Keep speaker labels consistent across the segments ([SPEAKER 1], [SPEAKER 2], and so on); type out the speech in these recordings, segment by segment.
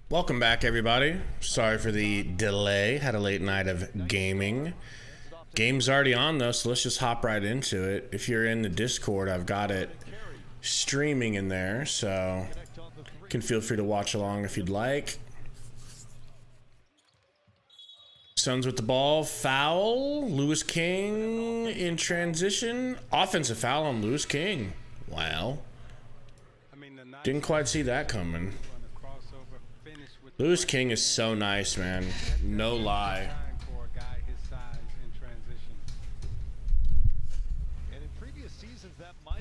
[SPEAKER 1] Welcome back, everybody. Sorry for the delay. Had a late night of gaming. Game's already on, though, so let's just hop right into it. If you're in the Discord, I've got it streaming in there, so you can feel free to watch along if you'd like. Suns with the ball. Foul. Lewis King in transition. Offensive foul on Lewis King. Wow. Didn't quite see that coming. Lewis King is so nice, man. No lie.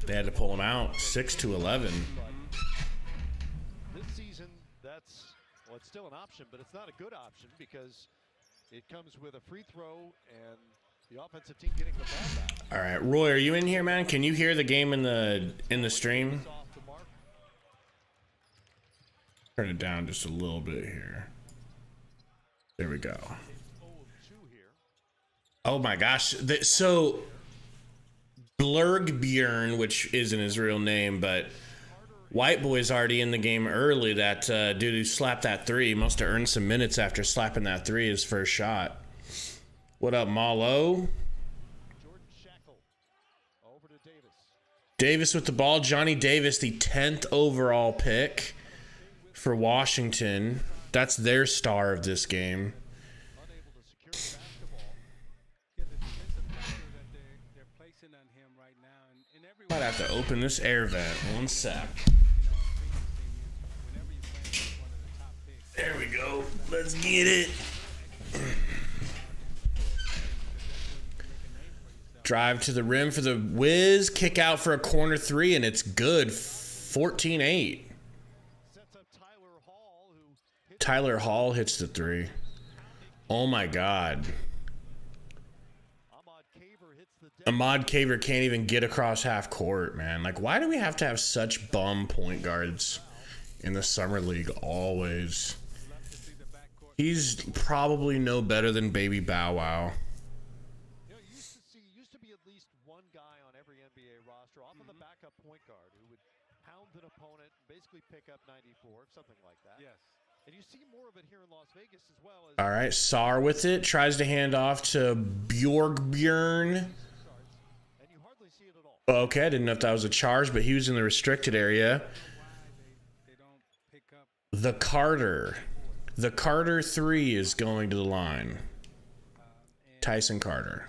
[SPEAKER 1] They had to pull him out 6-11.
[SPEAKER 2] This season, well, it's still an option, but it's not a good option because it comes with a free throw and the offensive team getting the ball back.
[SPEAKER 1] All right, Roy, are you in here, man? Can you hear the game in the stream? Turn it down just a little bit here. There we go. Oh my gosh. So Blurgbjorn, which isn't his real name, but White Boy's already in the game early. That dude who slapped that three must have earned some minutes after slapping that three, his first shot. What up, Malo? Davis with the ball. Johnny Davis, the 10th overall pick for Washington. That's their star of this game. Might have to open this air vent. One sec. There we go. Let's get it. Drive to the rim for the whiz. Kick out for a corner three, and it's good. 14-8. Tyler Hall hits the three. Oh my God. Ahmad Caver can't even get across half court, man. Like, why do we have to have such bum point guards in the summer league always? He's probably no better than Baby Bow Wow.
[SPEAKER 2] Used to be at least one guy on every NBA roster, often the backup point guard who would pound an opponent, basically pick up 94, something like that. Yes. And you see more of it here in Las Vegas as well.
[SPEAKER 1] All right, Sar with it. Tries to hand off to Bjorgbjorn.
[SPEAKER 2] And you hardly see it at all.
[SPEAKER 1] Okay, I didn't know if that was a charge, but he was in the restricted area. The Carter. The Carter 3 is going to the line. Tyson Carter.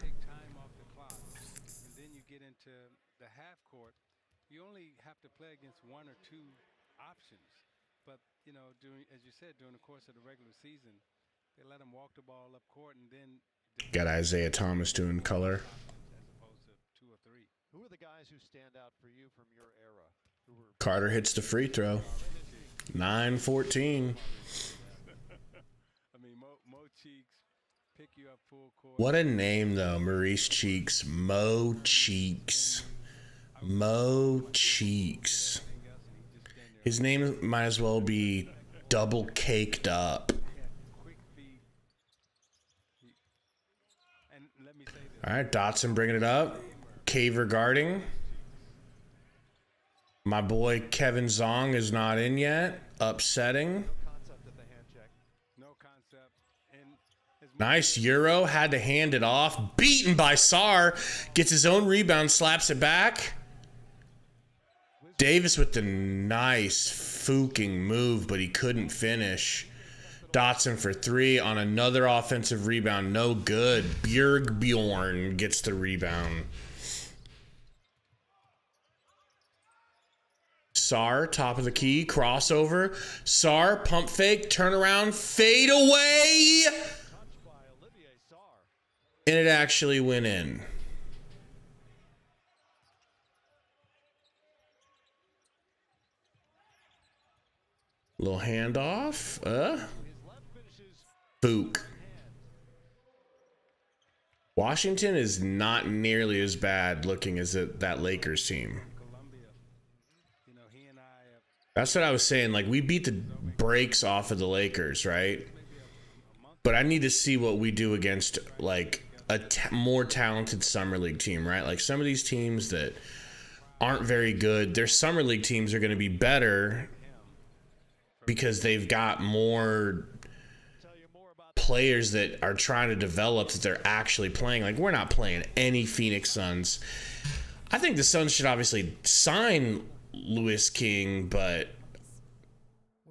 [SPEAKER 3] Then you get into the half court. You only have to play against one or two options. But, you know, as you said, during the course of the regular season, they let them walk the ball up court and then
[SPEAKER 1] Got Isaiah Thomas doing color.
[SPEAKER 3] as opposed to two or three.
[SPEAKER 2] Who are the guys who stand out for you from your era?
[SPEAKER 1] Carter hits the free throw. 9-14.
[SPEAKER 3] I mean, Mo Cheeks pick you up full court.
[SPEAKER 1] What a name, though. Maurice Cheeks. Mo Cheeks. Mo Cheeks. His name might as well be double caked up. All right, Dotson bringing it up. Caver guarding. My boy Kevin Zong is not in yet. Upsetting. Nice Euro. Had to hand it off. Beaten by Sar. Gets his own rebound. Slaps it back. Davis with the nice fooking move, but he couldn't finish. Dotson for three on another offensive rebound. No good. Bjorgbjorn gets the rebound. Sar, top of the key, crossover. Sar, pump fake, turnaround, fade away. And it actually went in. Little handoff. Book. Washington is not nearly as bad looking as that Lakers team. That's what I was saying. Like, we beat the brakes off of the Lakers, right? But I need to see what we do against, like, a more talented Summer League team, right? Like, some of these teams that aren't very good, their Summer League teams are going to be better because they've got more players that are trying to develop that they're actually playing. Like, we're not playing any Phoenix Suns. I think the Suns should obviously sign Louis King, but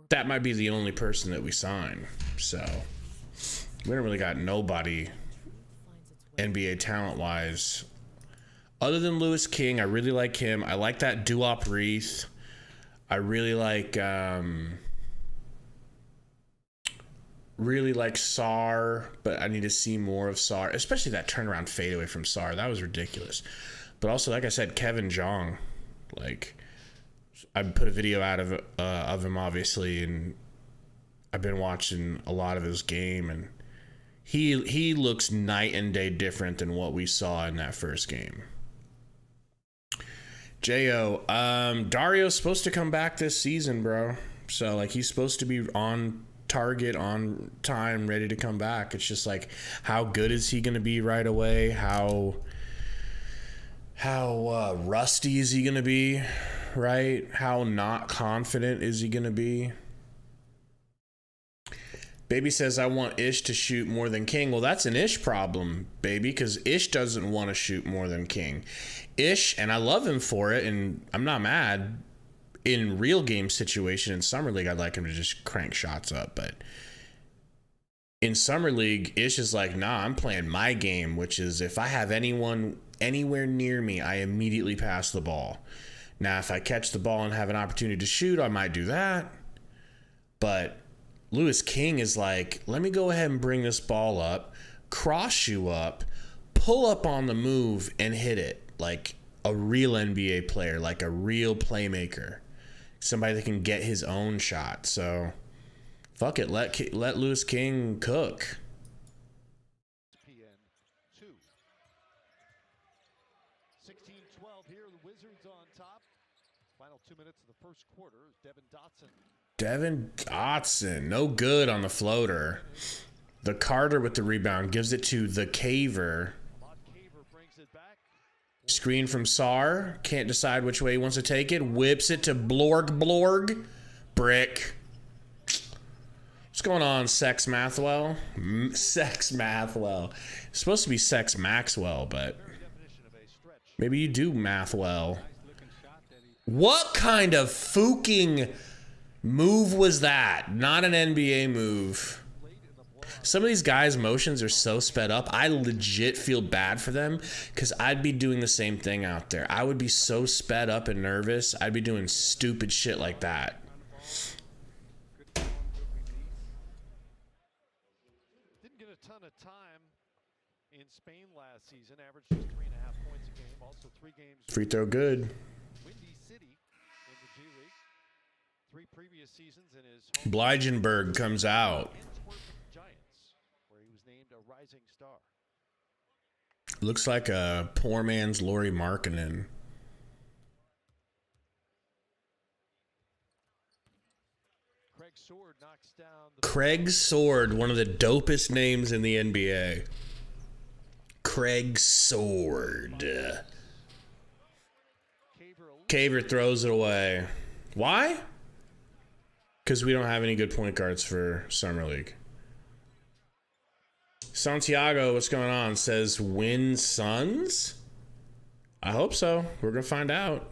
[SPEAKER 1] that might be the only person that we sign. So we don't really got nobody NBA talent-wise other than Louis King. I really like him. I like that Duop Reith. I really like Sar, but I need to see more of Sar, especially that turnaround fadeaway from Sar. That was ridiculous. But also, like I said, Kevin Jong, like, I put a video out of him, obviously, and I've been watching a lot of his game, and he looks night and day different than what we saw in that first game. Jo, Dario's supposed to come back this season, bro. So, like, he's supposed to be on target, on time, ready to come back. It's just like, how good is he going to be right away? How rusty is he going to be, right? How not confident is he going to be? Baby says, I want Ish to shoot more than King. Well, that's an Ish problem, baby, because Ish doesn't want to shoot more than King. Ish, and I love him for it, and I'm not mad. In real game situation in Summer League, I'd like him to just crank shots up, but in Summer League, Ish is like, nah, I'm playing my game, which is if I have anyone anywhere near me, I immediately pass the ball. Now, if I catch the ball and have an opportunity to shoot, I might do that. But Louis King is like, let me go ahead and bring this ball up, cross you up, pull up on the move, and hit it like a real NBA player, like a real playmaker, somebody that can get his own shot. So fuck it, let Louis King cook.
[SPEAKER 2] PN 2. 16-12 here, the Wizards on top. Final 2 minutes of the first quarter. Devin Dotson,
[SPEAKER 1] no good on the floater. The Carter with the rebound gives it to the Caver. Screen from Sar, can't decide which way he wants to take it, whips it to Blorg. Brick. What's going on, Sex Mathwell? Sex Mathwell. It's supposed to be Sex Maxwell, but maybe you do math well. What kind of fucking move was that? Not an NBA move. Some of these guys' motions are so sped up. I legit feel bad for them because I'd be doing the same thing out there. I would be so sped up and nervous. I'd be doing stupid shit like that.
[SPEAKER 2] Didn't get a ton of time in Spain last season. Averaged just 3.5 points a game. Also 3 games.
[SPEAKER 1] Free throw good.
[SPEAKER 2] Windy City in the G League. 3 previous seasons in his home.
[SPEAKER 1] Bleijenberg comes out.
[SPEAKER 2] Rising star.
[SPEAKER 1] Looks like a poor man's Lauri Markkanen. Craig Sword, one of the dopest names in the NBA. Craig Sword. Caver throws it away. Why? Because we don't have any good point guards for Summer League. Santiago, what's going on? Says win Suns? I hope so. We're going to find out.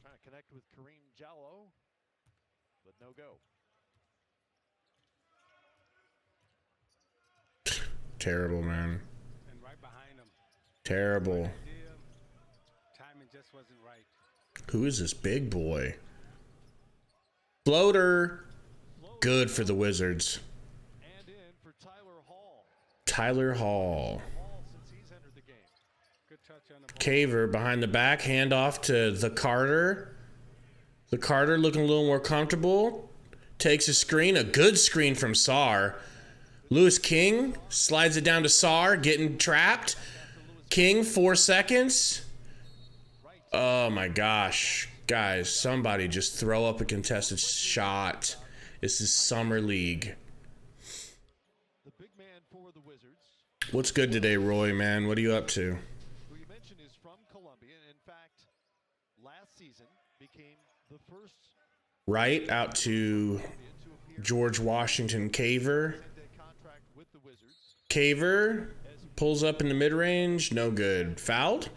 [SPEAKER 2] Trying to connect with Kareem Jallo, but no go.
[SPEAKER 1] Terrible, man.
[SPEAKER 3] And right behind him.
[SPEAKER 1] Terrible.
[SPEAKER 3] Timing just wasn't right.
[SPEAKER 1] Who is this big boy? Floater. Good for the Wizards. Tyler Hall. Caver behind the back, handoff to the Carter. The Carter looking a little more comfortable. Takes a screen, a good screen from Sar. Louis King slides it down to Sar, getting trapped. King, 4 seconds. Oh my gosh. Guys, somebody just throw up a contested shot. This is Summer League. What's good today, Roy, man? What are you up to?
[SPEAKER 2] Who you mentioned is from Colombia. In fact, last season became the first
[SPEAKER 1] Right out to George Washington Caver. Caver pulls up in the mid-range. No good. Fouled?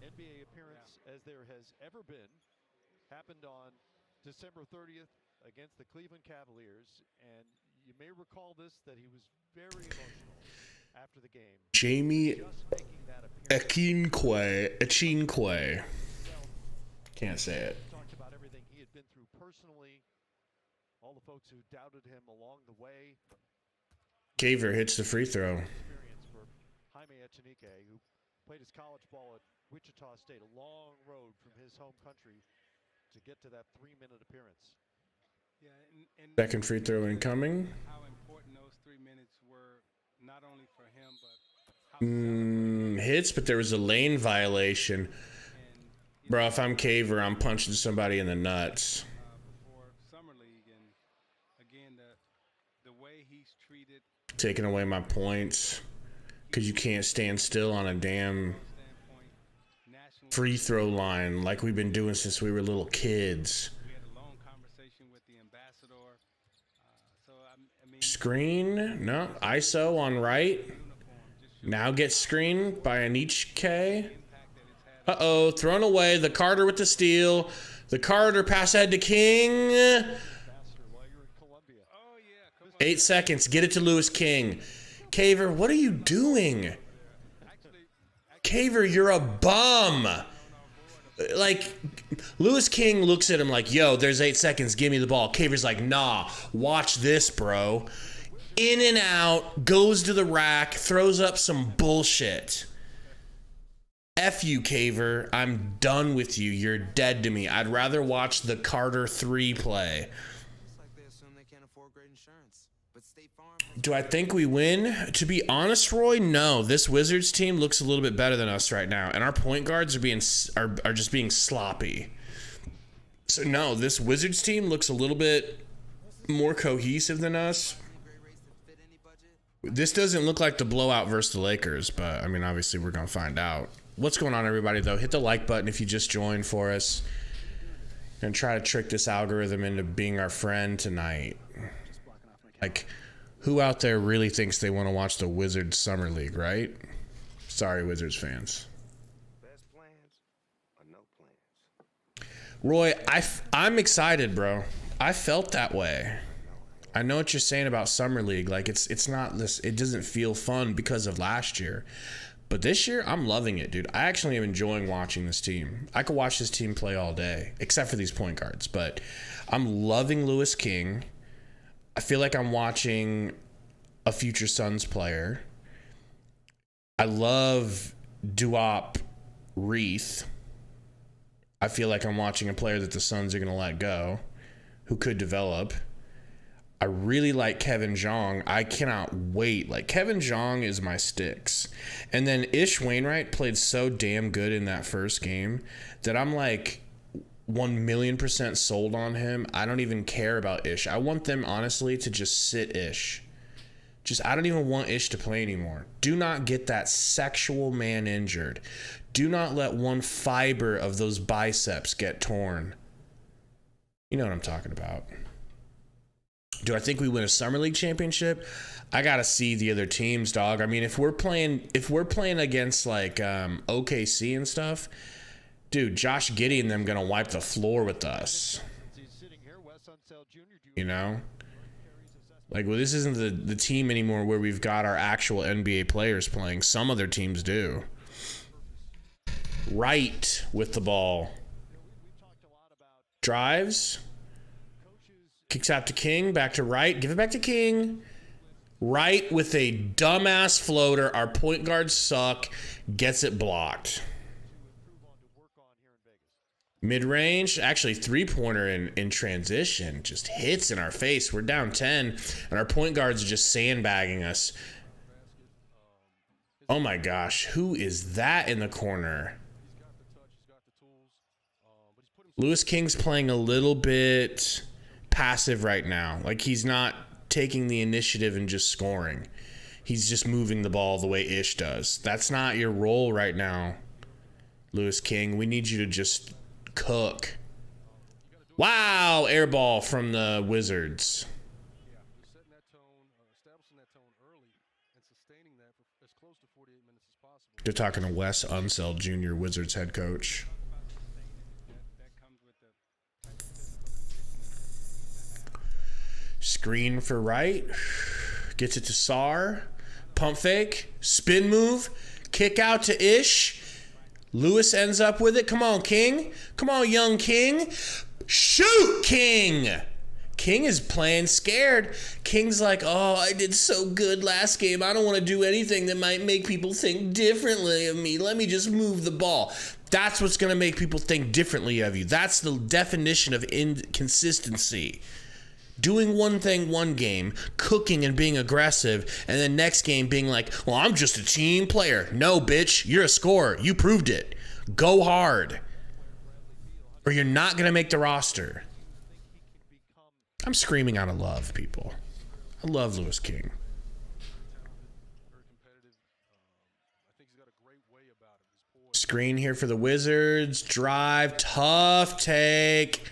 [SPEAKER 2] NBA appearance as there has ever been. Happened on December 30th against the Cleveland Cavaliers. And you may recall this, that he was very emotional after the game.
[SPEAKER 1] Jamie Achinkwe. Can't say it.
[SPEAKER 2] Talked about everything he had been through personally, all the folks who doubted him along the way.
[SPEAKER 1] Caver hits the free throw.
[SPEAKER 2] Experience for Jaime Echenique, who played his college ball at Wichita State, a long road from his home country to get to that 3-minute appearance.
[SPEAKER 3] Yeah, and
[SPEAKER 1] Second free throw incoming.
[SPEAKER 3] how important those 3 minutes were, not only for him, but how
[SPEAKER 1] Hits, but there was a lane violation.
[SPEAKER 3] and
[SPEAKER 1] Bro, if I'm Caver, I'm punching somebody in the nuts.
[SPEAKER 3] before Summer League, and again the way he's treated
[SPEAKER 1] Taking away my points. Because you can't stand still on a damn
[SPEAKER 3] standpoint nationally.
[SPEAKER 1] free throw line like we've been doing since we were little kids.
[SPEAKER 3] We had a long conversation with the ambassador. So I mean,
[SPEAKER 1] Screen? No. ISO on right.
[SPEAKER 3] uniform just shows
[SPEAKER 1] Now gets screened by Anichke.
[SPEAKER 3] the impact that it's had.
[SPEAKER 1] Uh-oh, thrown away. The Carter with the steal. The Carter pass ahead to King.
[SPEAKER 2] Faster while you're in Columbia.
[SPEAKER 3] Oh yeah, come on.
[SPEAKER 1] 8 seconds. Get it to Lewis King. Caver, what are you doing?
[SPEAKER 3] Actually,
[SPEAKER 1] Caver, you're a bum. Like, Lewis King looks at him like, yo, there's 8 seconds. Give me the ball. Caver's like, nah, watch this, bro. In and out, goes to the rack, throws up some bullshit. F you, Caver. I'm done with you. You're dead to me. I'd rather watch the Carter 3 play.
[SPEAKER 4] It's like they assume they can't afford great insurance. But State Farm has
[SPEAKER 1] Do I think we win? To be honest, Roy, no. This Wizards team looks a little bit better than us right now, and our point guards are just being sloppy. So no, this Wizards team looks a little bit more cohesive than us.
[SPEAKER 4] great rates that fit any budget.
[SPEAKER 1] This doesn't look like the blowout versus the Lakers, but I mean, obviously, we're gonna find out. What's going on, everybody? Though, hit the like button if you just joined for us, and try to trick this algorithm into being our friend tonight. Like, who out there really thinks they want to watch the Wizards Summer League, right? Sorry, Wizards fans.
[SPEAKER 4] Best plans or no plans.
[SPEAKER 1] Roy, I'm excited, bro. I felt that way. I know what you're saying about Summer League. Like, it's not this. It doesn't feel fun because of last year. But this year, I'm loving it, dude. I actually am enjoying watching this team. I could watch this team play all day, except for these point guards. But I'm loving Lewis King. I feel like I'm watching a future Suns player. I love Duop Reith. I feel like I'm watching a player that the Suns are going to let go, who could develop. I really like Kevin Jong. I cannot wait. Like, Kevin Jong is my sticks. And then Ish Wainwright played so damn good in that first game that I'm like 1,000,000% sold on him. I don't even care about Ish. I want them, honestly, to just sit Ish. I don't even want Ish to play anymore. Do not get that sexual man injured. Do not let one fiber of those biceps get torn. You know what I'm talking about. Do I think we win a Summer League championship? I gotta see the other teams, dog. I mean, if we're playing against like OKC and stuff, dude, Josh Giddey and them gonna wipe the floor with us.
[SPEAKER 2] He's sitting here, Wes Unseld Jr.
[SPEAKER 1] You know, like, well, this isn't the team anymore where we've got our actual NBA players playing. Some other teams do. Right with the ball. Drives. Kicks out to King, back to Wright, give it back to King. Wright with a dumbass floater. Our point guards suck. Gets it blocked. Mid-range, actually three-pointer in transition. Just hits in our face. We're down 10, and our point guards are just sandbagging us. Oh my gosh, who is that in the corner? Lewis King's playing a little bit passive right now. Like, he's not taking the initiative and just scoring. He's just moving the ball the way Ish does. That's not your role right now, Lewis King. We need you to just cook. Wow, air ball from the Wizards.
[SPEAKER 2] Yeah, just setting that tone, establishing that tone early, and sustaining that for as close to 48 minutes as possible.
[SPEAKER 1] They're talking to Wes Unseld Jr., Wizards head coach.
[SPEAKER 3] That comes with the type of physical conditioning.
[SPEAKER 1] Screen for right. Gets it to Sar. Pump fake. Spin move. Kick out to Ish. Lewis ends up with it. Come on, King. Come on, young King. Shoot, King. King is playing scared. King's like, oh, I did so good last game. I don't want to do anything that might make people think differently of me. Let me just move the ball. That's what's going to make people think differently of you. That's the definition of inconsistency. Doing one thing one game, cooking and being aggressive, and then next game being like, well, I'm just a team player. No, bitch, you're a scorer. You proved it. Go hard. Or you're not going to make the roster. I'm screaming out of love, people. I love Lewis King.
[SPEAKER 2] Very competitive. I think he's got a great way about him. He's poised.
[SPEAKER 1] Screen here for the Wizards. Drive. Tough take.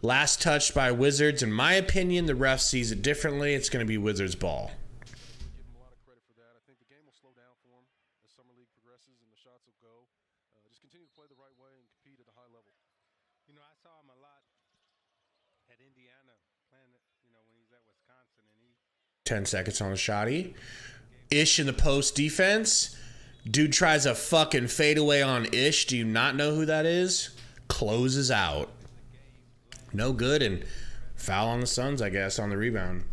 [SPEAKER 1] Last touch by Wizards. In my opinion, the ref sees it differently. It's going to be Wizards ball.
[SPEAKER 2] Give him a lot of credit for that. I think the game will slow down for him as Summer League progresses and the shots will go. Just continue to play the right way and compete at a high level.
[SPEAKER 3] You know, I saw him a lot at Indiana playing, when he was at Wisconsin, and he
[SPEAKER 1] 10 seconds on the shotty. Ish in the post defense. Dude tries a fucking fadeaway on Ish. Do you not know who that is? Closes out. No good, and foul on the Suns, I guess, on the rebound.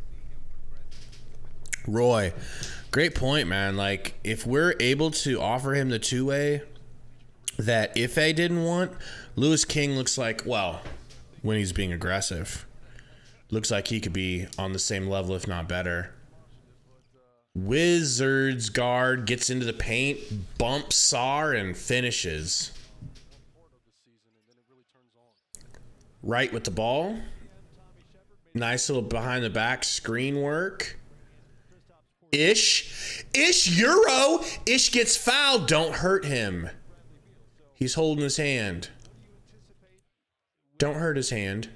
[SPEAKER 1] Roy, great point, man. Like, if we're able to offer him the two-way that Ife didn't want, Lewis King looks like, well, when he's being aggressive, looks like he could be on the same level, if not better. Wizards guard gets into the paint, bumps Sar, and finishes. Right with the ball. Nice little behind the back screen work. Ish Euro. Ish gets fouled. Don't hurt him. He's holding his hand. Don't hurt his hand.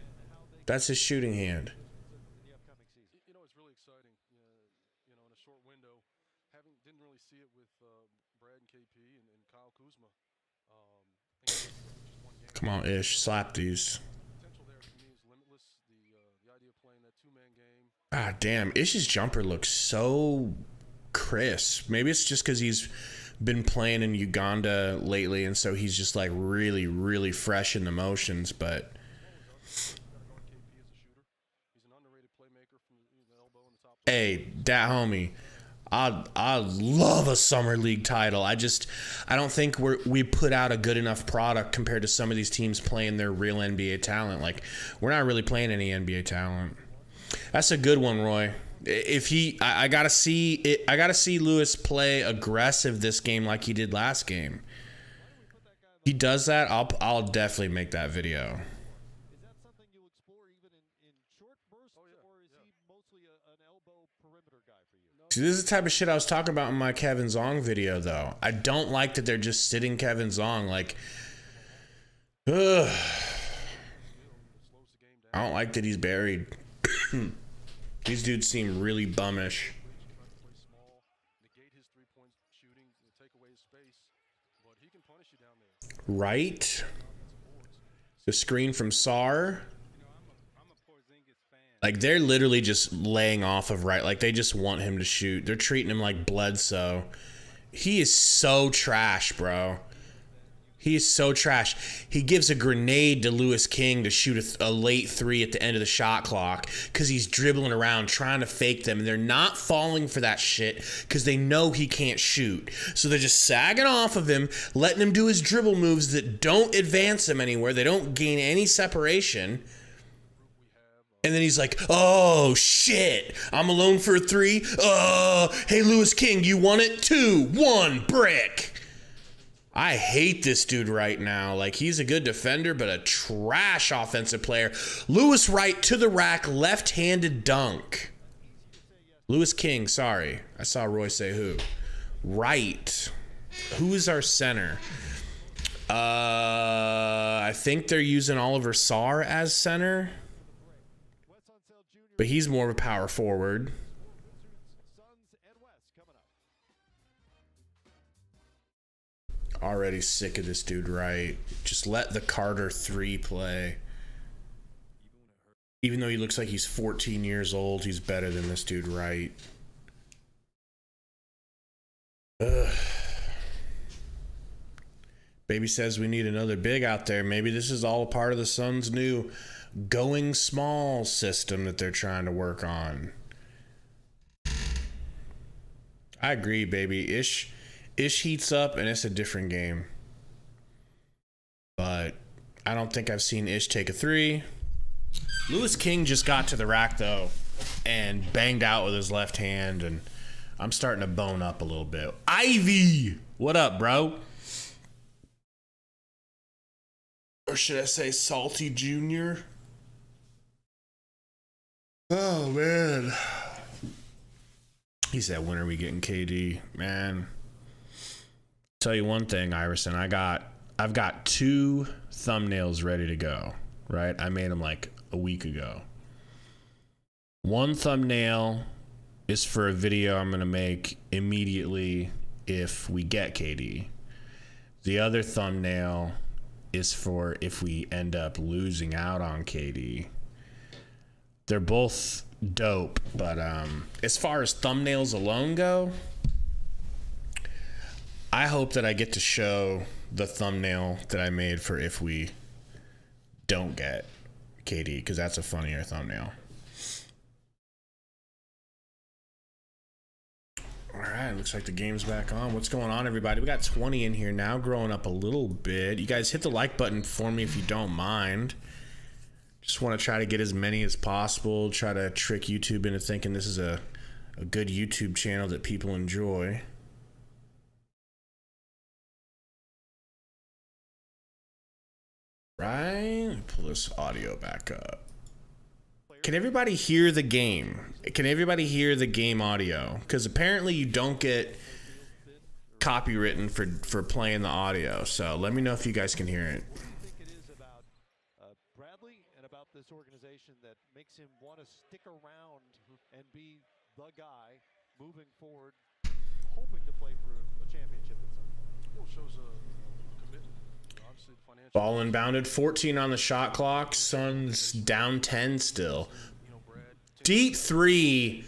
[SPEAKER 1] That's his shooting hand.
[SPEAKER 2] You know, it's really exciting. In a short window, didn't really see it with Brad and KP and Kyle Kuzma. I think just one game.
[SPEAKER 1] Come on, Ish. Slap these.
[SPEAKER 2] Potential there to me is limitless. The idea of playing that two-man game.
[SPEAKER 1] Ah, damn. Ish's jumper looks so crisp. Maybe it's just because he's been playing in Uganda lately, and so he's just like really, really fresh in the motions. But
[SPEAKER 2] He's an underrated playmaker from the elbow and the top.
[SPEAKER 1] hey, that homie, I love a summer league title. I don't think we put out a good enough product compared to some of these teams playing their real NBA talent. Like, we're not really playing any NBA talent. That's a good one, Roy. I gotta see it. I gotta see Lewis play aggressive this game like he did last game. He does that, I'll definitely make that video.
[SPEAKER 2] Is that something you'll explore even in short bursts, or is he mostly an elbow perimeter guy for you?
[SPEAKER 1] See, this is the type of shit I was talking about in my Kevin Zong video, though. I don't like that they're just sitting Kevin Zong. Like, ugh. I don't like that he's buried. These dudes seem really bummish.
[SPEAKER 2] Play small, negate his three-point shooting, take away his space, but he can punish you down there.
[SPEAKER 1] Right. The screen from Sar.
[SPEAKER 3] I'm a Porzingis fan.
[SPEAKER 1] Like, they're literally just laying off of right. Like, they just want him to shoot. They're treating him like Bledsoe. He is so trash, bro. He is so trash. He gives a grenade to Lewis King to shoot a late three at the end of the shot clock because he's dribbling around trying to fake them, and they're not falling for that shit because they know he can't shoot. So they're just sagging off of him, letting him do his dribble moves that don't advance him anywhere. They don't gain any separation. And then he's like, oh, shit, I'm alone for a three. Hey, Lewis King, you want it? 2, 1, brick. I hate this dude right now. Like, he's a good defender, but a trash offensive player. Lewis Wright to the rack, left-handed dunk. Lewis King, sorry. I saw Roy say who. Wright. Who is our center? I think they're using Oliver Sarr as center, but he's more of a power forward. Already sick of this dude, right? Just let the Carter 3 play. Even though he looks like he's 14 years old, he's better than this dude, right? Ugh. Baby says we need another big out there. Maybe this is all a part of the Suns' new going small system that they're trying to work on. I agree, baby. Ish heats up and it's a different game. But I don't think I've seen Ish take a 3. Lewis King just got to the rack though and banged out with his left hand, and I'm starting to bone up a little bit. Ivy, what up, bro? Or should I say Salty Jr.? Oh man. He said, when are we getting KD? Man. Tell you one thing, Iverson, I've got 2 thumbnails ready to go, right? I made them like a week ago. One thumbnail is for a video I'm going to make immediately if we get KD. The other thumbnail is for if we end up losing out on KD. They're both dope, but as far as thumbnails alone go, I hope that I get to show the thumbnail that I made for if we don't get KD, because that's a funnier thumbnail. All right, looks like the game's back on. What's going on, everybody? We got 20 in here now, growing up a little bit. You guys hit the like button for me if you don't mind. Just want to try to get as many as possible, try to trick YouTube into thinking this is a good YouTube channel that people enjoy. Right? Let me pull this audio back up. Can everybody hear the game? Can everybody hear the game audio? Because apparently you don't get copywritten for playing the audio. So let me know if you guys can hear it.
[SPEAKER 2] What do you think it is about Bradley and about this organization that makes him want to stick around and be the guy moving forward, hoping to play for a championship at some point?
[SPEAKER 5] Well, it shows a commitment. Obviously, the financial.
[SPEAKER 1] Ball inbounded, 14 on the shot clock. Suns down 10 still. Deep 3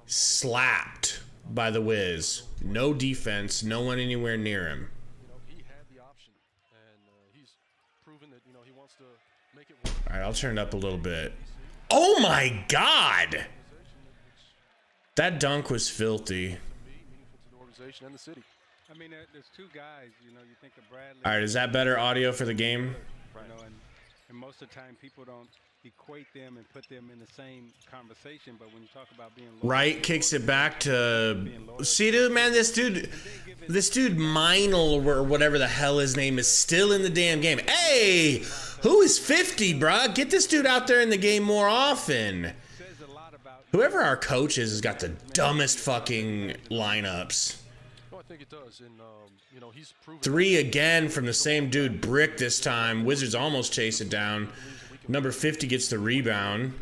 [SPEAKER 1] slapped by the Wiz. No defense, no one anywhere near him.
[SPEAKER 5] He had the option, and he's proven that he wants to make it work.
[SPEAKER 1] All right, I'll turn it up a little bit. Oh my God! That dunk was filthy.
[SPEAKER 5] Meaningful to the organization and the city.
[SPEAKER 3] I mean, there's 2 guys, you think of Bradley.
[SPEAKER 1] All right, is that better audio for the game?
[SPEAKER 3] And most of the time people don't equate them and put them in the same conversation, but when you talk about being loyal,
[SPEAKER 1] Right, kicks it back to... See, dude, man, this dude Meinl or whatever the hell his name is still in the damn game. Hey, who is 50, bruh? Get this dude out there in the game more often. Whoever our coach is has got the dumbest fucking lineups.
[SPEAKER 5] No, I think it does, and he's proven.
[SPEAKER 1] 3 again from the same dude, Brick this time. Wizards almost chase it down. Number 50 gets the rebound.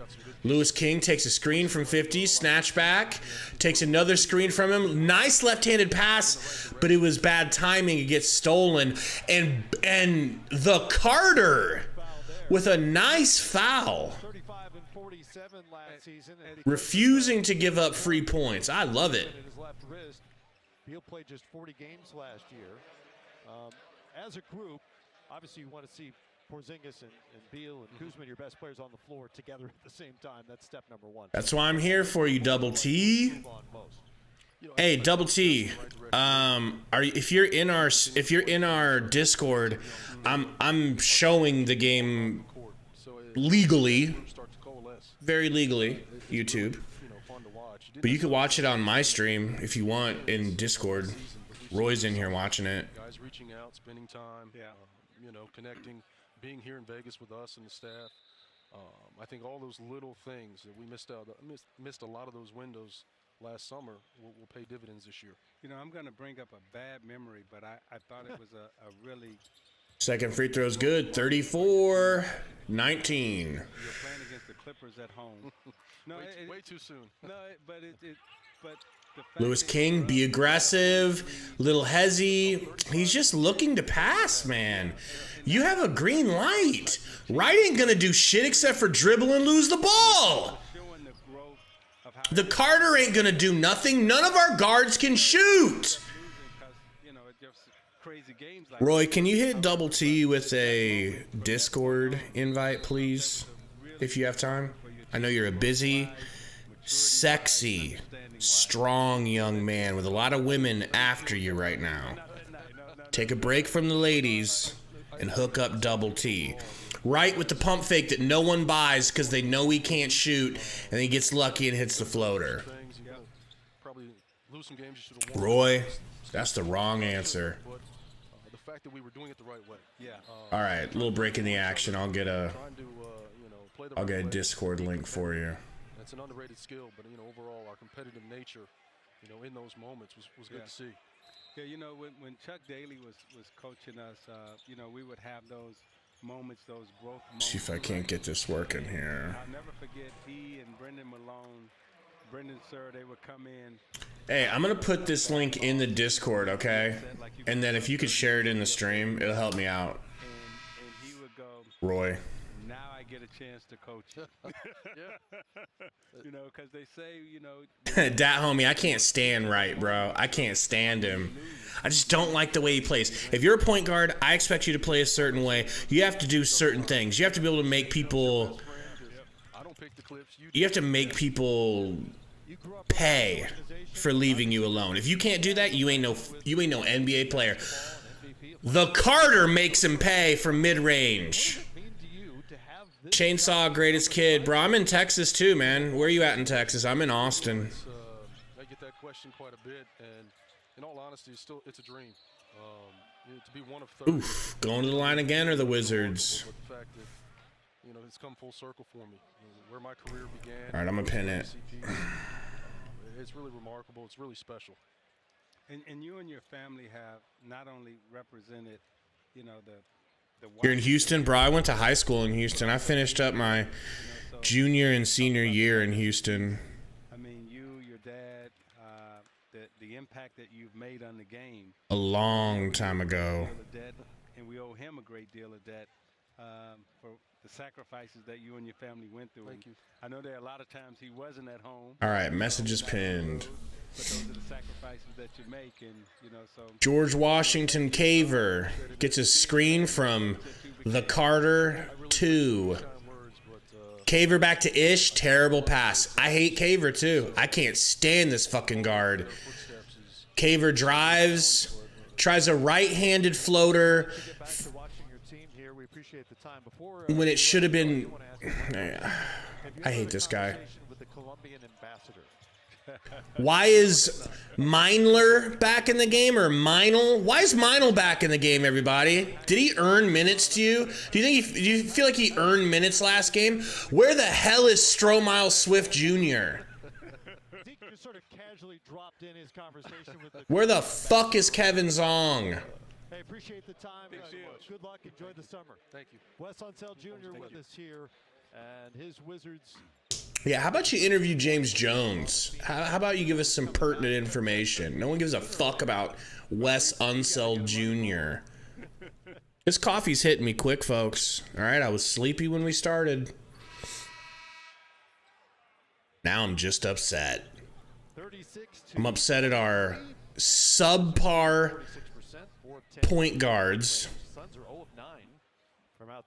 [SPEAKER 1] Lewis King takes a screen from 50, snatch back, takes another screen from him. Nice left-handed pass, but it was bad timing. It gets stolen, and the Carter with a nice foul,
[SPEAKER 2] 35 and 47 last season,
[SPEAKER 1] refusing to give up free points. I love it.
[SPEAKER 2] his left wrist. Beal played just 40 games last year. As a group, obviously you want to see Porzingis and Beal and Kuzma, your best players, on the floor together at the same time. That's step number 1.
[SPEAKER 1] That's why I'm here for you, Double T. Hey, Double T. If you're in our Discord, I'm showing the game legally, very legally, YouTube. But you can watch it on my stream if you want in Discord. Roy's in here watching it.
[SPEAKER 5] Guys reaching out, spending time, connecting, being here in Vegas with us and the staff. I think all those little things that we missed a lot of those windows last summer will pay dividends this year.
[SPEAKER 3] I'm going to bring up a bad memory, but I thought it was a really
[SPEAKER 1] Second free throw's good. 34-19.
[SPEAKER 3] You're playing against the Clippers at home. No,
[SPEAKER 5] way too soon.
[SPEAKER 3] No, but the fact
[SPEAKER 1] Lewis
[SPEAKER 3] that
[SPEAKER 1] King,
[SPEAKER 3] you're
[SPEAKER 1] be
[SPEAKER 3] up
[SPEAKER 1] aggressive. Little hezzy. He's just looking to pass, man. You have a green light. Wright ain't gonna do shit except for dribble and lose the ball.
[SPEAKER 3] showing the growth of how
[SPEAKER 1] The Carter ain't gonna do nothing. None of our guards can shoot.
[SPEAKER 3] because, you know, it's just crazy games like
[SPEAKER 1] Roy, can you hit double T with a Discord invite, please? If you have time. I know you're a busy, sexy, strong young man with a lot of women after you right now. Take a break from the ladies and hook up double T. Right with the pump fake that no one buys because they know he can't shoot, and he gets lucky and hits the floater.
[SPEAKER 5] Things, you know, probably lose some games you should have won.
[SPEAKER 1] Roy, that's the wrong answer.
[SPEAKER 5] But the fact that we were doing it the right way.
[SPEAKER 3] yeah.
[SPEAKER 1] All right, little break in the action. I'll get a
[SPEAKER 5] Trying to, you know, play the
[SPEAKER 1] I'll
[SPEAKER 5] right
[SPEAKER 1] get a
[SPEAKER 5] way.
[SPEAKER 1] Discord link for you.
[SPEAKER 5] That's an underrated skill, but you know, overall, our competitive nature, you know, in those moments was good
[SPEAKER 3] Yeah.
[SPEAKER 5] to see.
[SPEAKER 3] Yeah, you know, when Chuck Daly was coaching us, you know, we would have those moments, those growth moments.
[SPEAKER 1] See if I can't get this working here.
[SPEAKER 3] I'll never forget he and Brendan Malone, Brendan Sir, they would come in.
[SPEAKER 1] Hey, I'm gonna put this link in the Discord, okay? And then if you could share it in the stream, it'll help me out.
[SPEAKER 3] And he would go,
[SPEAKER 1] Roy.
[SPEAKER 3] now I get a chance to coach you. You know, because they say, you know,
[SPEAKER 1] Dat homie, I can't stand Wright, bro. I can't stand him. I just don't like the way he plays. If you're a point guard, I expect you to play a certain way. You have to do certain things. You have to be able to make people.
[SPEAKER 5] I don't pick the clips.
[SPEAKER 1] You have to make people pay for leaving you alone. If you can't do that, you ain't no NBA player. The Carter makes him pay for mid-range. Chainsaw, greatest kid, bro. I'm in Texas too, man. Where are you at in Texas? I'm in Austin.
[SPEAKER 5] I get that question quite a bit, and in all honesty, it's a dream. You know, to be one of 30.
[SPEAKER 1] Oof, going to the line again or the Wizards?
[SPEAKER 5] But the fact that, you know, it's come full circle for me. You know, where my career began.
[SPEAKER 1] All right, I'm gonna pin it.
[SPEAKER 5] It's really remarkable. It's really special.
[SPEAKER 3] and you and your family have not only represented, you know, the
[SPEAKER 1] You're in Houston, bro. I went to high school in Houston. I finished up my junior and senior year in Houston.
[SPEAKER 3] I mean, you, your dad, the impact that you've made on the game.
[SPEAKER 1] A long time ago.
[SPEAKER 3] And we owe him a great deal of debt for the sacrifices that you and your family went through.
[SPEAKER 5] Thank you.
[SPEAKER 3] I know there are a lot of times he wasn't at home.
[SPEAKER 1] All right, message is pinned.
[SPEAKER 3] But those are the sacrifices that you make, and you know, so
[SPEAKER 1] George Washington Caver gets a screen from the Carter 2. Caver back to Ish, terrible pass. I hate Caver too. I can't stand this fucking guard. Caver drives, tries a right-handed floater when it should have been. I hate this guy. Why is Meinler back in the game, or Meinl? Why is Meinl back in the game, everybody? Did he earn minutes to you? Do you feel like he earned minutes last game? Where the hell is Stromile Swift Jr.? Where the fuck is Kevin Zong?
[SPEAKER 2] Hey, appreciate the time. Good luck. Enjoy the summer.
[SPEAKER 5] Thank you.
[SPEAKER 2] Wes Unseld Jr. with us here, and his Wizards.
[SPEAKER 1] Yeah, how about you interview James Jones? How about you give us some pertinent information? No one gives a fuck about Wes Unseld Jr. This coffee's hitting me quick, folks. All right, I was sleepy when we started. Now I'm just upset. I'm upset at our subpar point guards.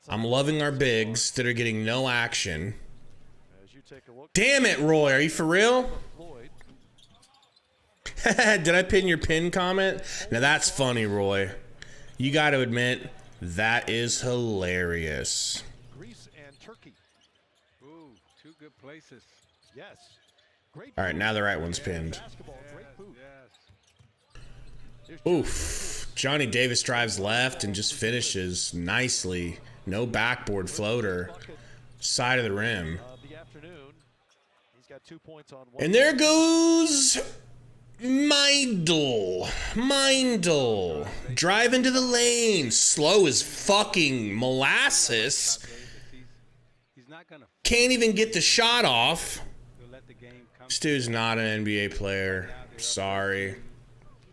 [SPEAKER 1] I'm loving our bigs that are getting no action. Damn it, Roy. Are you for real? Did I pin your pin comment? Now that's funny, Roy. You got to admit, that is hilarious.
[SPEAKER 2] Greece and Turkey.
[SPEAKER 3] ooh, two good places.
[SPEAKER 2] Yes. Great.
[SPEAKER 1] All right, now the right one's pinned.
[SPEAKER 2] Basketball. Great food.
[SPEAKER 3] Yes.
[SPEAKER 1] Oof. Johnny Davis drives left and just finishes nicely. No backboard floater. Side of the rim.
[SPEAKER 2] The afternoon. He's got 2 points on one.
[SPEAKER 1] And there goes Mindle. Drive into the lane. Slow as fucking molasses.
[SPEAKER 3] He's not gonna
[SPEAKER 1] Can't even get the shot off.
[SPEAKER 3] let the game come.
[SPEAKER 1] This dude's not an NBA player. Sorry.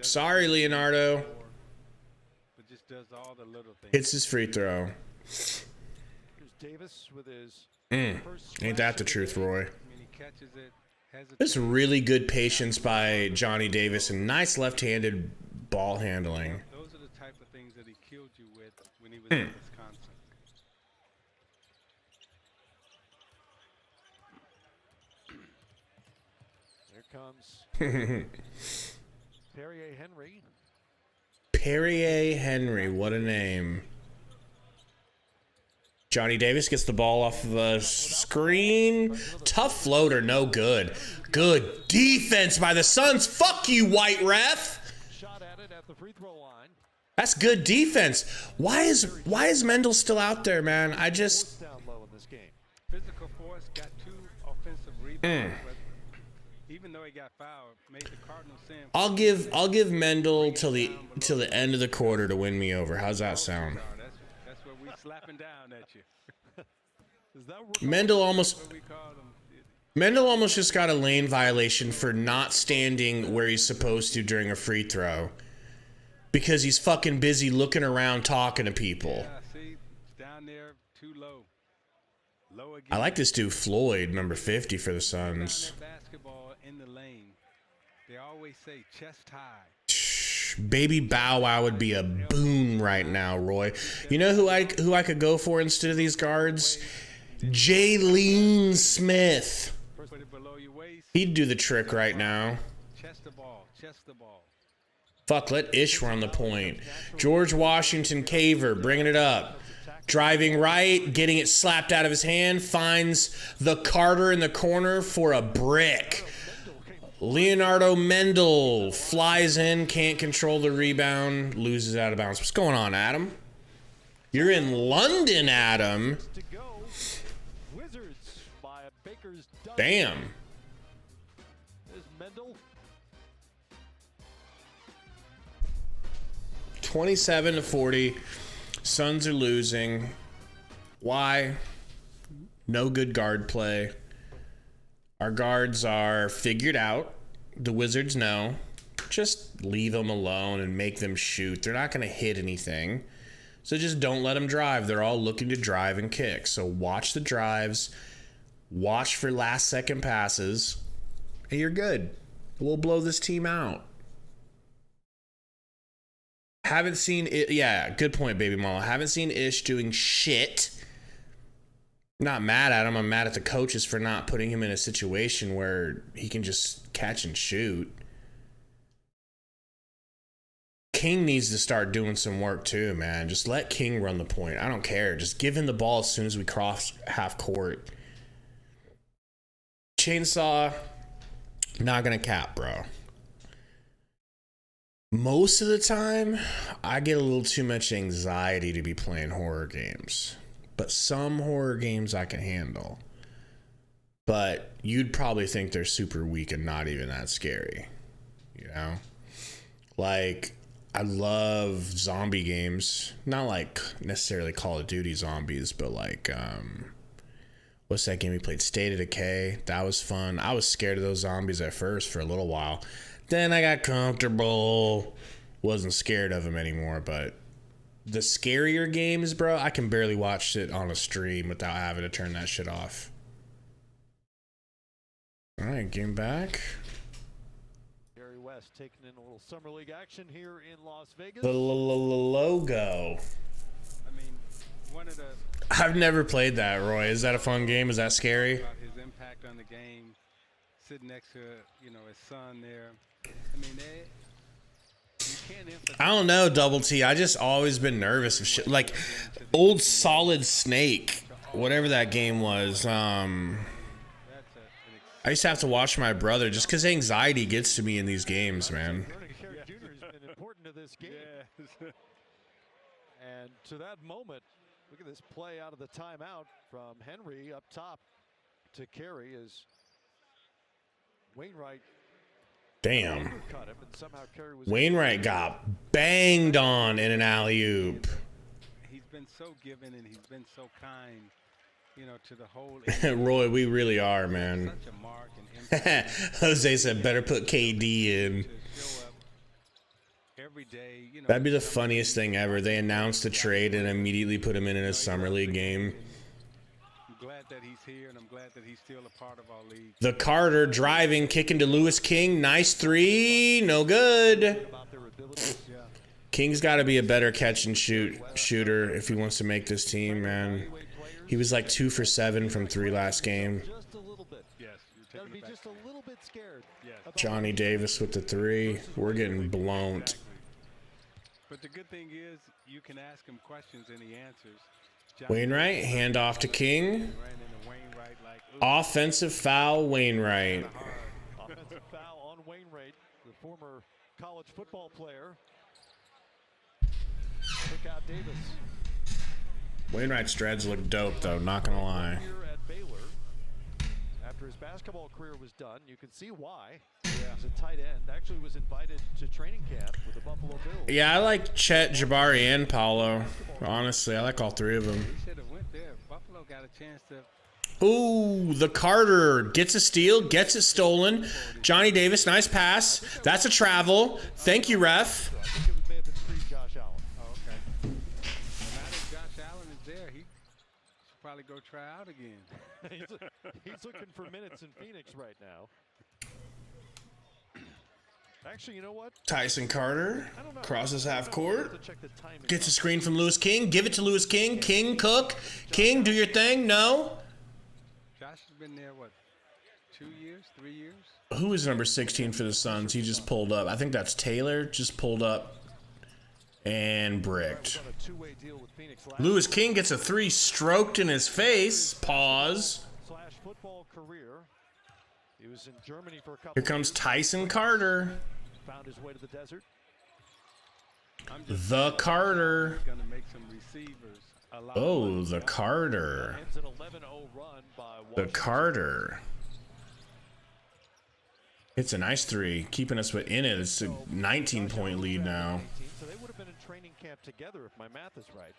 [SPEAKER 1] Sorry, Leonardo.
[SPEAKER 3] But just does all the little things.
[SPEAKER 1] Hits his free throw.
[SPEAKER 2] Here's Davis with his
[SPEAKER 1] Ain't that the truth, Roy?
[SPEAKER 3] I mean, he catches it, hesitates.
[SPEAKER 1] There's really good patience by Johnny Davis and nice left-handed ball handling.
[SPEAKER 3] Those are the type of things that he killed you with when he was in Wisconsin.
[SPEAKER 2] There comes Perrier Henry.
[SPEAKER 1] Perrier Henry, what a name. Johnny Davis gets the ball off of a screen. Tough floater, no good. Good defense by the Suns. Fuck you, white ref.
[SPEAKER 2] Shot at it at the free throw line.
[SPEAKER 1] That's good defense. Why is Mendel still out there, man? I just
[SPEAKER 2] Down low in this game.
[SPEAKER 3] Physical force, got 2 offensive rebounds, but even though he got fouled, made the Cardinals send.
[SPEAKER 1] I'll give Mendel till the end of the quarter to win me over. How's that sound?
[SPEAKER 3] That's what we slapping down at you.
[SPEAKER 2] Is that
[SPEAKER 1] Mendel almost
[SPEAKER 3] What we call them.
[SPEAKER 1] just got a lane violation for not standing where he's supposed to during a free throw. Because he's fucking busy looking around talking to people.
[SPEAKER 3] Yeah, see, down there, too low. Low again.
[SPEAKER 1] I like this dude Floyd, number 50 for the Suns.
[SPEAKER 3] Down that basketball in the lane. They always say chest high.
[SPEAKER 1] Baby Bow Wow would be a boon right now, Roy. You know who I could go for instead of these guards? Jaylene Smith.
[SPEAKER 3] Put it below your waist.
[SPEAKER 1] He'd do the trick right now.
[SPEAKER 3] Chest the ball. Chest the ball.
[SPEAKER 1] Fuck, let Ish run the point. George Washington Caver bringing it up. Driving right, getting it slapped out of his hand, finds the Carter in the corner for a brick. Leonardo Mendel flies in, can't control the rebound, loses out of bounds. What's going on, Adam? You're in London, Adam.
[SPEAKER 2] to go? Wizards by a Baker's dozen.
[SPEAKER 1] Damn.
[SPEAKER 2] There's Mendel.
[SPEAKER 1] 27-40. Suns are losing. Why? No good guard play. Our guards are figured out. The Wizards know. Just leave them alone and make them shoot. They're not going to hit anything. So just don't let them drive. They're all looking to drive and kick. So watch the drives. Watch for last second passes. And you're good. We'll blow this team out. Haven't seen it. Yeah, good point, Baby Mama. Haven't seen Ish doing shit. Not mad at him. I'm mad at the coaches for not putting him in a situation where he can just catch and shoot. King needs to start doing some work too, man. Just let King run the point. I don't care. Just give him the ball as soon as we cross half court. Chainsaw, not gonna cap, bro. Most of the time, I get a little too much anxiety to be playing horror games. But some horror games I can handle. But you'd probably think they're super weak and not even that scary. You know? Like, I love zombie games. Not like necessarily Call of Duty zombies, but like, what's that game we played? State of Decay. That was fun. I was scared of those zombies at first for a little while. Then I got comfortable. Wasn't scared of them anymore, but the scarier games, bro, I can barely watch it on a stream without having to turn that shit off. All right, game back.
[SPEAKER 2] Gary West taking in a little summer league action here in Las Vegas.
[SPEAKER 1] The logo.
[SPEAKER 3] I mean, one of the
[SPEAKER 1] I've never played that, Roy. Is that a fun game? Is that scary?
[SPEAKER 3] about his impact on the game, sitting next to his son there. I mean, you can't emphasize.
[SPEAKER 1] I don't know, Double T. I just always been nervous of shit. Like old Solid Snake, whatever that game was. I used to have to watch my brother just because anxiety gets to me in these games, man.
[SPEAKER 2] Vernon Carey Jr. has been important to this game. And to that moment, look at this play out of the timeout from Henry up top to Carey as Wainwright
[SPEAKER 1] Damn.
[SPEAKER 2] Undercut him, and somehow Carey was
[SPEAKER 1] Wainwright got banged on in an alley-oop.
[SPEAKER 3] He's been so giving and he's been so kind, you know, to the whole.
[SPEAKER 1] Roy, we really are, man.
[SPEAKER 3] Such a mark and impact
[SPEAKER 1] Jose said better put KD in.
[SPEAKER 3] to show up every day. You know,
[SPEAKER 1] That'd be the funniest thing ever. They announced the trade and immediately put him in a summer league game.
[SPEAKER 3] I'm glad that he's here, and I'm glad that he's still a part of our league.
[SPEAKER 1] The Carter driving, kicking to Lewis King. Nice three. No good.
[SPEAKER 2] about their abilities.
[SPEAKER 1] King's got to be a better catch and shooter if he wants to make this team, man. He was like 2 for 7 from 3 last game.
[SPEAKER 2] Just a little bit.
[SPEAKER 3] Yes, you're
[SPEAKER 2] Gotta
[SPEAKER 3] taking
[SPEAKER 2] be
[SPEAKER 3] it back.
[SPEAKER 2] just a little bit scared.
[SPEAKER 3] Yes.
[SPEAKER 1] Johnny Davis with the 3. We're getting blown.
[SPEAKER 3] But the good thing is, you can ask him questions and he answers.
[SPEAKER 1] Wainwright, hand off to King.
[SPEAKER 3] Ran into Wainwright like, ooh,
[SPEAKER 1] Offensive foul, Wainwright.
[SPEAKER 2] Offensive foul on Wainwright, the former college football player. Took out Davis.
[SPEAKER 1] Wainwright's dreads look dope, though, not gonna lie.
[SPEAKER 2] Here at Baylor, after his basketball career was done, you can see why. He's a tight end. Actually was invited to training camp with the Buffalo Bills.
[SPEAKER 1] Yeah, I like Chet, Jabari, and Paulo. Honestly, I like all 3 of them.
[SPEAKER 3] he should have went there. Buffalo got a chance to.
[SPEAKER 1] Ooh, the Carter gets a steal, gets it stolen. Johnny Davis, nice pass. That's a travel. Thank you, ref.
[SPEAKER 2] I think it may have been pre-Josh Allen.
[SPEAKER 3] Oh, okay. Well, now that Josh Allen is there, he should probably go try out again.
[SPEAKER 2] He's looking for minutes in Phoenix right now. Actually, you know what?
[SPEAKER 1] Tyson Carter
[SPEAKER 2] I don't know.
[SPEAKER 1] crosses half
[SPEAKER 2] I'll
[SPEAKER 1] court.
[SPEAKER 2] have to check the timing.
[SPEAKER 1] Gets a screen from Lewis King. Give it to Lewis King. King, cook. King, do your thing. No.
[SPEAKER 3] Josh has been there, what, 2 years, 3 years?
[SPEAKER 1] Who is number 16 for the Suns? He just pulled up. I think that's Taylor. Just pulled up and bricked.
[SPEAKER 2] On a two-way deal with Phoenix last
[SPEAKER 1] Lewis King gets a 3 stroked in his face. Pause.
[SPEAKER 2] slash football career. He was in Germany for a couple.
[SPEAKER 1] Here comes
[SPEAKER 2] years.
[SPEAKER 1] Tyson Carter.
[SPEAKER 2] Found his way to the desert.
[SPEAKER 1] The Carter.
[SPEAKER 3] Going to make some receivers. Allow
[SPEAKER 1] Oh, the Carter.
[SPEAKER 2] Ends an 11-0 run by
[SPEAKER 1] The
[SPEAKER 2] Washington.
[SPEAKER 1] Carter. It's a nice 3, keeping us within it. It's a 19-point lead now.
[SPEAKER 2] So they would have been in training camp together if my math is right.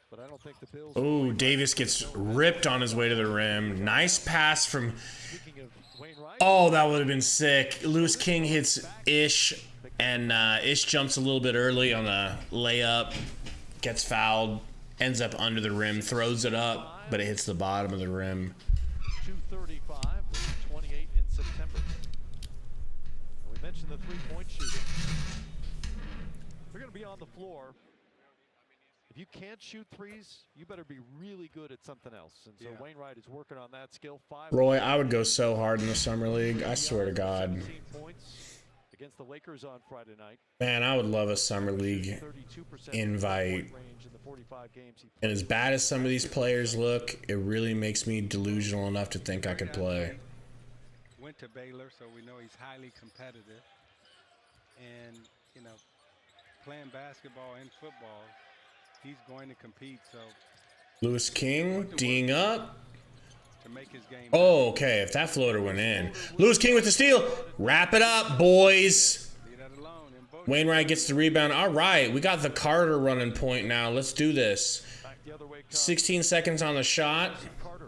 [SPEAKER 2] But I don't think the Bills.
[SPEAKER 1] Oh, Davis gets ripped on his way to the rim. Nice pass from.
[SPEAKER 2] Speaking of Wainwright,
[SPEAKER 1] Oh, that would have been sick. Lewis King hits Ish, and Ish jumps a little bit early on the layup, gets fouled, ends up under the rim, throws it up, but it hits the bottom of the rim.
[SPEAKER 2] 235, 28 in September. And we mentioned the three-point shooting. They're going to be on the floor. If you can't shoot threes, you better be really good at something else. And so Wainwright is working on that skill. 5
[SPEAKER 1] Roy, I would go so hard in the summer league. I swear to God.
[SPEAKER 2] 17 points against the Lakers on Friday night.
[SPEAKER 1] Man, I would love a summer league
[SPEAKER 2] 32%
[SPEAKER 1] invite.
[SPEAKER 2] point range in the 45 games he
[SPEAKER 1] And as bad as some of these players look, it really makes me delusional enough to think I could play.
[SPEAKER 3] Went to Baylor, so we know he's highly competitive. And, you know, playing basketball and football, he's going to compete. So
[SPEAKER 1] Lewis King, D'ing up.
[SPEAKER 3] to make his game.
[SPEAKER 1] Oh, okay. If that floater went in. Lewis King with the steal. Wrap it up, boys.
[SPEAKER 3] Leave that alone. And both
[SPEAKER 1] Wainwright gets the rebound. All right. We got the Carter running point now. Let's do this.
[SPEAKER 2] back the other way comes
[SPEAKER 1] 16 seconds on the shot.
[SPEAKER 2] Carter.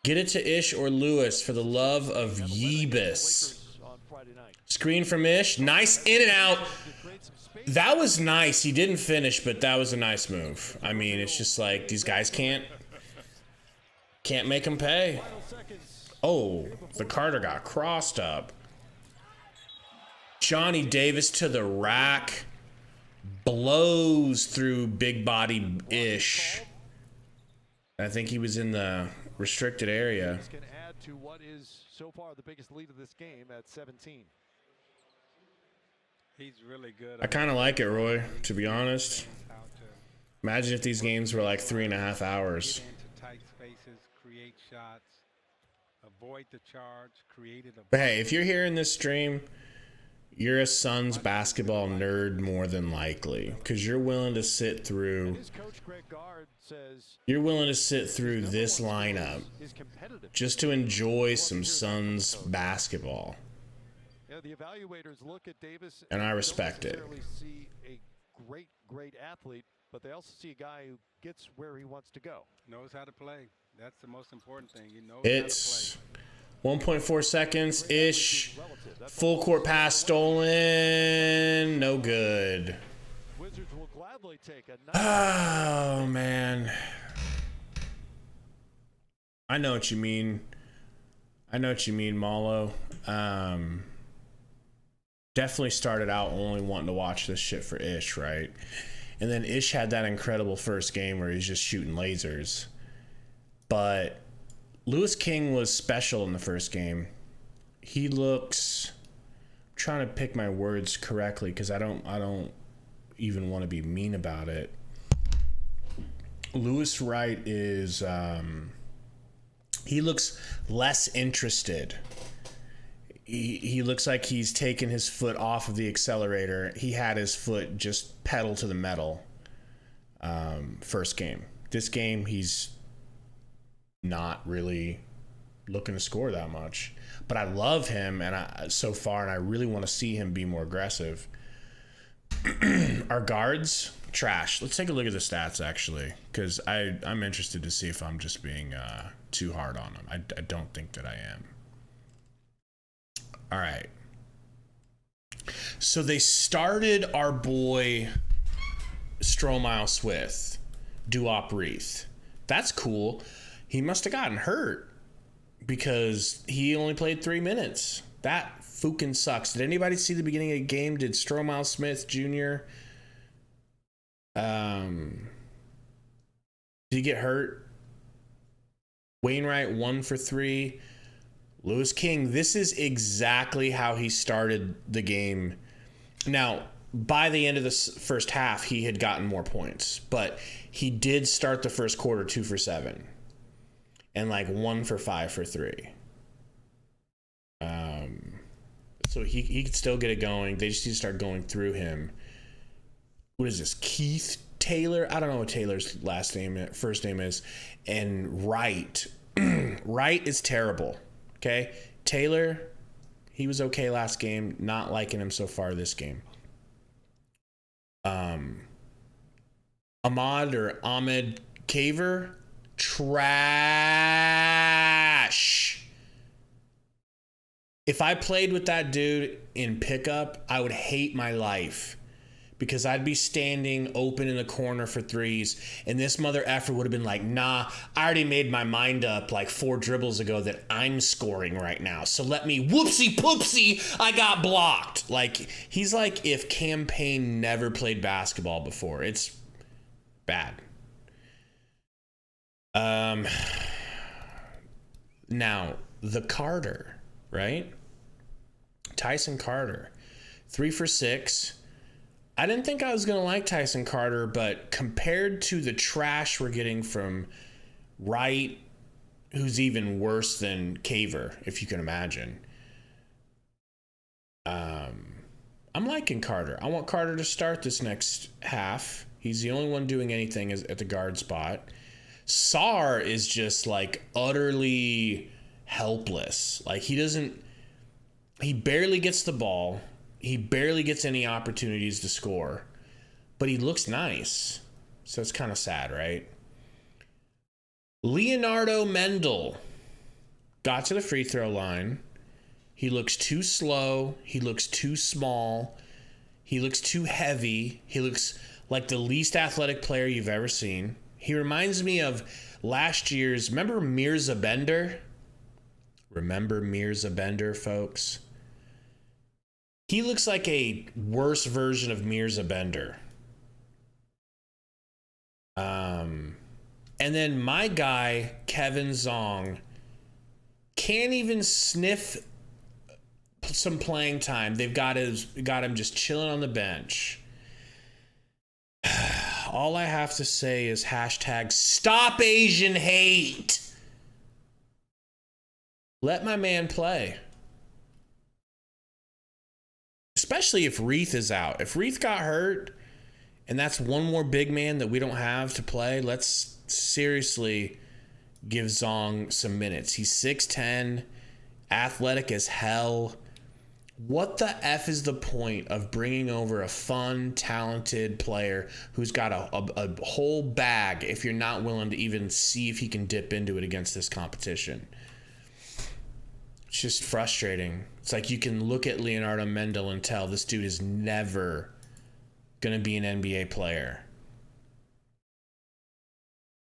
[SPEAKER 1] Get it to Ish or Lewis for the love of Yeebus.
[SPEAKER 2] Lakers on Friday night.
[SPEAKER 1] Screen from Ish. Nice in and out.
[SPEAKER 2] To create some space.
[SPEAKER 1] That was nice. He didn't finish, but that was a nice move. I mean, it's just like these guys can't make them pay.
[SPEAKER 2] Final seconds.
[SPEAKER 1] Oh, the Carter got crossed up. Johnny Davis to the rack. Blows through big body Ish. I think he was in the restricted area.
[SPEAKER 2] This can add to what is so far the biggest lead of this game at 17.
[SPEAKER 3] he's really good.
[SPEAKER 1] I kind of like it, Roy, to be honest.
[SPEAKER 3] How to
[SPEAKER 1] Imagine if these games were like 3.5 hours.
[SPEAKER 3] get into tight spaces, create shots, avoid the charge, create it.
[SPEAKER 1] But hey, if you're here in this stream, You're a Suns basketball nerd more than likely, because you're willing to sit through.
[SPEAKER 2] His coach Greg Gard says
[SPEAKER 1] You're willing to sit through
[SPEAKER 2] his
[SPEAKER 1] this
[SPEAKER 2] number one
[SPEAKER 1] lineup
[SPEAKER 2] skill is competitive.
[SPEAKER 1] just to enjoy some Suns basketball.
[SPEAKER 2] You know, the evaluators look at Davis
[SPEAKER 1] And I
[SPEAKER 2] don't
[SPEAKER 1] respect it.
[SPEAKER 2] necessarily see a great athlete, but they also see a guy who gets where he wants to go.
[SPEAKER 3] Knows how to play. That's the most important thing. He knows
[SPEAKER 1] It's
[SPEAKER 3] how to play.
[SPEAKER 1] 1.4 seconds ish. Full court pass stolen. No good.
[SPEAKER 2] Wizards will gladly take a nice
[SPEAKER 1] Oh, man. I know what you mean. I know what you mean, Malo. Definitely started out only wanting to watch this shit for Ish, right? And then Ish had that incredible first game where he's just shooting lasers. But Lewis King was special in the first game. He looks... I'm trying to pick my words correctly because I don't even want to be mean about it. Lewis Wright is... he looks less interested. He looks like he's taken his foot off of the accelerator. He had his foot just pedal to the metal. First game. This game, he's not really looking to score that much. But I love him so far, and I really want to see him be more aggressive. Our guards, trash. Let's take a look at the stats, actually, because I'm interested to see if I'm just being too hard on them. I don't think that I am. All right. So they started our boy Stromile Swith, Duop Wreath. That's cool. He must have gotten hurt because he only played 3 minutes. That fucking sucks. Did anybody see the beginning of the game? Did Stromile Smith Jr. Did he get hurt? Wainwright 1 for 3. Lewis King, this is exactly how he started the game. Now, by the end of the first half, he had gotten more points, but he did start the first quarter 2 for 7 and like 1 for 5 for 3. So he could still get it going. They just need to start going through him. What is this? Keith Taylor? I don't know what Taylor's first name is. And Wright. Wright is terrible. Okay, Taylor, he was okay last game. Not liking him so far this game. Ahmed Caver, trash. If I played with that dude in pickup, I would hate my life because I'd be standing open in the corner for threes, and this mother effer would have been like, nah, I already made my mind up like 4 dribbles ago that I'm scoring right now. So let me, whoopsie poopsie, I got blocked. Like, he's like if Campaign never played basketball before. It's bad. Now, the Carter, right? Tyson Carter, 3 for 6. I didn't think I was going to like Tyson Carter, but compared to the trash we're getting from Wright, who's even worse than Caver, if you can imagine, I'm liking Carter. I want Carter to start this next half. He's the only one doing anything at the guard spot. Sarr is just like utterly helpless. Like he barely gets the ball. He barely gets any opportunities to score, but he looks nice. So it's kind of sad, right? Leonardo Mendel got to the free throw line. He looks too slow. He looks too small. He looks too heavy. He looks like the least athletic player you've ever seen. He reminds me of last year's, remember Mirza Bender? Remember Mirza Bender, folks? He looks like a worse version of Mirza Bender. And then my guy, Kevin Zong, can't even sniff some playing time. They've got him just chilling on the bench. All I have to say is hashtag stop Asian hate. Let my man play. especially if Reith is out. If Reith got hurt and that's one more big man that we don't have to play, let's seriously give Zong some minutes. He's 6'10", athletic as hell. What the F is the point of bringing over a fun, talented player who's got a whole bag if you're not willing to even see if he can dip into it against this competition? It's just frustrating. It's like you can look at Leonardo Mendel and tell this dude is never going to be an NBA player.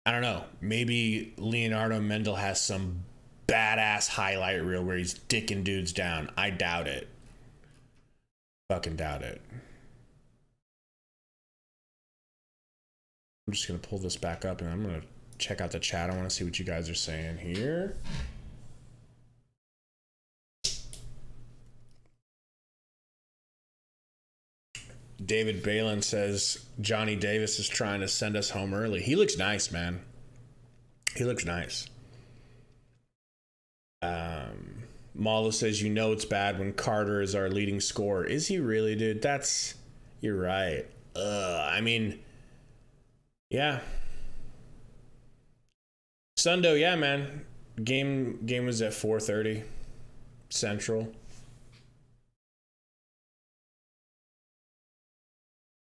[SPEAKER 1] I don't know. Maybe Leonardo Mendel has some badass highlight reel where he's dicking dudes down. I doubt it. Fucking doubt it. I'm just going to pull this back up and I'm going to check out the chat. I want to see what you guys are saying here. David Balin says Johnny Davis is trying to send us home early. He looks nice, man. He looks nice. Malo says, you know it's bad when Carter is our leading scorer. Is he really, dude? You're right. I mean, yeah. Sundo, yeah, man. Game was at 4:30 Central.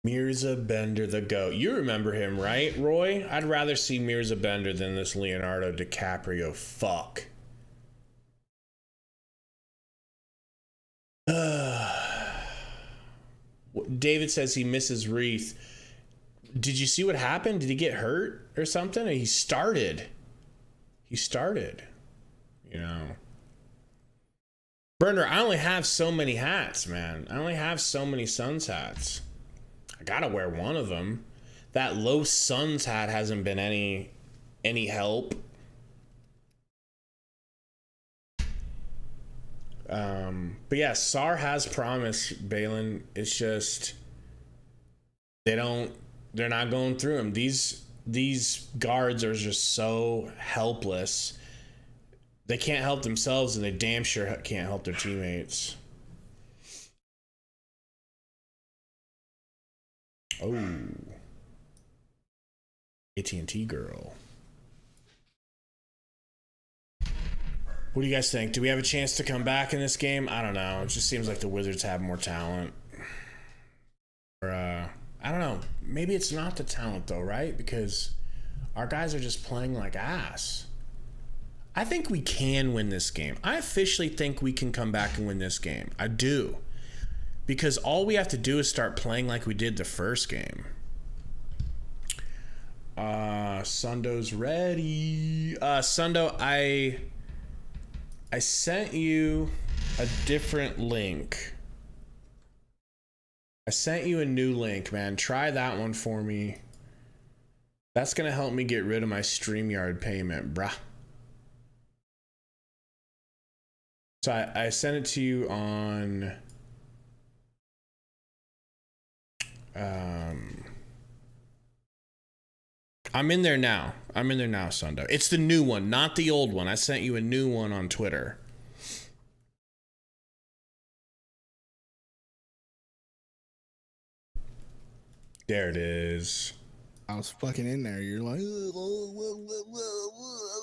[SPEAKER 1] Mirza Bender, the GOAT. You remember him, right, Roy? I'd rather see Mirza Bender than this Leonardo DiCaprio fuck. David says he misses Reith. Did you see what happened? Did he get hurt or something? He started. You know. Burner, I only have so many hats, man. I only have so many Suns hats. I gotta wear one of them. That low Suns hat hasn't been any help. But yeah, SAR has promise, Balin. It's just they're not going through him. These guards are just so helpless. They can't help themselves, and they damn sure can't help their teammates. Oh, AT&T girl. What do you guys think? Do we have a chance to come back in this game? I don't know. It just seems like the Wizards have more talent. Or, I don't know. Maybe it's not the talent, though, right? Because our guys are just playing like ass. I think we can win this game. I officially think we can come back and win this game. I do. Because all we have to do is start playing like we did the first game. Sundo's ready. Sundo, I sent you a different link. I sent you a new link, man. Try that one for me. That's going to help me get rid of my StreamYard payment, bruh. So I sent it to you on... I'm in there now. Sundo. It's the new one, not the old one. I sent you a new one on Twitter. There it is.
[SPEAKER 6] I was fucking in there. You're like,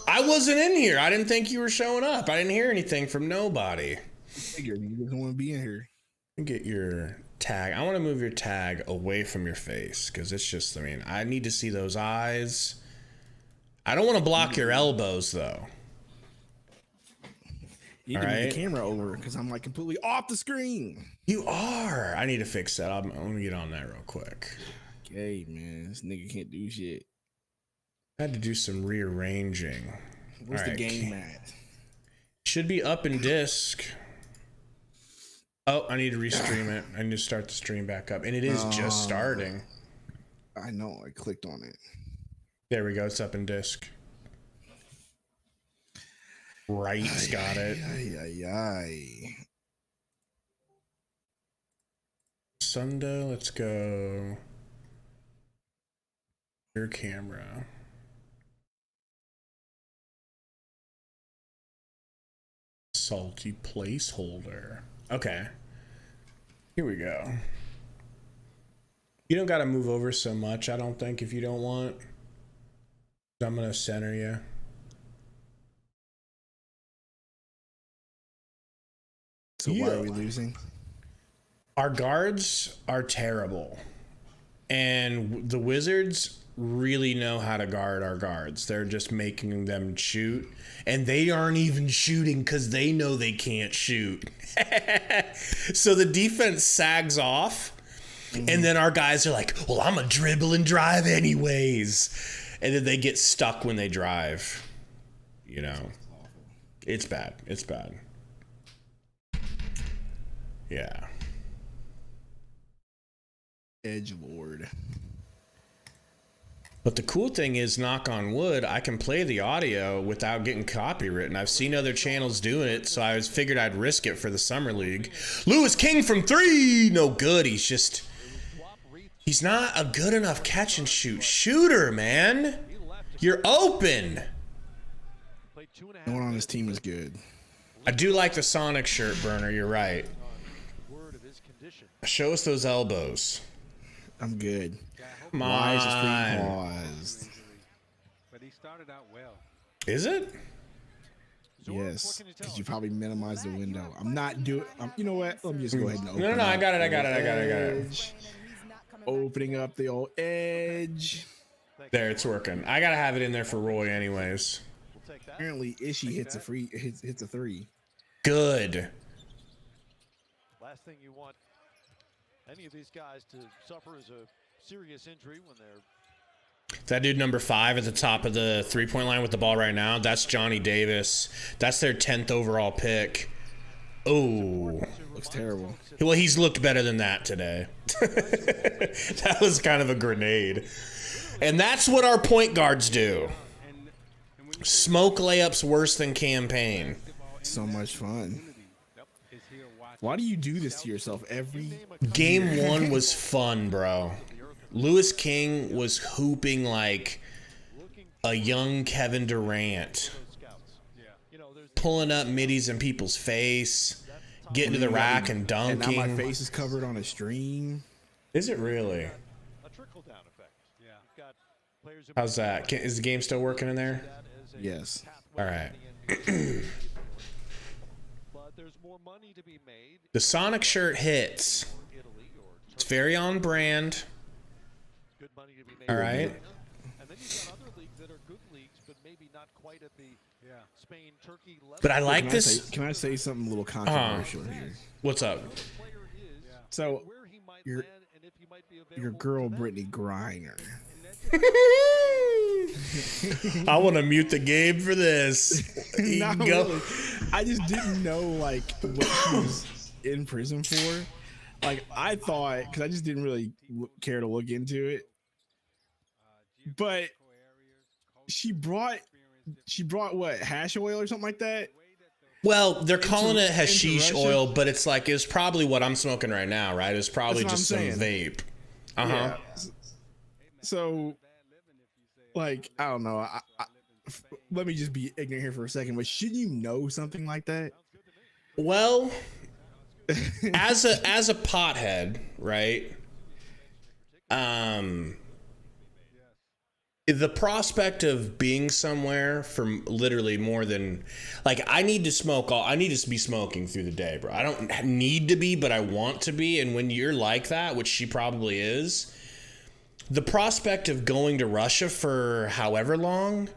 [SPEAKER 1] I wasn't in here. I didn't think you were showing up. I didn't hear anything from nobody.
[SPEAKER 6] figure you doesn't want to be in here.
[SPEAKER 1] Get your tag. I want to move your tag away from your face because it's just, I mean, I need to see those eyes. I don't want to block your elbows though.
[SPEAKER 6] You can move the camera over because I'm like completely off the screen.
[SPEAKER 1] You are. I need to fix that. I'm gonna get on that real quick.
[SPEAKER 6] Okay, man, this nigga can't do shit.
[SPEAKER 1] I had to do some rearranging.
[SPEAKER 6] Where's the game at?
[SPEAKER 1] Should be up in disc. Oh, I need to restream it. I need to start the stream back up, and it is just starting.
[SPEAKER 6] I know. I clicked on it.
[SPEAKER 1] There we go. It's up in disc. Right, got it. Sunday, let's go. Your camera. Salty placeholder. Okay. Here we go. You don't got to move over so much, I don't think, if you don't want. I'm going to center you.
[SPEAKER 6] So why are we losing?
[SPEAKER 1] Our guards are terrible. And the Wizards really know how to guard our guards. They're just making them shoot. And they aren't even shooting because they know they can't shoot. So the defense sags off. And then our guys are like, well, I'm going to dribble and drive anyways. And then they get stuck when they drive. You know, it's bad. It's bad. Yeah.
[SPEAKER 6] Edgelord.
[SPEAKER 1] But the cool thing is, knock on wood, I can play the audio without getting copywritten. I've seen other channels doing it, so I figured I'd risk it for the Summer League. Lewis King from 3! No good. He's not a good enough catch and shoot shooter, man. You're open.
[SPEAKER 6] No one on his team is good.
[SPEAKER 1] I do like the Sonic shirt, Burner. You're right. Show us those elbows.
[SPEAKER 6] I'm good.
[SPEAKER 1] Come
[SPEAKER 6] Why is the screen
[SPEAKER 1] on.
[SPEAKER 6] paused?
[SPEAKER 3] But he started out well.
[SPEAKER 1] Is it?
[SPEAKER 6] Yes, because you probably minimized the window. I'm not doing. You know what? Let me just go ahead and open.
[SPEAKER 1] No, I
[SPEAKER 6] up
[SPEAKER 1] got it.
[SPEAKER 6] the edge. Opening up the old edge.
[SPEAKER 1] There, it's working. I gotta have it in there for Roy, anyways.
[SPEAKER 6] Apparently, Ishii hits a 3.
[SPEAKER 1] Good.
[SPEAKER 2] Last thing you want any of these guys to suffer is a serious injury when they're
[SPEAKER 1] That dude number 5 at the top of the three-point line with the ball right now, that's Johnny Davis. That's their 10th overall pick. Oh.
[SPEAKER 6] Looks terrible.
[SPEAKER 1] Well, he's looked better than that today. That was kind of a grenade. And that's what our point guards do. Smoke layups worse than campaign.
[SPEAKER 6] So much fun. Why do you do this to yourself every
[SPEAKER 1] Game 1 was fun, bro. Lewis King was hooping like a young Kevin Durant. Pulling up middies in people's face, getting to the rack and
[SPEAKER 6] And now
[SPEAKER 1] dunking.
[SPEAKER 6] my face is covered on a stream.
[SPEAKER 1] Is it really?
[SPEAKER 2] a trickle-down effect.
[SPEAKER 3] Yeah.
[SPEAKER 2] You've got players who
[SPEAKER 1] How's that? Is the game still working in there?
[SPEAKER 2] that as a
[SPEAKER 6] Yes.
[SPEAKER 1] All right.
[SPEAKER 2] but there's more money to be made
[SPEAKER 1] The Sonic shirt hits.
[SPEAKER 2] in Italy or
[SPEAKER 1] It's very on brand.
[SPEAKER 2] good money to be made.
[SPEAKER 1] All right.
[SPEAKER 2] And then you've got other leagues that are good leagues, but maybe not quite at the Spain, Turkey level.
[SPEAKER 1] But I like this.
[SPEAKER 6] Can I say something a little controversial here?
[SPEAKER 1] What's up?
[SPEAKER 2] Player is
[SPEAKER 6] So
[SPEAKER 2] where he might
[SPEAKER 6] your
[SPEAKER 2] land and if he might be available
[SPEAKER 6] your girl Brittany Griner.
[SPEAKER 1] I want to mute the game for this. You
[SPEAKER 6] Not
[SPEAKER 1] can go.
[SPEAKER 6] really. I just didn't know like what she was in prison for. Like I thought, because I just didn't really care to look into it. But she brought what, hash oil or something like that?
[SPEAKER 1] Well, they're calling it
[SPEAKER 6] into
[SPEAKER 1] hashish
[SPEAKER 6] Russia?
[SPEAKER 1] oil, but it's like it's probably what I'm smoking right now, right? It's probably
[SPEAKER 6] That's what
[SPEAKER 1] just some
[SPEAKER 6] I'm
[SPEAKER 1] vape. Uh huh.
[SPEAKER 6] Yeah. So, like, I don't know. Let me just be ignorant here for a second, but shouldn't you know something like that?
[SPEAKER 1] Well, as a pothead, right? The prospect of being somewhere for literally more than, like, I need to be smoking through the day, bro. I don't need to be, but I want to be. And when you're like that, which she probably is, the prospect of going to Russia for however long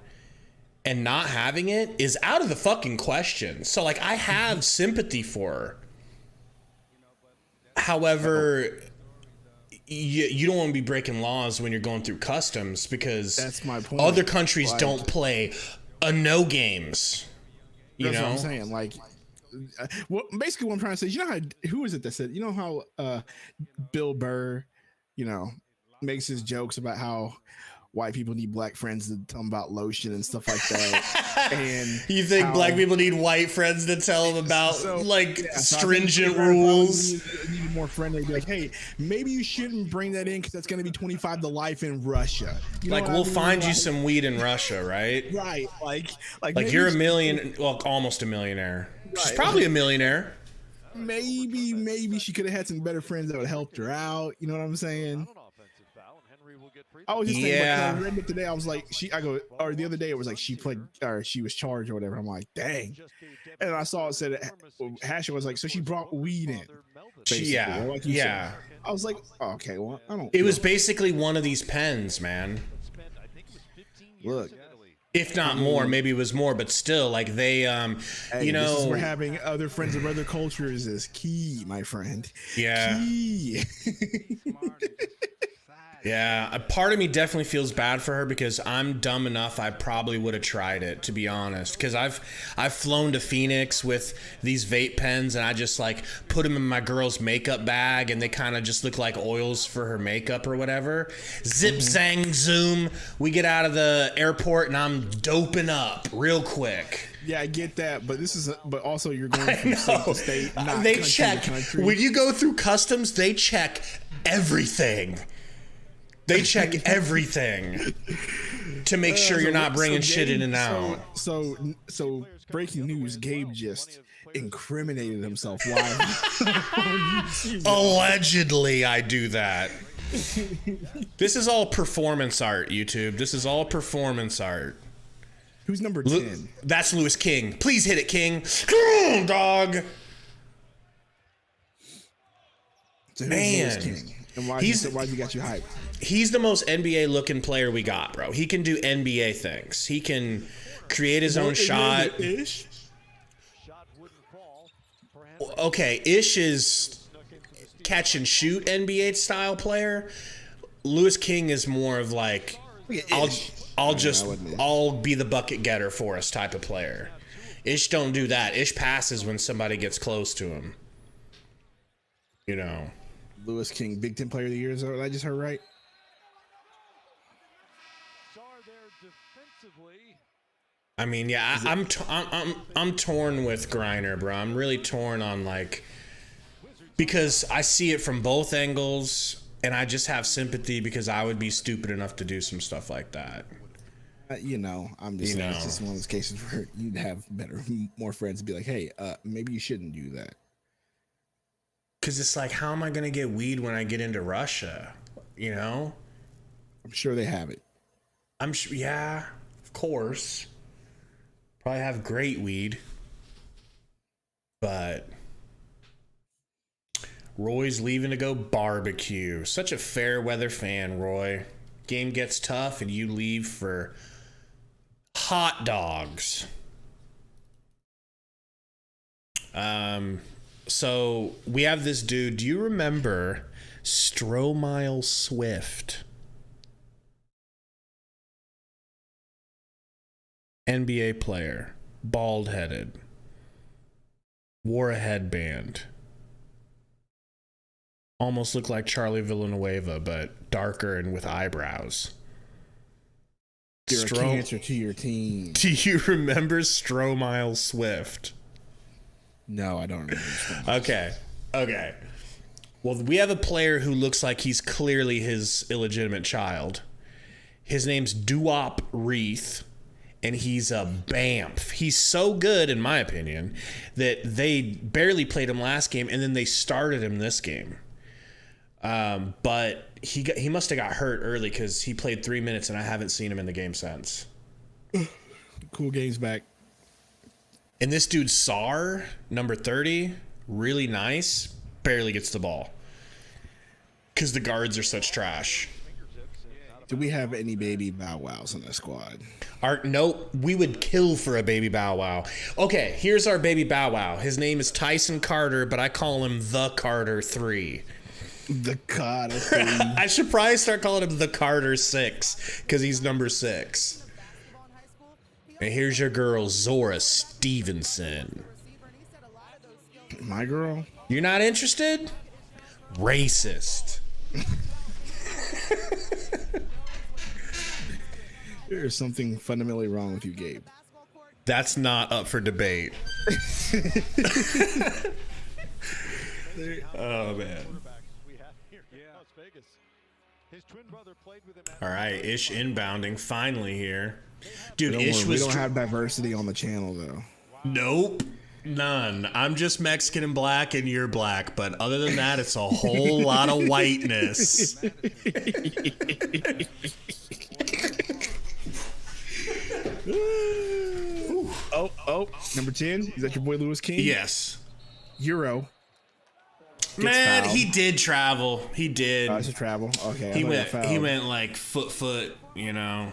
[SPEAKER 1] and not having it is out of the fucking question. So, like, I have sympathy for her. However, you don't want to be breaking laws when you're going through customs, because
[SPEAKER 6] That's my point.
[SPEAKER 1] other countries
[SPEAKER 6] Like,
[SPEAKER 1] don't play no games. You
[SPEAKER 6] That's
[SPEAKER 1] know?
[SPEAKER 6] what I'm saying. Like, well, basically, what I'm trying to say, you know how, who is it that said, you know how Bill Burr, makes his jokes about how white people need black friends to tell them about lotion and stuff like that. And
[SPEAKER 1] You think
[SPEAKER 6] how-
[SPEAKER 1] black people need white friends to tell them about
[SPEAKER 6] So,
[SPEAKER 1] like
[SPEAKER 6] yeah, so I think
[SPEAKER 1] stringent
[SPEAKER 6] black people
[SPEAKER 1] rules?
[SPEAKER 6] need more friendly. Be like, hey, maybe you shouldn't bring that in because that's going to be 25 to life in Russia. You know
[SPEAKER 1] Like,
[SPEAKER 6] what I
[SPEAKER 1] we'll
[SPEAKER 6] mean?
[SPEAKER 1] find you
[SPEAKER 6] Like,
[SPEAKER 1] some weed in Russia, right?
[SPEAKER 6] right. Like
[SPEAKER 1] Like,
[SPEAKER 6] maybe
[SPEAKER 1] you're a
[SPEAKER 6] you
[SPEAKER 1] million, well, almost a millionaire. She's
[SPEAKER 6] Right.
[SPEAKER 1] probably a millionaire.
[SPEAKER 6] maybe she could have had some better friends that would have helped her out. You know what I'm saying? I was just thinking,
[SPEAKER 1] Yeah.
[SPEAKER 6] I read it today. I was like, or the other day it was like she played, or she was charged or whatever. I'm like, dang. And I saw it said, Hasher was like, so she brought weed in.
[SPEAKER 1] Yeah.
[SPEAKER 6] Like you
[SPEAKER 1] Yeah.
[SPEAKER 6] said. I was like, oh, okay, well, I don't.
[SPEAKER 1] It was basically one of these pens, man.
[SPEAKER 6] Look.
[SPEAKER 1] If not more, maybe it was more, but still, like they,
[SPEAKER 6] Hey,
[SPEAKER 1] you know,
[SPEAKER 6] this is where having other friends of other cultures is key, my friend.
[SPEAKER 1] Yeah.
[SPEAKER 6] Key.
[SPEAKER 1] Yeah, a part of me definitely feels bad for her because I'm dumb enough I probably would have tried it, to be honest, because I've flown to Phoenix with these vape pens and I just like put them in my girl's makeup bag and they kind of just look like oils for her makeup or whatever. Zip zang zoom, we get out of the airport and I'm doping up real quick.
[SPEAKER 6] Yeah, I get that, but but also you're going from state to state. Not
[SPEAKER 1] They
[SPEAKER 6] country
[SPEAKER 1] check
[SPEAKER 6] to country.
[SPEAKER 1] when you go through customs. They check everything. They check everything to make sure you're not bringing shit in and out.
[SPEAKER 6] So breaking news: Gabe just incriminated himself live.
[SPEAKER 1] Allegedly, I do that. This is all performance art, YouTube. This is all performance art.
[SPEAKER 6] Who's number 10?
[SPEAKER 1] That's Lewis King. Please hit it, King. Come on, dog.
[SPEAKER 6] So who's
[SPEAKER 1] Man.
[SPEAKER 6] Lewis King? And why you got you hyped?
[SPEAKER 1] He's the most NBA looking player we got, bro. He can do NBA things. He can create his own shot.
[SPEAKER 6] Ish?
[SPEAKER 1] Okay, Ish is catch and shoot NBA style player. Lewis King is more of like I'll be the bucket getter for us type of player. Ish don't do that. Ish passes when somebody gets close to him. You know.
[SPEAKER 6] Lewis King, Big Ten Player of the Year. Is that what I just heard right?
[SPEAKER 1] I mean, yeah, I'm torn with Griner, bro. I'm really torn on like because I see it from both angles, and I just have sympathy because I would be stupid enough to do some stuff like that.
[SPEAKER 6] I'm just saying it's just one of those cases where you'd have more friends to be like, hey, maybe you shouldn't do that.
[SPEAKER 1] Because it's like, how am I gonna get weed when I get into Russia? You know?
[SPEAKER 6] I'm sure they have it.
[SPEAKER 1] I'm sure, yeah, of course. Probably have great weed. But Roy's leaving to go barbecue. Such a fair weather fan, Roy. Game gets tough and you leave for hot dogs. So we have this dude. Do you remember Stromile Swift? NBA player, bald headed, wore a headband, almost looked like Charlie Villanueva, but darker and with eyebrows.
[SPEAKER 6] You're a cancer to your team.
[SPEAKER 1] Do you remember Stromile Swift?
[SPEAKER 6] No, I don't remember.
[SPEAKER 1] Okay. Well, we have a player who looks like he's clearly his illegitimate child. His name's Duop Reith. And he's a BAMF. He's so good, in my opinion, that they barely played him last game, and then they started him this game. But he must have got hurt early because he played 3 minutes, and I haven't seen him in the game since.
[SPEAKER 6] Cool Game's back.
[SPEAKER 1] And this dude, Sar, number 30, really nice, barely gets the ball because the guards are such trash.
[SPEAKER 6] Do we have any baby Bow Wows in the squad?
[SPEAKER 1] Nope, we would kill for a baby Bow Wow. Okay, here's our baby Bow Wow. His name is Tyson Carter, but I call him the Carter 3.
[SPEAKER 6] The Carter 3.
[SPEAKER 1] I should probably start calling him the Carter 6 because he's number 6. And here's your girl, Zora Stevenson.
[SPEAKER 6] My girl?
[SPEAKER 1] You're not interested? Racist.
[SPEAKER 6] There's something fundamentally wrong with you, Gabe.
[SPEAKER 1] That's not up for debate. Oh, man. All right, Ish inbounding finally here. Dude,
[SPEAKER 6] Don't
[SPEAKER 1] Ish
[SPEAKER 6] worry,
[SPEAKER 1] was...
[SPEAKER 6] we don't have diversity on the channel, though.
[SPEAKER 1] Nope. None. I'm just Mexican and black, and you're black. But other than that, it's a whole lot of whiteness.
[SPEAKER 6] Oh, number 10. Is that your boy Lewis King?
[SPEAKER 1] Yes.
[SPEAKER 6] Euro.
[SPEAKER 1] Man,
[SPEAKER 6] fouled.
[SPEAKER 1] he did travel. He did.
[SPEAKER 6] It's a travel. Okay.
[SPEAKER 1] He
[SPEAKER 6] I
[SPEAKER 1] went.
[SPEAKER 6] thought he
[SPEAKER 1] He
[SPEAKER 6] fouled.
[SPEAKER 1] went like foot. You know.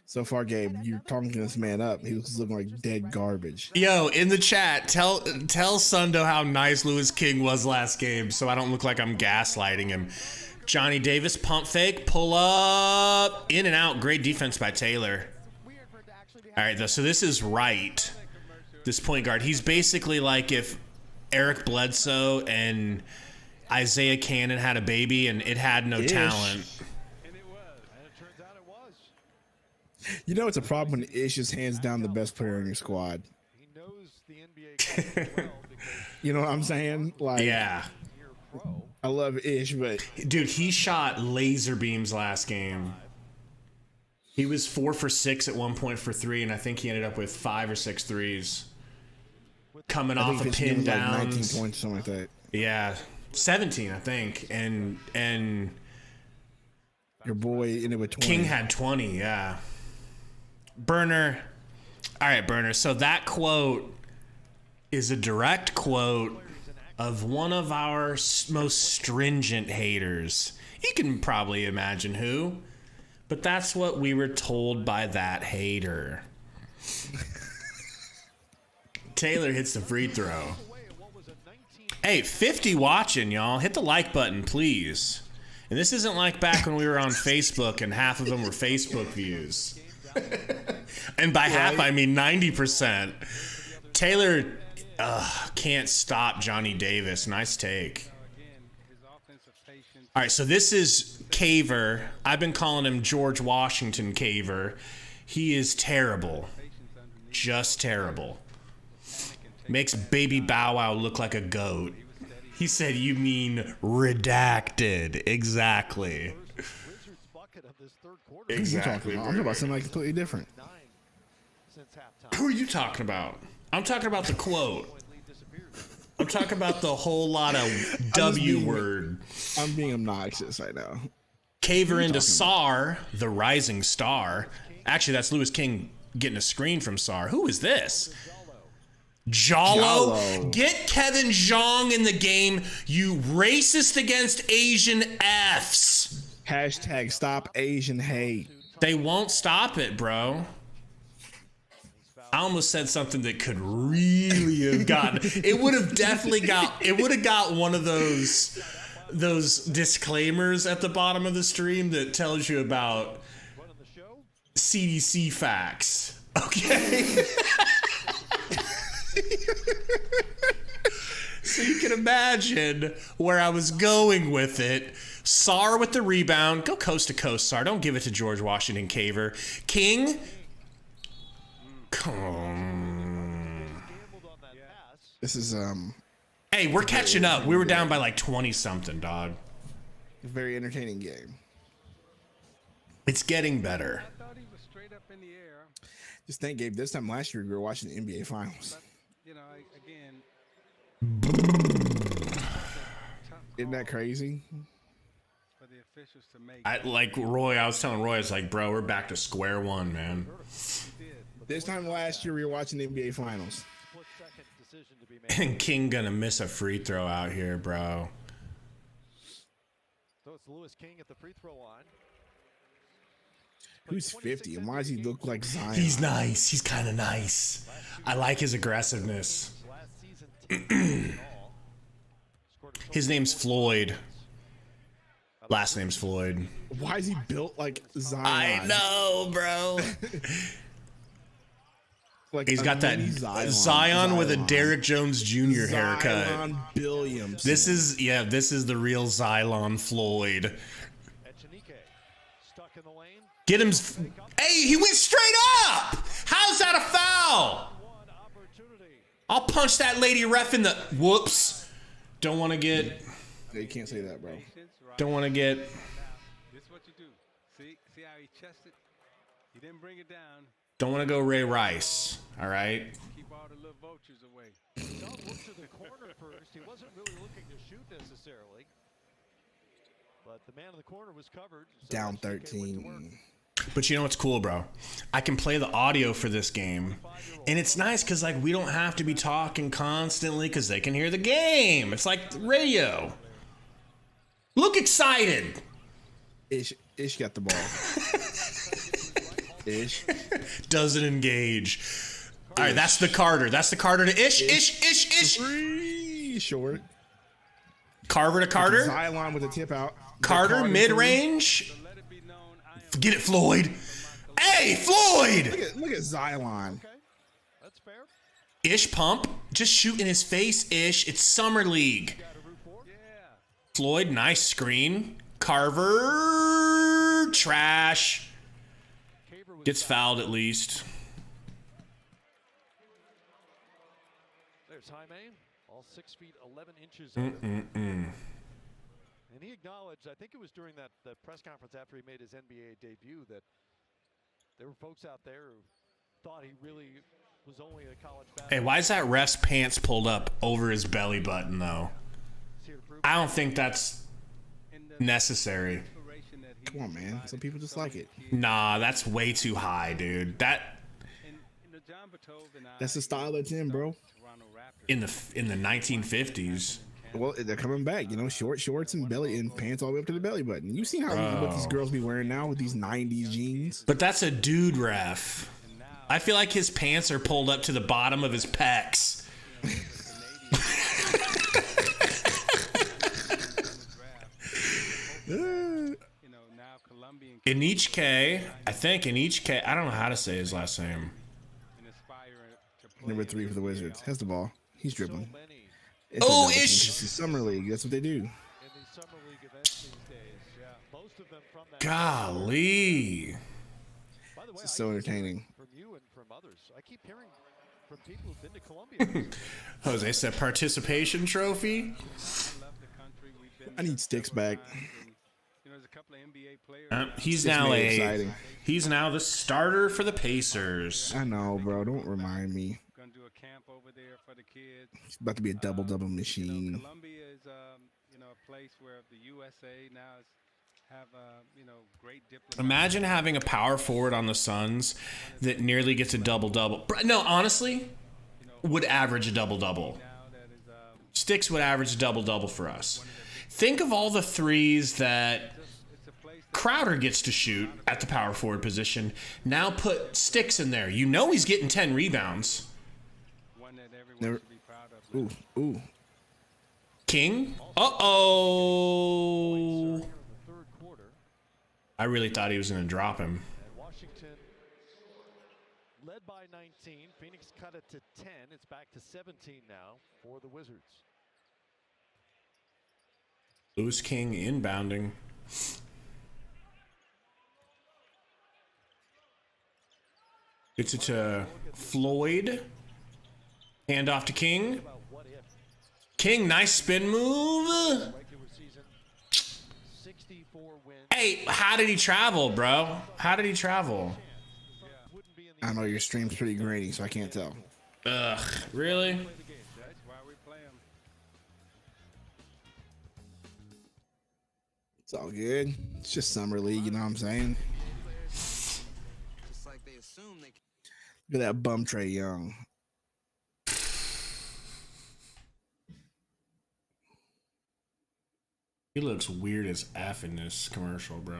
[SPEAKER 6] So far, Gabe, you're talking this man up. He was looking like dead garbage.
[SPEAKER 1] Yo, in the chat, tell Sundo how nice Lewis King was last game, so I don't look like I'm gaslighting him. Johnny Davis, pump fake, pull up, in and out. Great defense by Taylor. All right, so this is right. This point guard, he's basically like if Eric Bledsoe and Isaiah Cannon had a baby and it had no talent.
[SPEAKER 6] You know it's a problem when Ish is hands down the best player on your squad.
[SPEAKER 2] He knows the NBA well because
[SPEAKER 6] You know what I'm saying? Like,
[SPEAKER 1] Yeah.
[SPEAKER 2] you're a pro.
[SPEAKER 6] I love Ish, but
[SPEAKER 1] Dude, he shot laser beams last game. He was 4 for 6 at one point for 3, and I think he ended up with 5 or 6 threes. Coming
[SPEAKER 6] I
[SPEAKER 1] off
[SPEAKER 6] think
[SPEAKER 1] of
[SPEAKER 6] Fitz
[SPEAKER 1] pin
[SPEAKER 6] was like 19
[SPEAKER 1] downs.
[SPEAKER 6] points, something like that.
[SPEAKER 1] Yeah. 17, I think. And
[SPEAKER 6] Your boy ended with 20.
[SPEAKER 1] King had 20, yeah. Burner. All right, Burner. So that quote is a direct quote of one of our most stringent haters. You can probably imagine who, but that's what we were told by that hater. Taylor hits the free throw. Hey, 50 watching, y'all. Hit the like button, please. And this isn't like back when we were on Facebook and half of them were Facebook views. And by half, I mean 90%. Taylor can't stop Johnny Davis. Nice take. All right, so this is Caver. I've been calling him George Washington Caver. He is terrible. Just terrible. Makes Baby Bow Wow look like a goat. He said, you mean redacted. Exactly.
[SPEAKER 2] Wizards bucket of this third quarter.
[SPEAKER 6] What are you talking about? I'm talking about something like completely different.
[SPEAKER 2] 9 since halftime.
[SPEAKER 1] Who are you talking about? I'm talking about the quote.
[SPEAKER 2] Lead disappears.
[SPEAKER 1] I'm talking about the whole lot of W word.
[SPEAKER 6] I'm being obnoxious right now.
[SPEAKER 1] Caver into Sar, the rising star. Actually, that's Lewis King getting a screen from Sar. Who is this? Jalo.
[SPEAKER 6] Jalo.
[SPEAKER 1] Get Kevin Zhang in the game, you racist against Asian Fs.
[SPEAKER 6] Hashtag stop Asian hate.
[SPEAKER 1] They won't stop it, bro. I almost said something that could really have gotten. It would have definitely got. It would have got one of those disclaimers at the bottom of the stream that tells you about
[SPEAKER 2] Running the show.
[SPEAKER 1] CDC facts. Okay. So you can imagine where I was going with it. Sar with the rebound. Go coast to coast, Sar. Don't give it to George Washington Caver. King. Come on.
[SPEAKER 2] Gambled on that pass.
[SPEAKER 6] This is
[SPEAKER 1] Hey, we're catching up. We were down by like 20 something, dog.
[SPEAKER 6] a very entertaining game.
[SPEAKER 1] It's getting better.
[SPEAKER 3] I thought he was straight up in the air.
[SPEAKER 6] Just think, Gabe, this time last year we were watching the NBA Finals.
[SPEAKER 3] You know, again,
[SPEAKER 6] Isn't that crazy?
[SPEAKER 3] for the officials to make.
[SPEAKER 1] I was telling Roy, it's like, bro, we're back to square one, man.
[SPEAKER 6] This time last year we were watching the NBA Finals.
[SPEAKER 2] Split-second decision to be made.
[SPEAKER 1] And King gonna miss a free throw out here, bro.
[SPEAKER 2] So it's Lewis King at the free throw line.
[SPEAKER 6] Who's 50 and why does he look like Zion?
[SPEAKER 1] He's nice. He's kind of nice. I like his aggressiveness.
[SPEAKER 2] Last season, 10 in all. Scored a total
[SPEAKER 1] His name's Floyd. Last name's Floyd.
[SPEAKER 6] Why is he built like Zion?
[SPEAKER 1] I know, bro.
[SPEAKER 6] Like
[SPEAKER 1] He's
[SPEAKER 6] a
[SPEAKER 1] got that
[SPEAKER 6] mini
[SPEAKER 1] Zion with a Derrick Jones Jr. haircut.
[SPEAKER 6] Zion Williams.
[SPEAKER 1] This is the real Xylon Floyd.
[SPEAKER 2] Echenike stuck in the lane.
[SPEAKER 1] Get him. Hey, he went straight up. How's that a foul?
[SPEAKER 2] One opportunity.
[SPEAKER 1] I'll punch that lady ref in the. Whoops. Don't want to get.
[SPEAKER 6] Yeah, you can't say that, bro.
[SPEAKER 1] Don't want to get.
[SPEAKER 3] This is what you do. See how he chested? He didn't bring it down.
[SPEAKER 1] Don't want to go Ray Rice. All right.
[SPEAKER 3] Keep poachers away.
[SPEAKER 2] Dub looked to the corner first. He wasn't really looking to shoot necessarily. But the man in the corner was covered. So
[SPEAKER 6] Down
[SPEAKER 2] SGK went to work.
[SPEAKER 6] 13.
[SPEAKER 1] But you know what's cool, bro? I can play the audio for this game. And it's nice because, like, we don't have to be talking constantly because they can hear the game. It's like radio. Look excited.
[SPEAKER 6] Ish got the ball. Ish.
[SPEAKER 1] Doesn't engage. All right, that's the Carter. That's the Carter to Ish.
[SPEAKER 6] Three short.
[SPEAKER 1] Carver to Carter.
[SPEAKER 6] Xylon with the tip out.
[SPEAKER 1] Carter mid-range. Get it, Floyd. Hey, Floyd.
[SPEAKER 6] Look at Xylon.
[SPEAKER 2] Okay, that's fair.
[SPEAKER 1] Ish pump. Just shoot in his face, Ish. It's Summer League.
[SPEAKER 2] Got a root for.
[SPEAKER 3] Yeah.
[SPEAKER 1] Floyd, nice screen. Carver, trash.
[SPEAKER 2] Caver was
[SPEAKER 1] Gets fouled at least.
[SPEAKER 2] There's Jaime, all 6 feet 11 inches. Of it. And he acknowledged, I think it was during that press conference after he made his NBA debut, that there were folks out there who thought he really was only a college basketball.
[SPEAKER 1] Hey, why is that ref's pants pulled up over his belly button, though? I don't think that's necessary.
[SPEAKER 6] Come on, man. Some people just like it.
[SPEAKER 1] Nah, that's way too high, dude.
[SPEAKER 6] That's the style it's in, bro.
[SPEAKER 1] In the 1950s.
[SPEAKER 6] Well, they're coming back, you know, short shorts and belly and pants all the way up to the belly button. You seen what these girls be wearing now with these 90s jeans?
[SPEAKER 1] But that's a dude ref. I feel like his pants are pulled up to the bottom of his pecs. Anichke, I think Anichke, I don't know how to say his last name.
[SPEAKER 6] Number 3 for the Wizards. Has the ball. He's dribbling.
[SPEAKER 1] Oh,
[SPEAKER 6] Ish! It's the Summer League. That's what they do.
[SPEAKER 2] In these summer league events these days, yeah, most of them from that.
[SPEAKER 1] Golly.
[SPEAKER 2] By the way,
[SPEAKER 6] It's so entertaining.
[SPEAKER 2] from you and from others, I keep hearing from people who've been to Columbia.
[SPEAKER 1] Jose said participation trophy.
[SPEAKER 6] I need Sticks back.
[SPEAKER 1] He's
[SPEAKER 6] It's
[SPEAKER 1] now
[SPEAKER 6] made exciting.
[SPEAKER 1] he's now the starter for the Pacers.
[SPEAKER 6] I know, bro. Don't remind me.
[SPEAKER 3] Gonna do a camp over there for the kids.
[SPEAKER 6] It's about to be a double machine.
[SPEAKER 3] Columbia is, a place where the USA now have, great diplomats.
[SPEAKER 1] Imagine having a power forward on the Suns that nearly gets a double-double. No, honestly, would average a double-double. Sticks would average a double-double for us. Think of all the threes that Crowder gets to shoot at the power forward position. Now put Sticks in there. You know he's getting 10 rebounds.
[SPEAKER 3] One that everyone
[SPEAKER 6] Never.
[SPEAKER 3] should be proud of.
[SPEAKER 6] Ooh.
[SPEAKER 1] King? Uh-oh.
[SPEAKER 2] Third quarter,
[SPEAKER 1] I really thought he was going to drop him.
[SPEAKER 2] and Washington led by 19. Phoenix cut it to 10. It's back to 17 now for the Wizards.
[SPEAKER 1] Louis King inbounding. Gets it to Floyd. Hand off to King.
[SPEAKER 2] About what if
[SPEAKER 1] King, nice spin move.
[SPEAKER 2] regular season 64 wins
[SPEAKER 1] Hey, how did he travel, bro? How did he travel?
[SPEAKER 2] wouldn't be in the
[SPEAKER 6] I know your stream's pretty grainy, so I can't tell.
[SPEAKER 1] Ugh, really?
[SPEAKER 3] That's why we play them.
[SPEAKER 6] It's all good. It's just Summer League, you know what I'm saying?
[SPEAKER 4] Just like they assume they can.
[SPEAKER 6] Look at that bum Trey Young.
[SPEAKER 1] He looks weird as F in this commercial, bro.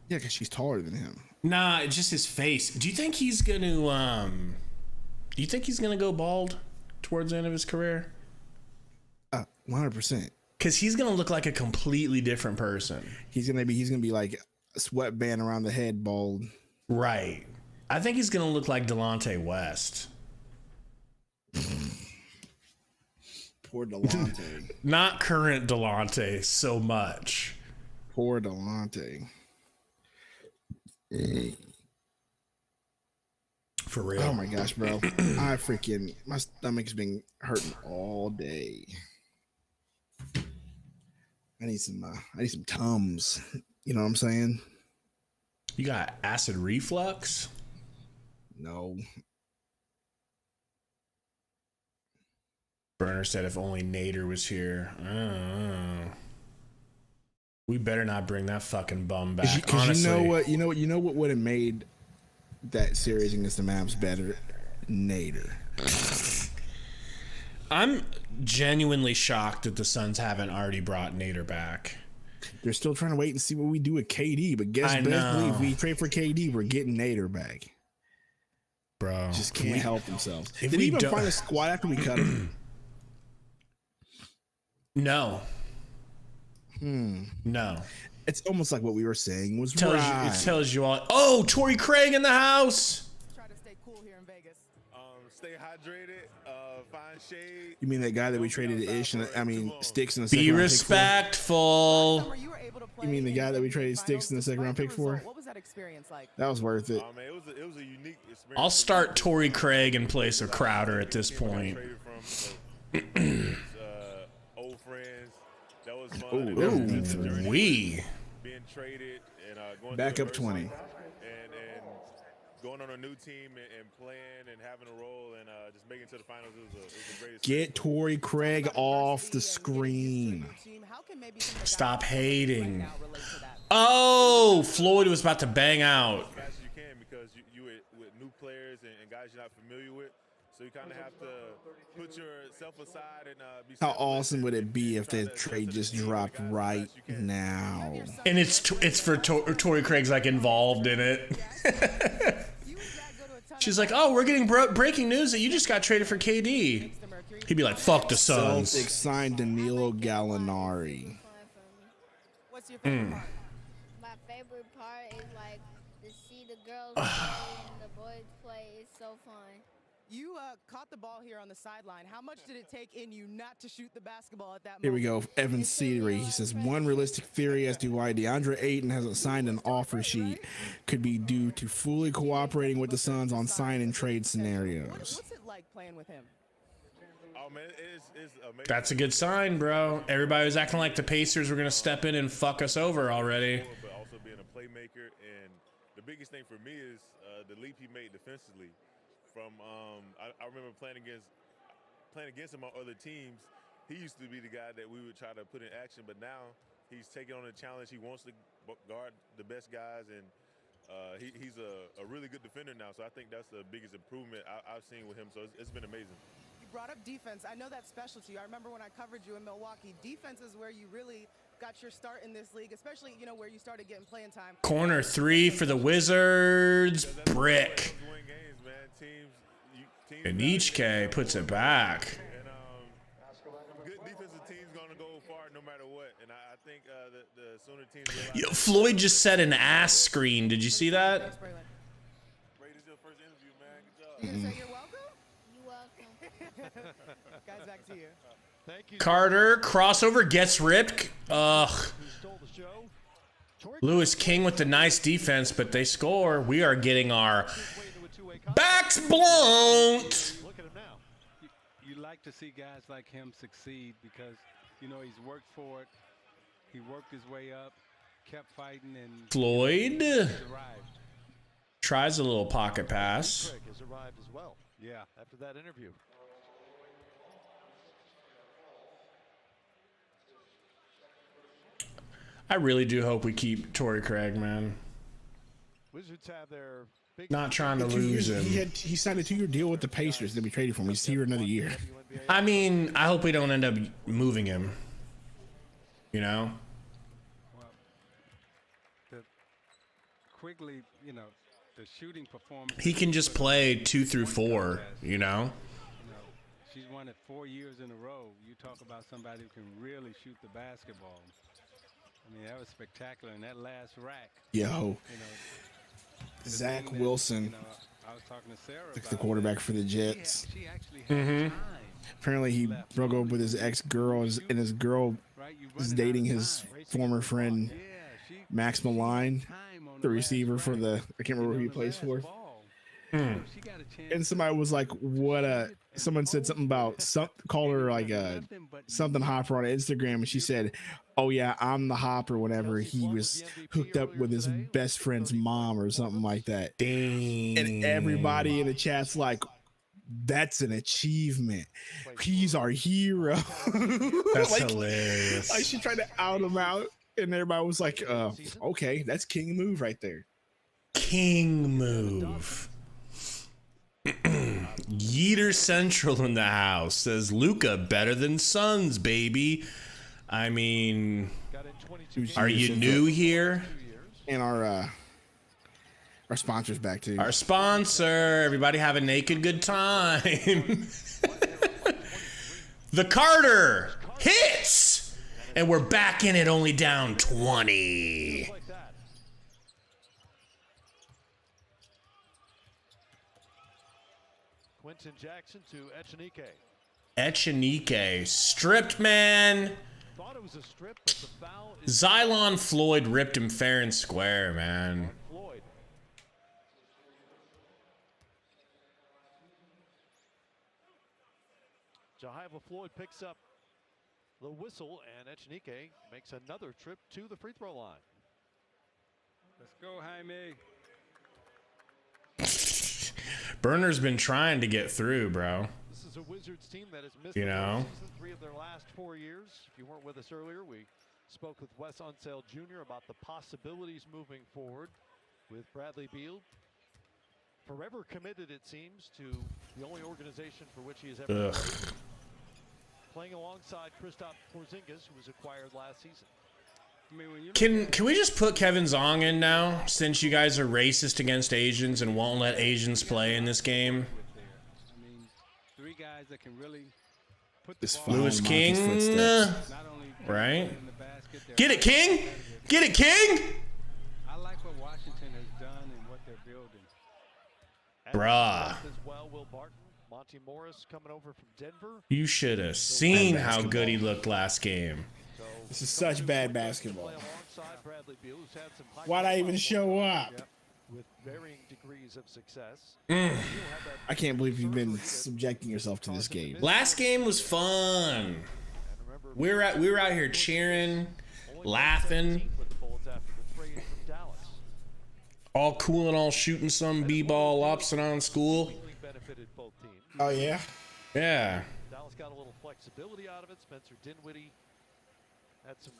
[SPEAKER 6] Yeah, because she's taller than him.
[SPEAKER 1] Nah, it's just his face. Do you think he's gonna go bald towards the end of his career?
[SPEAKER 6] 100%.
[SPEAKER 1] Cause he's gonna look like a completely different person.
[SPEAKER 6] He's gonna be like a sweatband around the head, bald.
[SPEAKER 1] Right. I think he's gonna look like Delonte West.
[SPEAKER 6] Poor Delonte.
[SPEAKER 1] Not current Delonte so much.
[SPEAKER 6] Poor Delonte.
[SPEAKER 1] For real.
[SPEAKER 6] Oh my gosh, bro. My stomach's been hurting all day. I need some Tums. You know what I'm saying?
[SPEAKER 1] You got acid reflux?
[SPEAKER 6] No.
[SPEAKER 1] Burner said if only Nader was here. We better not bring that fucking bum back.
[SPEAKER 6] Because
[SPEAKER 1] Honestly,
[SPEAKER 6] you know what would have made that series against the Mavs better? Nader.
[SPEAKER 1] I'm genuinely shocked that the Suns haven't already brought Nader back.
[SPEAKER 6] They're still trying to wait and see what we do with KD, but best believe we trade for KD, we're getting Nader back.
[SPEAKER 1] Bro,
[SPEAKER 6] Just can't help themselves.
[SPEAKER 1] If
[SPEAKER 6] Did
[SPEAKER 1] we
[SPEAKER 6] he even
[SPEAKER 1] don't-
[SPEAKER 6] find a squad after we cut him?
[SPEAKER 1] No. No.
[SPEAKER 6] It's almost like what we were saying was
[SPEAKER 1] It tells you all. Oh, Torrey Craig in the house.
[SPEAKER 7] Try to stay cool here in Vegas.
[SPEAKER 8] Stay hydrated, find shade.
[SPEAKER 6] You mean that guy that we traded to Ish? Sticks in the second
[SPEAKER 1] Be
[SPEAKER 6] round
[SPEAKER 1] respectful.
[SPEAKER 7] Summer, you were able to play
[SPEAKER 6] You mean the
[SPEAKER 7] in
[SPEAKER 6] guy that we
[SPEAKER 7] NBA
[SPEAKER 6] traded
[SPEAKER 7] finals
[SPEAKER 6] Sticks in the second round
[SPEAKER 7] despite
[SPEAKER 6] pick
[SPEAKER 7] the
[SPEAKER 6] for?
[SPEAKER 7] result. What was that experience like?
[SPEAKER 6] Pick? That was worth it.
[SPEAKER 8] Man, it was a unique experience.
[SPEAKER 1] I'll start Torrey Craig in place of Crowder at this point.
[SPEAKER 8] Old friends. That was fun.
[SPEAKER 6] Ooh,
[SPEAKER 8] It was a journey,
[SPEAKER 1] We.
[SPEAKER 8] being traded and going
[SPEAKER 6] Back
[SPEAKER 8] through
[SPEAKER 6] up
[SPEAKER 8] adversity
[SPEAKER 6] 20.
[SPEAKER 8] and going on a new team and playing and having a role and just making it to the finals. It was the greatest.
[SPEAKER 6] Get Torrey Craig off the screen.
[SPEAKER 7] How can maybe some of the guys
[SPEAKER 1] Stop hating.
[SPEAKER 7] now relate to that?
[SPEAKER 1] Oh, Floyd was about to bang out.
[SPEAKER 8] As fast as you can because you with new players and guys you're not familiar with. So you kind of have to put yourself aside and be.
[SPEAKER 6] How
[SPEAKER 8] selfless
[SPEAKER 6] awesome would it
[SPEAKER 8] and
[SPEAKER 6] be if
[SPEAKER 8] try
[SPEAKER 6] the
[SPEAKER 8] to
[SPEAKER 6] trade
[SPEAKER 8] adjust
[SPEAKER 6] just
[SPEAKER 8] to the team
[SPEAKER 6] dropped
[SPEAKER 8] as fast as
[SPEAKER 6] right
[SPEAKER 8] you can.
[SPEAKER 6] now?
[SPEAKER 1] And it's for Torrey Craig's like involved in it. She's like, oh, we're getting breaking news that you just got traded for KD. He'd be like, fuck the Suns.
[SPEAKER 6] Celtics signed Danilo Gallinari.
[SPEAKER 7] What's your favorite part?
[SPEAKER 9] My favorite part is like to see the girls play and the boys play. It's so fun.
[SPEAKER 7] You caught the ball here on the sideline. How much did it take in you not to shoot the basketball at that moment?
[SPEAKER 6] Here we go. Evan Cedery. He says one realistic theory as to why DeAndre Ayton hasn't signed an offer sheet could be due to fully cooperating with the Suns on sign and trade scenarios.
[SPEAKER 7] What's it like playing with him?
[SPEAKER 8] Oh man, it's amazing.
[SPEAKER 1] That's a good sign, bro. Everybody was acting like the Pacers were going to step in and fuck us over already.
[SPEAKER 8] But also being a playmaker, and the biggest thing for me is the leap he made defensively. From I remember playing against him on other teams. He used to be the guy that we would try to put in action, but now he's taking on a challenge. He wants to guard the best guys, and he's a really good defender now. So I think that's the biggest improvement I've seen with him. So it's been amazing.
[SPEAKER 7] You brought up defense. I know that's special to you. I remember when I covered you in Milwaukee. Defense is where you really got your start in this league, especially where you started getting playing time.
[SPEAKER 1] Corner three for the Wizards. Brick.
[SPEAKER 8] Win games, man. Teams
[SPEAKER 1] And Ichke puts it back.
[SPEAKER 8] And good defensive teams gonna go far no matter what. And I think the Sooner teams.
[SPEAKER 1] Yo, Floyd just set an ass screen. Did you see that?
[SPEAKER 8] Ray, this is your first interview, man. Good job.
[SPEAKER 7] You gonna say you're welcome?
[SPEAKER 9] You're welcome.
[SPEAKER 7] Guys, back to you.
[SPEAKER 2] Thank you.
[SPEAKER 1] Carter, crossover, gets ripped. Ugh.
[SPEAKER 2] Who stole the show? Torrey
[SPEAKER 1] Lewis King with the nice defense, but they score. We are getting our
[SPEAKER 2] Craig's way into a two-way contest.
[SPEAKER 1] backs blown.
[SPEAKER 2] Look at him now.
[SPEAKER 3] You like to see guys like him succeed because, he's worked for it. He worked his way up, kept fighting, and
[SPEAKER 1] Floyd
[SPEAKER 3] he's arrived.
[SPEAKER 1] tries a little pocket pass.
[SPEAKER 2] Craig has arrived as well
[SPEAKER 3] Yeah.
[SPEAKER 2] after that interview.
[SPEAKER 1] I really do hope we keep Torrey Craig, man.
[SPEAKER 2] Wizards have their big
[SPEAKER 1] Not trying to lose him.
[SPEAKER 6] He signed a 2-year deal with the Pacers. Then we traded for him. He's here another year.
[SPEAKER 2] WNBA.
[SPEAKER 1] I mean, I hope we don't end up moving him. You know?
[SPEAKER 3] Well, the Quigley, the shooting performance.
[SPEAKER 1] He can just play 2 through 4, you know?
[SPEAKER 3] She's won it 4 years in a row. You talk about somebody who can really shoot the basketball. I mean, that was spectacular. And that last rack,
[SPEAKER 6] Yo,
[SPEAKER 3] the
[SPEAKER 6] Zach
[SPEAKER 3] thing that,
[SPEAKER 6] Wilson,
[SPEAKER 3] I was talking to Sarah
[SPEAKER 6] the
[SPEAKER 3] about
[SPEAKER 6] quarterback for the
[SPEAKER 3] it.
[SPEAKER 6] Jets.
[SPEAKER 3] She actually had time.
[SPEAKER 6] Apparently, he broke up with his ex-girl, and his girl
[SPEAKER 3] Right? You
[SPEAKER 6] is
[SPEAKER 3] running
[SPEAKER 6] dating
[SPEAKER 3] out of
[SPEAKER 6] his
[SPEAKER 3] time.
[SPEAKER 6] former friend,
[SPEAKER 3] Yeah, she
[SPEAKER 6] Max Maline,
[SPEAKER 3] time on
[SPEAKER 6] the
[SPEAKER 3] last
[SPEAKER 6] receiver for
[SPEAKER 3] rack.
[SPEAKER 6] the, I can't remember who he
[SPEAKER 3] The
[SPEAKER 6] plays
[SPEAKER 3] last
[SPEAKER 6] for.
[SPEAKER 3] ball. She got a chance
[SPEAKER 6] And somebody was like, someone said something about, called her like something Hopper on Instagram, and she said, oh yeah, I'm the Hop or whatever. He was hooked up with his best friend's mom or something like that.
[SPEAKER 1] Dang.
[SPEAKER 6] And everybody in the chat's like, That's an achievement. He's our hero.
[SPEAKER 1] That's
[SPEAKER 6] Like,
[SPEAKER 1] hilarious.
[SPEAKER 6] like she tried to out him out, and everybody was like, okay, that's king move right there.
[SPEAKER 1] King move. Yeeter Central in the house says Luca better than Suns, baby. I mean, are you new here?
[SPEAKER 6] And our sponsor's back too.
[SPEAKER 1] Our sponsor. Everybody have a naked good time. The Carter hits, and we're back in it, only down 20.
[SPEAKER 2] Quentin Jackson to Echenike.
[SPEAKER 1] Echenike stripped, man.
[SPEAKER 2] Thought it was a strip, but the foul is
[SPEAKER 1] Xylon Floyd ripped him fair and square, man.
[SPEAKER 2] Floyd. Jahiva Floyd picks up the whistle, and Echenike makes another trip to the free throw line.
[SPEAKER 3] Let's go, Jaime.
[SPEAKER 1] Burner's been trying to get through, bro.
[SPEAKER 2] This is a Wizards team that has missed
[SPEAKER 1] You know?
[SPEAKER 2] the postseason 3 of their last 4 years. If you weren't with us earlier, we spoke with Wes Unseld Jr. about the possibilities moving forward with Bradley Beal. Forever committed, it seems, to the only organization for which he has ever played. Playing alongside Kristaps Porzingis, who was acquired last season.
[SPEAKER 3] I mean, when you
[SPEAKER 1] Can we just put Kevin Zong in now, since you guys are racist against Asians and won't let Asians play in this game?
[SPEAKER 3] I mean, 3 guys that can really put
[SPEAKER 6] This
[SPEAKER 3] the ball
[SPEAKER 1] Louis
[SPEAKER 6] Monkey's
[SPEAKER 1] King,
[SPEAKER 6] footsteps.
[SPEAKER 3] not only
[SPEAKER 1] right?
[SPEAKER 3] in the basket, they're
[SPEAKER 1] Get it, King! Get it, King!
[SPEAKER 3] I like what Washington has done and what they're building.
[SPEAKER 1] Bruh.
[SPEAKER 2] As well, Will Barton, Monty Morris coming over from Denver.
[SPEAKER 1] You should have seen how good he looked last game.
[SPEAKER 2] So
[SPEAKER 6] This is such bad basketball.
[SPEAKER 2] play alongside Bradley Beal, who's had some high
[SPEAKER 6] Why'd I even show up?
[SPEAKER 2] with varying degrees of success.
[SPEAKER 6] I can't believe you've been subjecting yourself to this game.
[SPEAKER 1] Last game was fun. We were out here cheering, laughing, all cool and all shooting some b-ball ups and on school.
[SPEAKER 2] Benefited both teams.
[SPEAKER 6] Oh yeah.
[SPEAKER 1] Yeah.
[SPEAKER 2] Dallas got a little flexibility out of it. Spencer Dinwiddie had some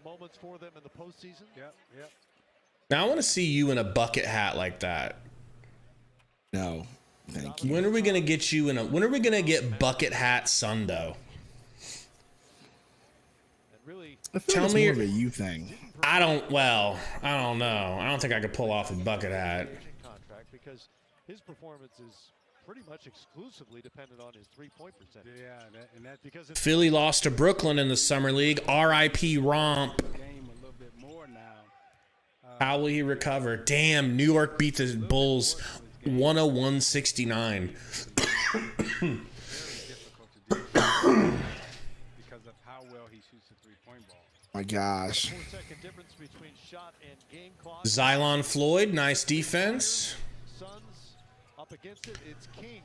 [SPEAKER 2] moments for them in the postseason.
[SPEAKER 3] Yep.
[SPEAKER 1] Now I want to see you in a bucket hat like that.
[SPEAKER 6] No, thank you.
[SPEAKER 1] When are we gonna get you in a? When are we gonna get bucket hat Sundo?
[SPEAKER 2] And really,
[SPEAKER 6] I feel
[SPEAKER 1] Tell
[SPEAKER 6] like it's
[SPEAKER 1] me
[SPEAKER 6] more
[SPEAKER 1] your-
[SPEAKER 6] of a you thing.
[SPEAKER 1] I don't know. I don't think I could pull off a bucket hat.
[SPEAKER 2] contract because his performance is pretty much exclusively dependent on his three-point percentage.
[SPEAKER 3] Yeah, and that's
[SPEAKER 2] Because it's
[SPEAKER 1] Philly lost to Brooklyn in the summer league. R.I.P. Romp.
[SPEAKER 3] game a little bit more now.
[SPEAKER 1] How will he recover? Damn, New York beat the Bulls 101-69.
[SPEAKER 3] Very difficult to do because of how well he shoots the three-point ball.
[SPEAKER 6] My gosh.
[SPEAKER 2] 4-second difference between shot and game clock.
[SPEAKER 1] Xylon Floyd, nice defense.
[SPEAKER 2] Suns up against it. It's King.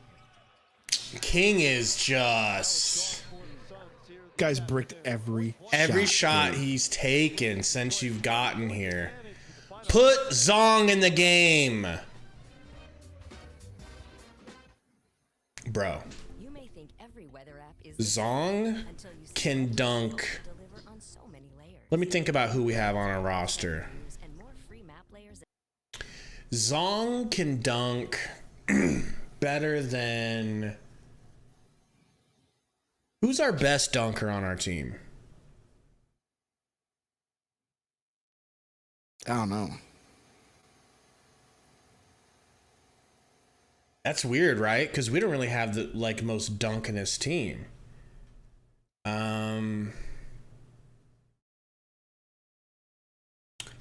[SPEAKER 1] King is just
[SPEAKER 2] For the Suns here.
[SPEAKER 6] Guy's bricked every
[SPEAKER 1] shot he's taken since you've gotten here. Put Zong in the game. Bro,
[SPEAKER 10] You may think every weather app is
[SPEAKER 1] Zong
[SPEAKER 10] until you see
[SPEAKER 1] can dunk.
[SPEAKER 10] deliver on so many layers.
[SPEAKER 1] Let me think about who we have on our roster.
[SPEAKER 10] And more free map layers.
[SPEAKER 1] Zong can dunk better than... Who's our best dunker on our team?
[SPEAKER 6] I don't know.
[SPEAKER 1] That's weird, right? Because we don't really have the most dunkinest team.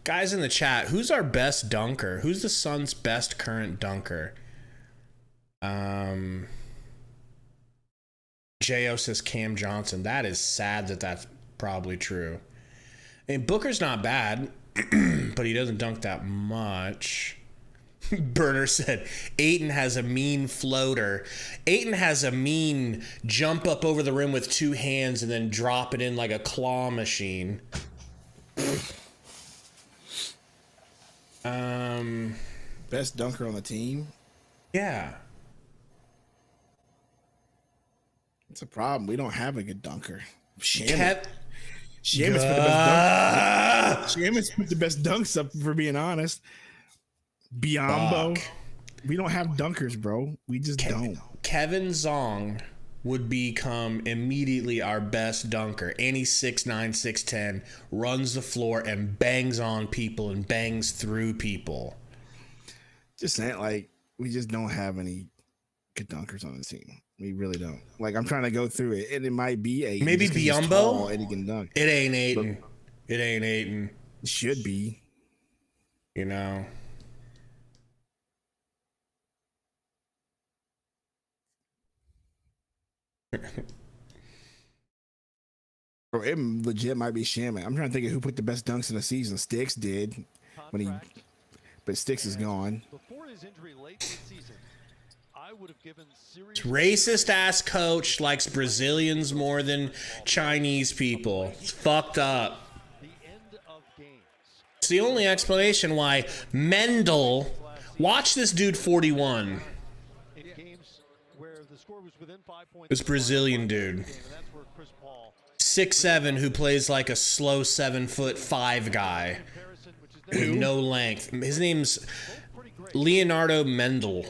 [SPEAKER 1] Guys in the chat, who's our best dunker? Who's the Suns' best current dunker? Jo says Cam Johnson. That is sad that that's probably true. I mean, Booker's not bad, but he doesn't dunk that much. Burner said, Ayton has a mean floater. Ayton has a mean jump up over the rim with two hands and then drop it in like a claw machine.
[SPEAKER 6] Best dunker on the team?
[SPEAKER 1] Yeah.
[SPEAKER 6] It's a problem. We don't have a good dunker.
[SPEAKER 1] Kev-
[SPEAKER 6] Shamus put the best dunks. Shamus put the best dunks up, for being honest. Biombo.
[SPEAKER 1] Fuck.
[SPEAKER 6] We don't have dunkers, bro. We just don't.
[SPEAKER 1] Kevin Zong would become immediately our best dunker. And he's 6'9", 6'10", runs the floor and bangs on people and bangs through people.
[SPEAKER 6] Just saying, like, we just don't have any good dunkers on the team. We really don't. Like, I'm trying to go through it, and it might be Aiden.
[SPEAKER 1] Maybe Biombo?
[SPEAKER 6] And he can dunk.
[SPEAKER 1] It ain't Aiden. It ain't Aiden.
[SPEAKER 6] It should be.
[SPEAKER 1] You know?
[SPEAKER 6] Bro, it legit might be Shaman. I'm trying to think of who put the best dunks in the season. Sticks did when he, but Sticks is gone.
[SPEAKER 2] Before his injury late this season, I would have given serious
[SPEAKER 1] Racist ass coach likes Brazilians more than Chinese people. It's fucked up.
[SPEAKER 2] the end of games.
[SPEAKER 1] It's the only explanation why Mendel. Watch this dude 41.
[SPEAKER 2] In games where the score was within 5 points.
[SPEAKER 1] This Brazilian dude.
[SPEAKER 2] And that's where Chris Paul
[SPEAKER 1] 6'7", who plays like a slow 7'5" guy with no length. His name's Leonardo Mendel.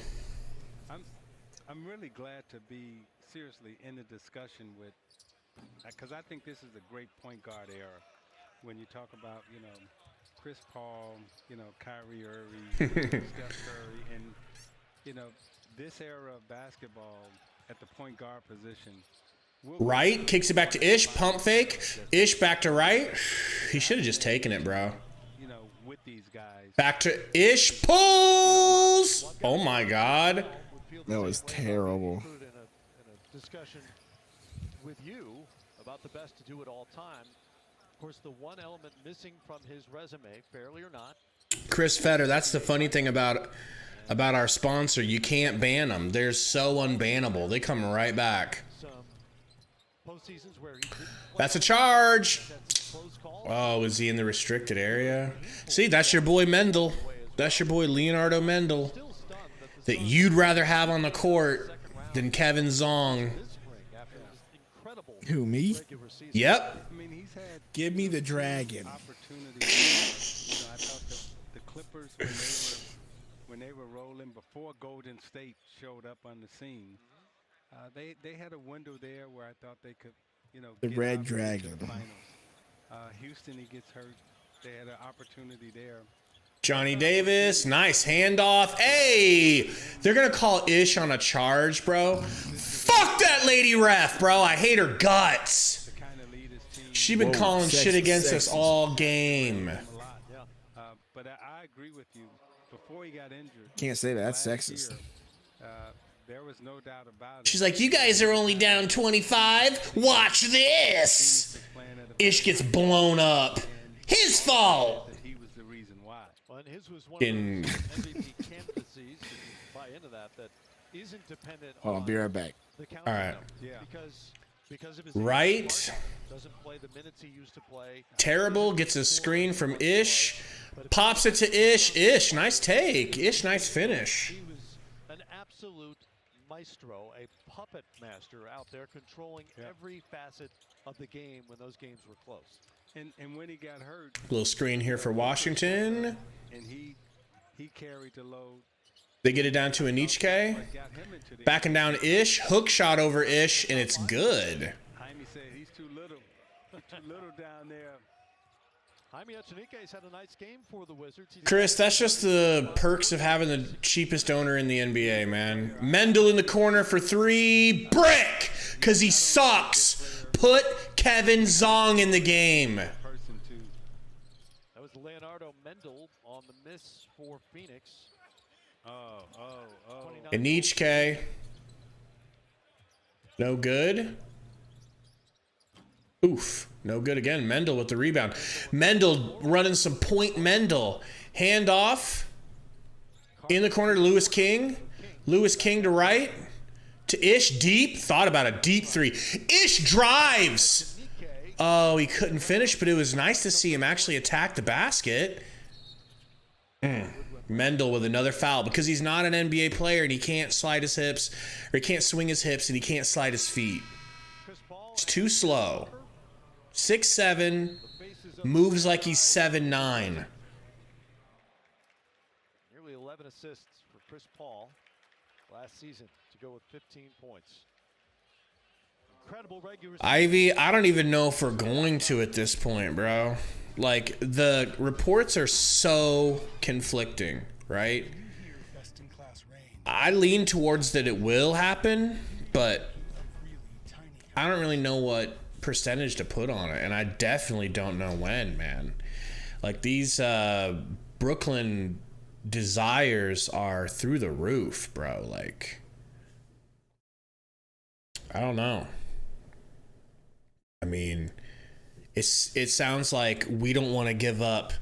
[SPEAKER 3] I'm really glad to be seriously in the discussion with, because I think this is a great point guard era. When you talk about, you know, Chris Paul, you know, Kyrie Irving, Steph Curry, and, you know, this era of basketball at the point guard position.
[SPEAKER 1] Right, kicks it back to Ish, pump fake. Ish back to right. He should have just taken it, bro.
[SPEAKER 3] You know, with these guys.
[SPEAKER 1] Back to Ish, pulls. Oh my God.
[SPEAKER 6] That was terrible.
[SPEAKER 2] In a discussion with you about the best to do at all time. Of course, the one element missing from his resume, fairly or not.
[SPEAKER 1] Chris Fetter, that's the funny thing about our sponsor. You can't ban them. They're so unbannable. They come right back.
[SPEAKER 2] Some postseasons where he didn't play.
[SPEAKER 1] That's a charge.
[SPEAKER 2] That's a close call.
[SPEAKER 1] Oh, is he in the restricted area? See, that's your boy Mendel. That's your boy Leonardo Mendel.
[SPEAKER 2] Still stunned that the
[SPEAKER 1] That you'd rather have on the court than Kevin Zong.
[SPEAKER 2] this spring after his incredible
[SPEAKER 6] Who, me?
[SPEAKER 2] regular season.
[SPEAKER 1] Yep.
[SPEAKER 3] I mean, he's had
[SPEAKER 6] Give me the dragon.
[SPEAKER 3] opportunities. You know, I thought the Clippers, when they were rolling before Golden State showed up on the scene, they had a window there where I thought they could, you know,
[SPEAKER 6] The
[SPEAKER 3] get
[SPEAKER 6] Red
[SPEAKER 3] out into
[SPEAKER 6] Dragon.
[SPEAKER 3] the finals. Houston, he gets hurt. They had an opportunity there.
[SPEAKER 1] Johnny Davis, nice handoff. Hey, they're gonna call Ish on a charge, bro. Fuck that lady ref, bro. I hate her guts.
[SPEAKER 3] To kind of lead his team.
[SPEAKER 1] She been calling shit against us all game.
[SPEAKER 3] A lot, yeah. But I agree with you. Before he got injured,
[SPEAKER 6] Can't say that. That's
[SPEAKER 3] last
[SPEAKER 6] sexist.
[SPEAKER 3] year, there was no doubt about it.
[SPEAKER 1] She's like, you guys are only down 25. Watch this. Ish gets blown up. His fault.
[SPEAKER 3] That he was the reason why.
[SPEAKER 2] Well, and his was one of
[SPEAKER 1] In-
[SPEAKER 2] those MVP candidacies, if you buy into that isn't dependent
[SPEAKER 6] Hold on, be right back.
[SPEAKER 2] the counter.
[SPEAKER 1] All right.
[SPEAKER 3] Yeah.
[SPEAKER 2] Because of his
[SPEAKER 1] Right.
[SPEAKER 2] age, doesn't play the minutes he used to play.
[SPEAKER 1] Terrible gets a screen from Ish. Pops it to Ish. Ish, nice take. Ish, nice finish.
[SPEAKER 2] He was an absolute maestro, a puppet master out there controlling every facet of the game when those games were close.
[SPEAKER 3] And when he got hurt,
[SPEAKER 1] Little screen here for Washington.
[SPEAKER 3] and he carried the load,
[SPEAKER 1] They get it down to Anichke.
[SPEAKER 3] got him into the.
[SPEAKER 1] Backing down Ish. Hook shot over Ish, and it's good.
[SPEAKER 3] Jaime said he's too little down there.
[SPEAKER 2] Jaime Echenique's had a nice game for the Wizards.
[SPEAKER 1] Chris, that's just the perks of having the cheapest owner in the NBA, man. Mendel in the corner for three. Brick! Because he sucks. Put Kevin Zong in the game.
[SPEAKER 3] Person too.
[SPEAKER 2] That was Leonardo Mendel on the miss for Phoenix.
[SPEAKER 3] Oh.
[SPEAKER 2] 29
[SPEAKER 1] Anichke. No good. Oof. No good again. Mendel with the rebound. Mendel running some point Mendel. Hand off. In the corner to Lewis King. Lewis King to right. To Ish. Deep. Thought about a deep three. Ish drives. Oh, he couldn't finish, but it was nice to see him actually attack the basket. Mendel with another foul because he's not an NBA player and he can't slide his hips, or he can't swing his hips and he can't slide his feet. It's too slow. 6'7", moves like he's 7'9".
[SPEAKER 2] Nearly 11 assists for Chris Paul last season to go with 15 points. Incredible regular season.
[SPEAKER 1] Ivy, I don't even know if we're going to at this point, bro. Like, the reports are so conflicting, right? I lean towards that it will happen, but I don't really know what percentage to put on it, and I definitely don't know when, man. Like, these Brooklyn desires are through the roof, bro. Like, I don't know. I mean, it sounds like we don't want to give up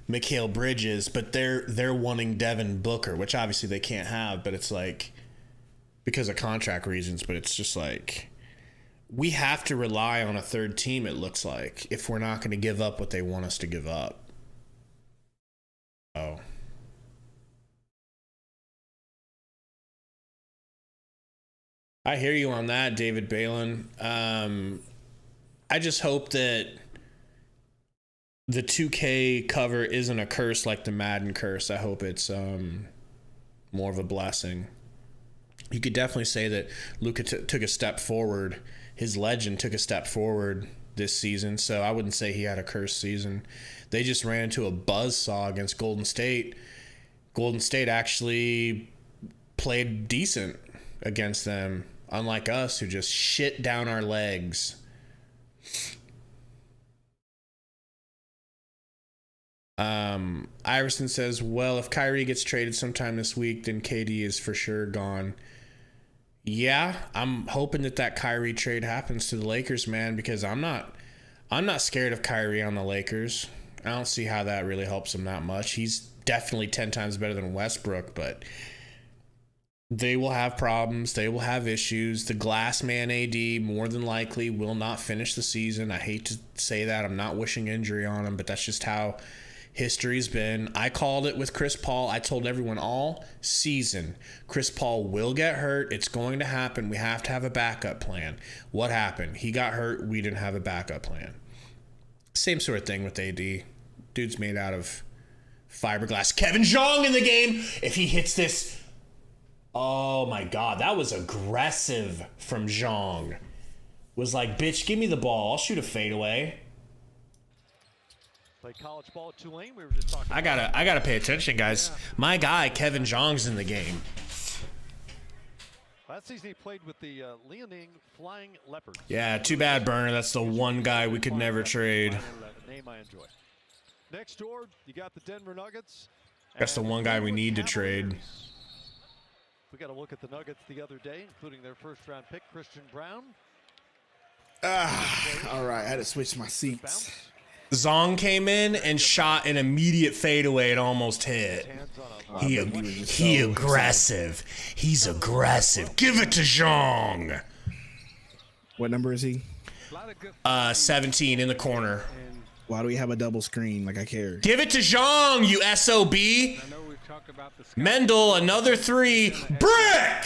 [SPEAKER 1] Mikal Bridges, but they're wanting Devin Booker, which obviously they can't have, but it's like because of contract reasons, but it's just like we have to rely on a third team, it looks like, if we're not going to give up what they want us to give up. Oh. I hear you on that, David Balin. I just hope that the 2K cover isn't a curse like the Madden curse. I hope it's more of a blessing. You could definitely say that Luka took a step forward. His legend took a step forward this season, so I wouldn't say he had a cursed season. They just ran into a buzzsaw against Golden State. Golden State actually played decent against them, unlike us who just shit down our legs. Iverson says, well, if Kyrie gets traded sometime this week, then KD is for sure gone. Yeah, I'm hoping that Kyrie trade happens to the Lakers, man, because I'm not scared of Kyrie on the Lakers. I don't see how that really helps him that much. He's definitely 10 times better than Westbrook, but they will have problems. They will have issues. The glass man AD more than likely will not finish the season. I hate to say that. I'm not wishing injury on him, but that's just how history's been. I called it with Chris Paul. I told everyone all season, Chris Paul will get hurt. It's going to happen. We have to have a backup plan. What happened? He got hurt. We didn't have a backup plan. Same sort of thing with AD. Dude's made out of fiberglass. Kevin Jong in the game. If he hits this, oh my God, that was aggressive from Jong. Was like, bitch, give me the ball. I'll shoot a fadeaway.
[SPEAKER 2] Play college ball at Tulane. We were just talking.
[SPEAKER 1] I gotta pay attention, guys. Yeah. My guy Kevin Jong's in the game.
[SPEAKER 2] Last season he played with the Liaoning Flying Leopards.
[SPEAKER 1] Yeah, too bad, Burner. That's the one guy we could never trade.
[SPEAKER 2] Name I enjoy. Next door, you got the Denver Nuggets.
[SPEAKER 1] That's the one guy we need to trade.
[SPEAKER 2] We got to look at the Nuggets the other day, including their first-round pick, Christian Brown.
[SPEAKER 6] All right, I had to switch my seats.
[SPEAKER 1] Zong came in and shot an immediate fadeaway. It almost hit. He aggressive. He's aggressive. Give it to Zong.
[SPEAKER 6] What number is he?
[SPEAKER 1] 17 in the corner.
[SPEAKER 6] Why do we have a double screen? Like I care.
[SPEAKER 1] Give it to Zong, you SOB. Mendel, another 3. Brick!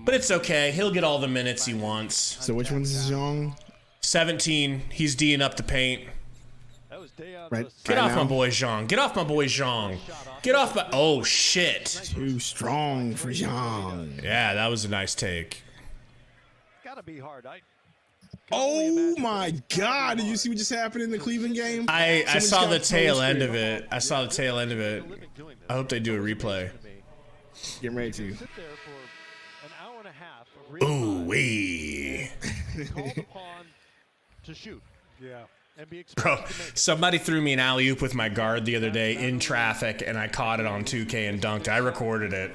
[SPEAKER 1] But it's okay. He'll get all the minutes he wants.
[SPEAKER 6] So which one's Zong?
[SPEAKER 1] 17. He's D'ing up the paint. Get off my boy Zhang. Get off my boy Zhang. Get off my... Oh, shit.
[SPEAKER 6] Too strong for Zhang.
[SPEAKER 1] Yeah, that was a nice take.
[SPEAKER 2] Gotta be hard.
[SPEAKER 6] Oh, my God. Did you see what just happened in the Cleveland game?
[SPEAKER 1] I saw the tail end of it. I saw the tail end of it. I hope they do a replay.
[SPEAKER 6] Getting ready to.
[SPEAKER 1] Ooh-wee.
[SPEAKER 2] To shoot.
[SPEAKER 3] Yeah.
[SPEAKER 2] And be
[SPEAKER 1] Bro, somebody threw me an alley-oop with my guard the other day in traffic, and I caught it on 2K and dunked. I recorded it.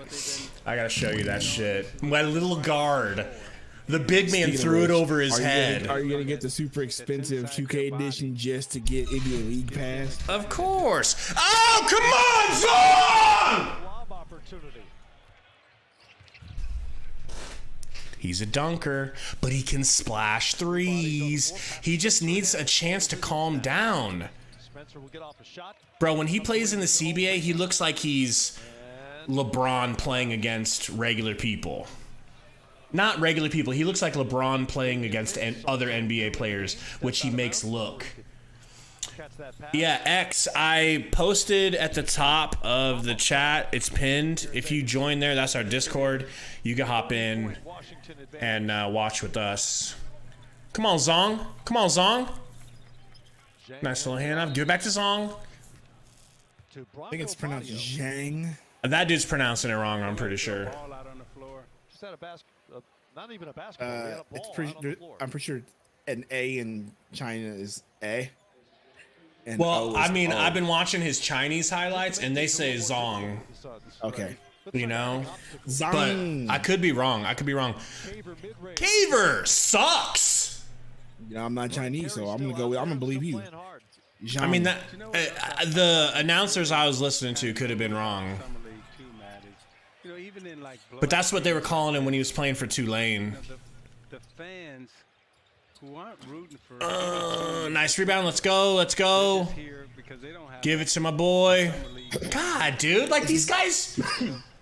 [SPEAKER 1] I gotta show you that shit. My little guard. The big man threw it over his head.
[SPEAKER 6] Are you gonna get the super expensive 2K edition just to get into a league pass?
[SPEAKER 1] Of course. Oh, come on, Zong!
[SPEAKER 2] Lob opportunity.
[SPEAKER 1] He's a dunker, but he can splash threes. He just needs a chance to calm down. Bro, when he plays in the CBA, he looks like he's LeBron playing against regular people. not regular people. He looks like LeBron playing against other NBA players, which he makes look. Yeah, X, I posted at the top of the chat. It's pinned. If you join there, that's our Discord. You can hop in and watch with us. Come on, Zong. Come on, Zong. Nice little hand up. Give it back to Zong.
[SPEAKER 6] I think it's pronounced Zhang.
[SPEAKER 1] That dude's pronouncing it wrong, I'm pretty sure.
[SPEAKER 2] Not even a basketball. He had a
[SPEAKER 6] It's
[SPEAKER 2] ball
[SPEAKER 6] pretty.
[SPEAKER 2] out on the floor.
[SPEAKER 6] I'm pretty sure an A in China is A. And
[SPEAKER 1] Well,
[SPEAKER 6] O
[SPEAKER 1] I
[SPEAKER 6] is
[SPEAKER 1] mean,
[SPEAKER 6] O.
[SPEAKER 1] I've been watching his Chinese highlights, and they say Zong.
[SPEAKER 6] Okay.
[SPEAKER 1] You know,
[SPEAKER 6] Zong.
[SPEAKER 1] but I could be wrong. I could be wrong. Caver sucks.
[SPEAKER 6] You know, I'm not Chinese, so I'm gonna go. I'm gonna believe you.
[SPEAKER 1] I mean, that the announcers I was listening to could have been wrong. But that's what they were calling him when he was playing for Tulane.
[SPEAKER 3] The fans who aren't rooting for
[SPEAKER 1] Nice rebound. Let's go. Let's go. Give it to my boy. God, dude. Like, these guys.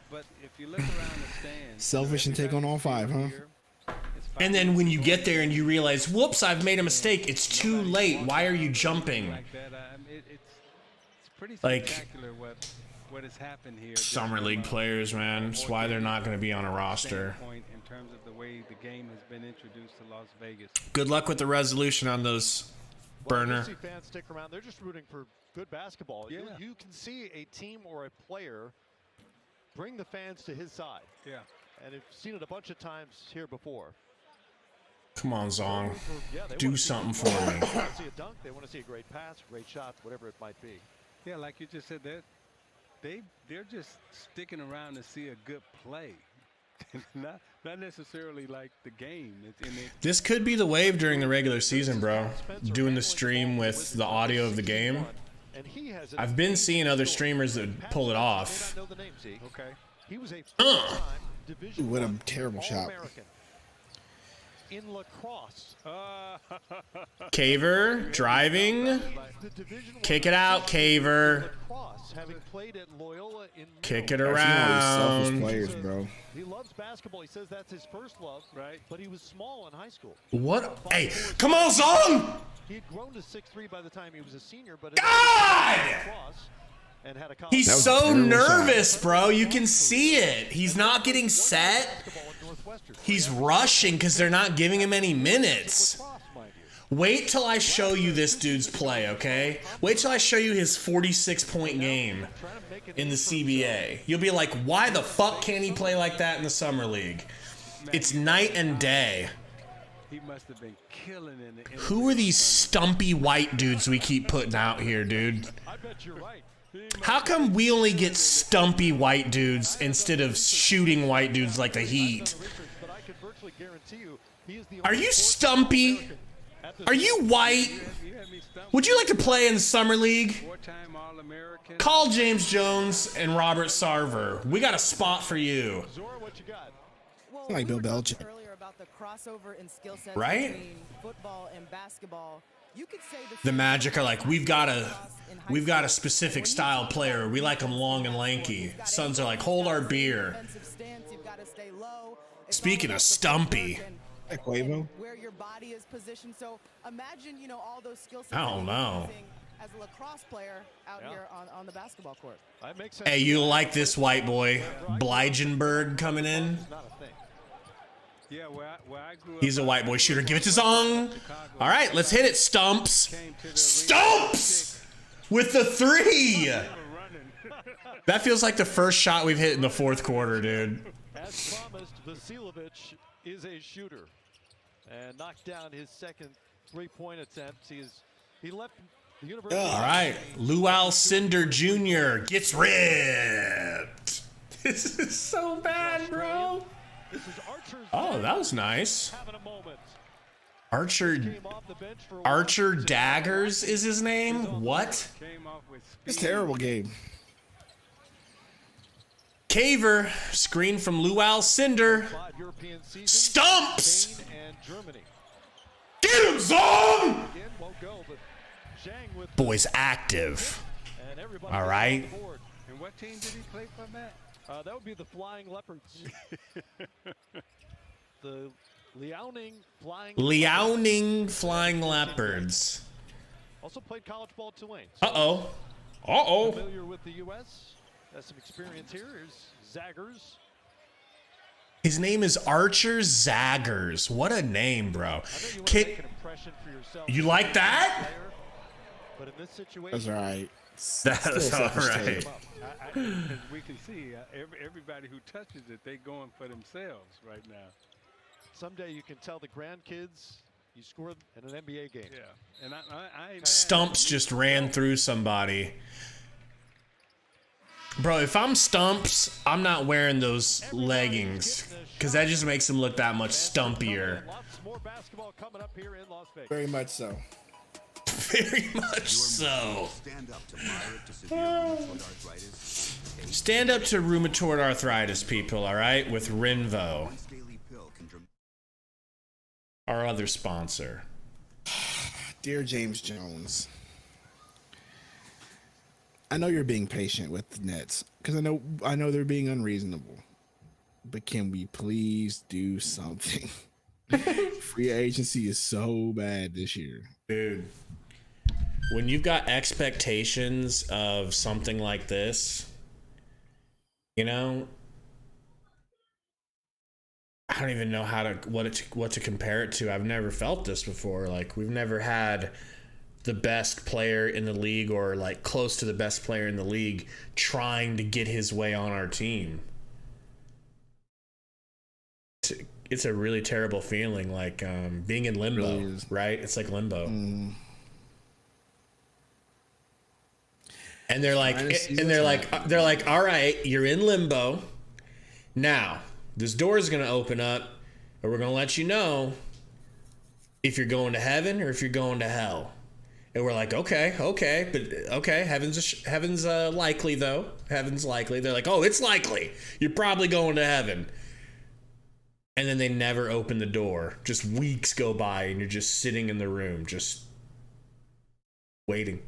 [SPEAKER 3] But if you look around the stands,
[SPEAKER 6] Selfish and take on all five, huh?
[SPEAKER 1] And then when you get there and you realize, whoops, I've made a mistake. It's too late. Why are you jumping?
[SPEAKER 3] It's pretty
[SPEAKER 1] Like,
[SPEAKER 3] spectacular what has happened here.
[SPEAKER 1] Summer League players, man. That's why they're not going to be on a roster.
[SPEAKER 3] In terms of the way the game has been introduced to Las Vegas.
[SPEAKER 1] Good luck with the resolution on those, Burner.
[SPEAKER 2] See fans stick around. They're just rooting for good basketball.
[SPEAKER 3] Yeah.
[SPEAKER 2] You can see a team or a player bring the fans to his side.
[SPEAKER 3] Yeah.
[SPEAKER 2] And I've seen it a bunch of times here before.
[SPEAKER 1] Come on, Zong.
[SPEAKER 2] Yeah, they
[SPEAKER 1] Do
[SPEAKER 2] wanna see-
[SPEAKER 1] something for
[SPEAKER 2] They
[SPEAKER 1] me.
[SPEAKER 2] want to see a dunk. They want to see a great pass, great shots, whatever it might be.
[SPEAKER 3] Yeah, like you just said, they're just sticking around to see a good play. not necessarily like the game.
[SPEAKER 1] This could be the wave during the regular season, bro. Doing the stream with the audio of the game. I've been seeing other streamers that pull it off.
[SPEAKER 2] Okay. He was a
[SPEAKER 6] Ooh, what a terrible shot.
[SPEAKER 2] In lacrosse.
[SPEAKER 1] Caver, driving. Kick it out, Caver. Kick it around.
[SPEAKER 6] Selfish players, bro.
[SPEAKER 2] He loves basketball. He says that's his first love, right? But he was small in high school.
[SPEAKER 1] What? Hey, come on, Zong!
[SPEAKER 2] He had grown to 6'3" by the time he was a senior, but
[SPEAKER 1] God!
[SPEAKER 2] And had a
[SPEAKER 1] He's so nervous, bro. You can see it. He's not getting set. He's rushing because they're not giving him any minutes. Wait till I show you this dude's play, okay? Wait till I show you his 46-point game in the CBA. You'll be like, why the fuck can't he play like that in the Summer League? It's night and day.
[SPEAKER 3] He must have been killing in
[SPEAKER 1] Who are these stumpy white dudes we keep putting out here, dude?
[SPEAKER 2] I bet you're right.
[SPEAKER 1] How come we only get stumpy white dudes instead of shooting white dudes like the Heat? Are you stumpy? Are you white? Would you like to play in the Summer League? Call James Jones and Robert Sarver. We got a spot for you.
[SPEAKER 6] Like Bill Belichick.
[SPEAKER 7] Earlier about the crossover in skill sets
[SPEAKER 1] Right?
[SPEAKER 7] between football and basketball. You could say
[SPEAKER 1] The Magic are like, we've got a specific style player. We like them long and lanky. Suns are like, hold our beer. Speaking of stumpy.
[SPEAKER 7] Where your body is positioned. So imagine, all those skill sets.
[SPEAKER 1] I don't know.
[SPEAKER 7] As a lacrosse player out here on the basketball court.
[SPEAKER 2] That makes sense.
[SPEAKER 1] Hey, you like this white boy, Bleigenberg, coming in?
[SPEAKER 3] Yeah, where I grew up.
[SPEAKER 1] He's a white boy shooter. Give it to Zong. All right, let's hit it, Stumps. Stumps with the 3. That feels like the first shot we've hit in the fourth quarter, dude.
[SPEAKER 2] As promised, Vasiljevic is a shooter and knocked down his second three-point attempt. He left the university.
[SPEAKER 1] All right, Luau Cinder Jr. gets ripped. This is so bad, bro. Oh, that was nice. Archer Daggers is his name? What?
[SPEAKER 6] It's a terrible game.
[SPEAKER 1] Caver, screen from Luau Cinder. Stumps! Get him, Zong! Boy's active. All right.
[SPEAKER 3] And what team did he play for, Matt?
[SPEAKER 2] That would be the Flying Leopards. the
[SPEAKER 1] Liaoning Flying Leopards.
[SPEAKER 2] Also played college ball at Tulane.
[SPEAKER 1] Uh-oh. Uh-oh.
[SPEAKER 2] Familiar with the U.S. Has some experience here. Here's Zaggers.
[SPEAKER 1] His name is Archer Zaggers. What a name, bro. You like that?
[SPEAKER 2] But in this situation,
[SPEAKER 6] That's right.
[SPEAKER 1] That's all right.
[SPEAKER 3] As we can see, everybody who touches it, they going for themselves right now.
[SPEAKER 2] someday you can tell the grandkids you scored in an NBA game.
[SPEAKER 3] Yeah, and I
[SPEAKER 1] Stumps just ran through somebody. Bro, if I'm Stumps, I'm not wearing those leggings because that just makes him look that much stumpier.
[SPEAKER 2] Lots more basketball coming up here in Las Vegas.
[SPEAKER 6] Very much so.
[SPEAKER 1] Very much so.
[SPEAKER 11] Stand up to moderate to severe rheumatoid arthritis.
[SPEAKER 1] Stand up to rheumatoid arthritis, people, all right? With Rinvo,
[SPEAKER 11] Once daily pill can
[SPEAKER 1] our other sponsor.
[SPEAKER 6] Dear James Jones, I know you're being patient with the Nets because I know they're being unreasonable, but can we please do something? Free agency is so bad this year,
[SPEAKER 1] dude. When you've got expectations of something like this, you know, I don't even know what to compare it to. I've never felt this before. Like, we've never had the best player in the league or like close to the best player in the league trying to get his way on our team. It's a really terrible feeling, like being in limbo, really, right? It's like limbo. And they're like, all right, you're in limbo. Now, this door is going to open up, and we're going to let you know if you're going to heaven or if you're going to hell. And we're like, okay, but okay, heaven's likely though. Heaven's likely. They're like, oh, it's likely. You're probably going to heaven. And then they never open the door. Just weeks go by, and you're just sitting in the room, just waiting.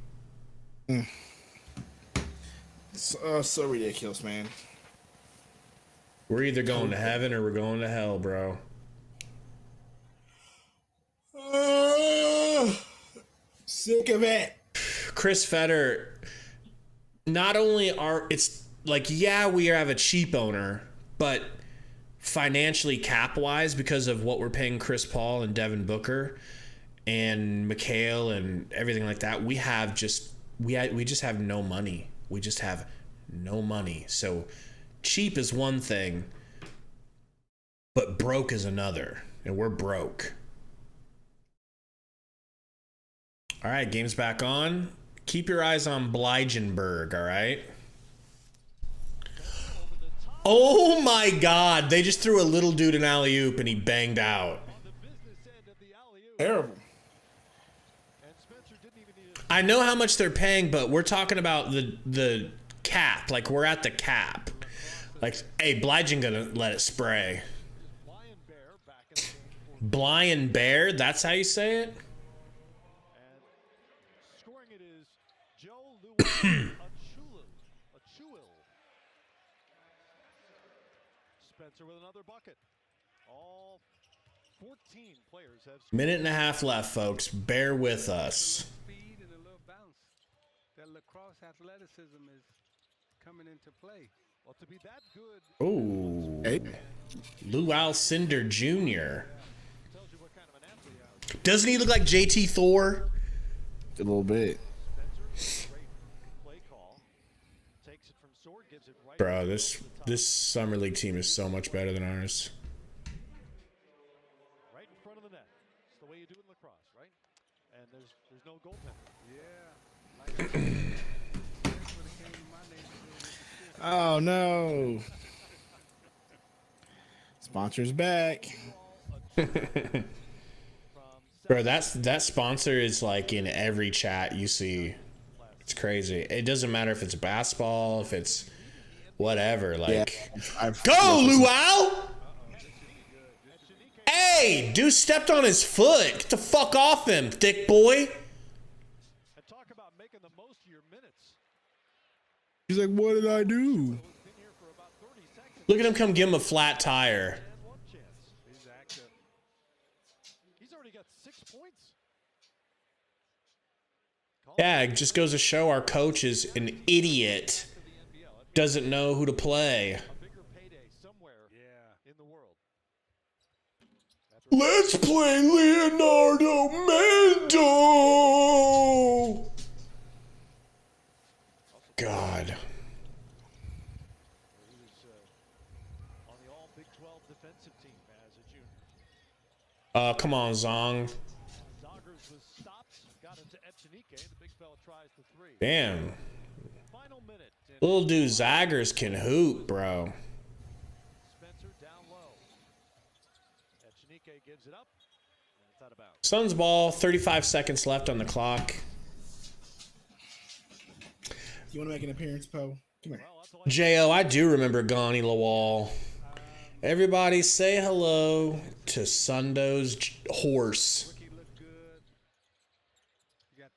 [SPEAKER 6] So ridiculous, man.
[SPEAKER 1] We're either going to heaven or we're going to hell, bro.
[SPEAKER 6] Sick of it.
[SPEAKER 1] Chris Fetter, not only it's like, yeah, we have a cheap owner, but financially, cap-wise, because of what we're paying Chris Paul and Devin Booker and McHale and everything like that, we just have no money. We just have no money. So cheap is one thing, but broke is another, and we're broke. All right, game's back on. Keep your eyes on Blygenberg, all right? Oh my God, they just threw a little dude an alley-oop and he banged out.
[SPEAKER 6] Terrible.
[SPEAKER 1] I know how much they're paying, but we're talking about the cap. Like, we're at the cap. Like, hey, Blygen gonna let it spray. Blind Bear, that's how you say it?
[SPEAKER 2] Scoring it is Joe Louis Spencer with another bucket. All 14 players have
[SPEAKER 1] Minute and a half left, folks. Bear with us.
[SPEAKER 3] Speed and a little bounce. That lacrosse athleticism is coming into play.
[SPEAKER 2] Well, to be that good.
[SPEAKER 1] Ooh.
[SPEAKER 6] Hey.
[SPEAKER 1] Lou Alcindor Jr. Doesn't he look like JT Thor?
[SPEAKER 6] A little bit.
[SPEAKER 1] Bro, this summer league team is so much better than ours.
[SPEAKER 2] Right in front of the net. It's the way you do it in lacrosse, right? And there's no goaltender.
[SPEAKER 6] Yeah. Oh no. Sponsor's back.
[SPEAKER 1] Bro, that sponsor is like in every chat you see. It's crazy. It doesn't matter if it's basketball, if it's whatever. Like,
[SPEAKER 6] yeah,
[SPEAKER 1] go, Luau! Hey, dude stepped on his foot. Get the fuck off him, thick boy.
[SPEAKER 2] And talk about making the most of your minutes.
[SPEAKER 6] He's like, what did I do?
[SPEAKER 1] Look at him come give him a flat tire.
[SPEAKER 2] only got 6 points.
[SPEAKER 1] Yeah, it just goes to show our coach is an idiot. Doesn't know who to play.
[SPEAKER 2] A bigger payday somewhere in the world.
[SPEAKER 1] Let's play Leonardo Mando! God.
[SPEAKER 2] He was on the all Big 12 defensive team as a junior.
[SPEAKER 1] Come on, Zong.
[SPEAKER 2] Zoggers was stopped, got into Echenique. The big fella tries the three.
[SPEAKER 1] Damn.
[SPEAKER 2] Final minute.
[SPEAKER 1] Little dude Zaggers can hoop, bro.
[SPEAKER 2] Spencer down low. Echenique gives it up. And it's out of bounds.
[SPEAKER 1] Suns ball, 35 seconds left on the clock.
[SPEAKER 6] You want to make an appearance, Poe? Come here.
[SPEAKER 1] J.O., I do remember Ghani Lawal. Everybody say hello to Sundo's horse.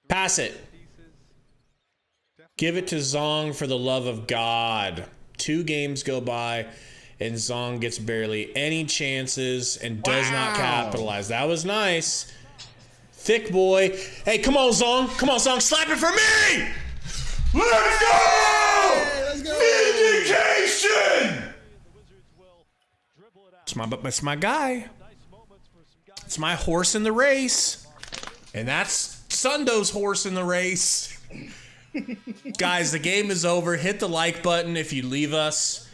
[SPEAKER 1] Pass it. Give it to Zong for the love of God. 2 games go by, and Zong gets barely any chances and does not capitalize. That was nice. Thick boy. Hey, come on, Zong. Come on, Zong. Slap it for me! Let's go!
[SPEAKER 6] Hey, let's go!
[SPEAKER 1] Vindication! It's my guy. It's my horse in the race. And that's Sundo's horse in the race. Guys, the game is over. Hit the like button if you leave us.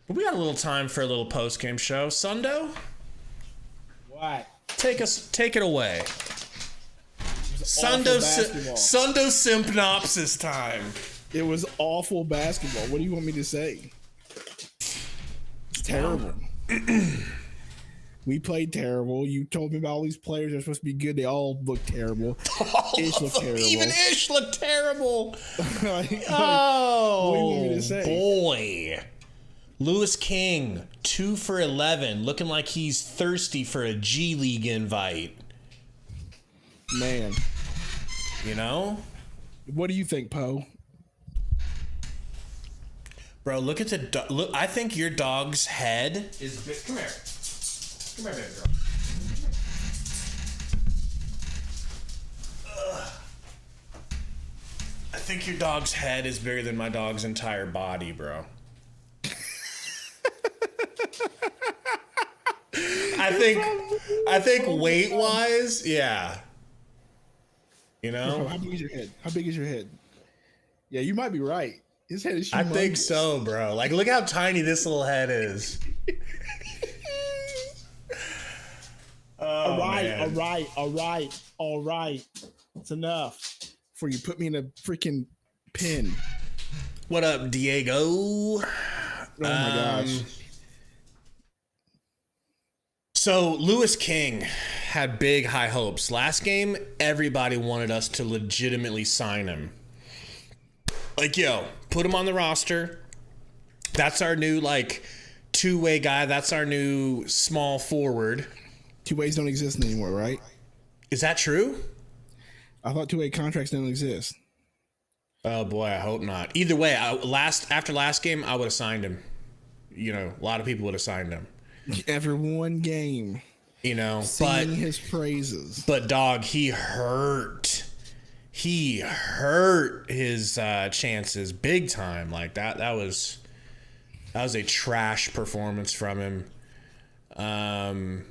[SPEAKER 1] We got a little time for a little post-game show. Sundo?
[SPEAKER 6] What?
[SPEAKER 1] Take it away. Sundo Sympnopsis time.
[SPEAKER 6] It was awful basketball. What do you want me to say? It's terrible. We played terrible. You told me about all these players that are supposed to be good. They all look terrible. Ish looked terrible.
[SPEAKER 1] Even Ish looked terrible.
[SPEAKER 6] What do you
[SPEAKER 1] Oh,
[SPEAKER 6] want me to say?
[SPEAKER 1] boy. Lewis King, 2 for 11, looking like he's thirsty for a G League invite.
[SPEAKER 6] Man.
[SPEAKER 1] You know?
[SPEAKER 6] What do you think, Poe?
[SPEAKER 1] Bro, look at the look. I think your dog's head is big. Come here. Come here, baby girl. I think your dog's head is bigger than my dog's entire body, bro. I think weight-wise, yeah. You know?
[SPEAKER 6] How big is your head? How big is your head? Yeah, you might be right. His head is humongous.
[SPEAKER 1] I think so, bro. Like, look how tiny this little head is.
[SPEAKER 6] All right. It's enough. Before you put me in a freaking pin.
[SPEAKER 1] What up, Diego?
[SPEAKER 6] Oh my gosh.
[SPEAKER 1] So Lewis King had big high hopes. Last game, everybody wanted us to legitimately sign him. Like, yo, put him on the roster. That's our new, like, two-way guy. That's our new small forward.
[SPEAKER 6] Two ways don't exist anymore, right?
[SPEAKER 1] Is that true?
[SPEAKER 6] I thought two-way contracts don't exist.
[SPEAKER 1] Oh, boy, I hope not. Either way, after last game, I would have signed him. You know, a lot of people would have signed him.
[SPEAKER 6] After one game.
[SPEAKER 1] You know,
[SPEAKER 6] singing his praises.
[SPEAKER 1] But, dog, he hurt. He hurt his chances big time. Like, that was a trash performance from him.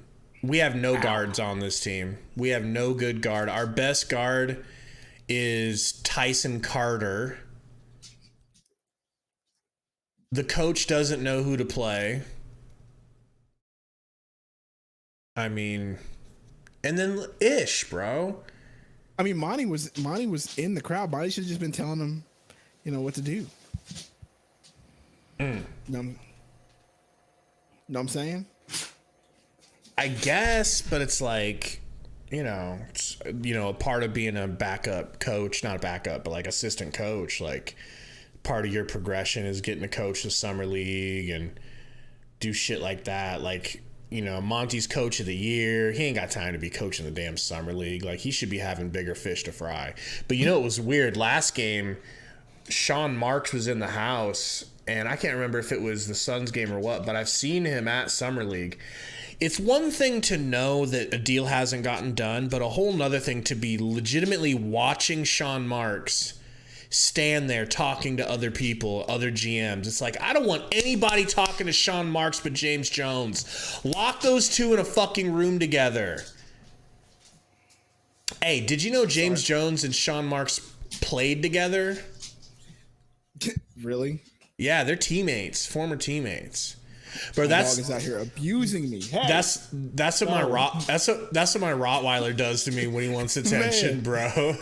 [SPEAKER 1] We have no guards on this team. We have no good guard. Our best guard is Tyson Carter. The coach doesn't know who to play. I mean, and then Ish, bro.
[SPEAKER 6] I mean, Monty was in the crowd. Monty should have just been telling him, you know, what to do. Know what I'm saying?
[SPEAKER 1] I guess, but it's like, a part of being a backup coach, not a backup, but like assistant coach, like part of your progression is getting to coach the summer league and do shit like that. Like, Monty's coach of the year. He ain't got time to be coaching the damn summer league. Like, he should be having bigger fish to fry. But it was weird. Last game, Sean Marks was in the house, and I can't remember if it was the Suns game or what, but I've seen him at summer league. it's one thing to know that a deal hasn't gotten done, but a whole nother thing to be legitimately watching Sean Marks stand there talking to other people, other GMs. It's like, I don't want anybody talking to Sean Marks but James Jones. Lock those two in a fucking room together. Hey, did you know James Jones and Sean Marks played together?
[SPEAKER 6] Really?
[SPEAKER 1] Yeah, they're teammates, former teammates. Bro,
[SPEAKER 6] My
[SPEAKER 1] that's
[SPEAKER 6] dog is out here abusing me. Hey.
[SPEAKER 1] that's what my that's what my Rottweiler does to me when he wants attention, bro.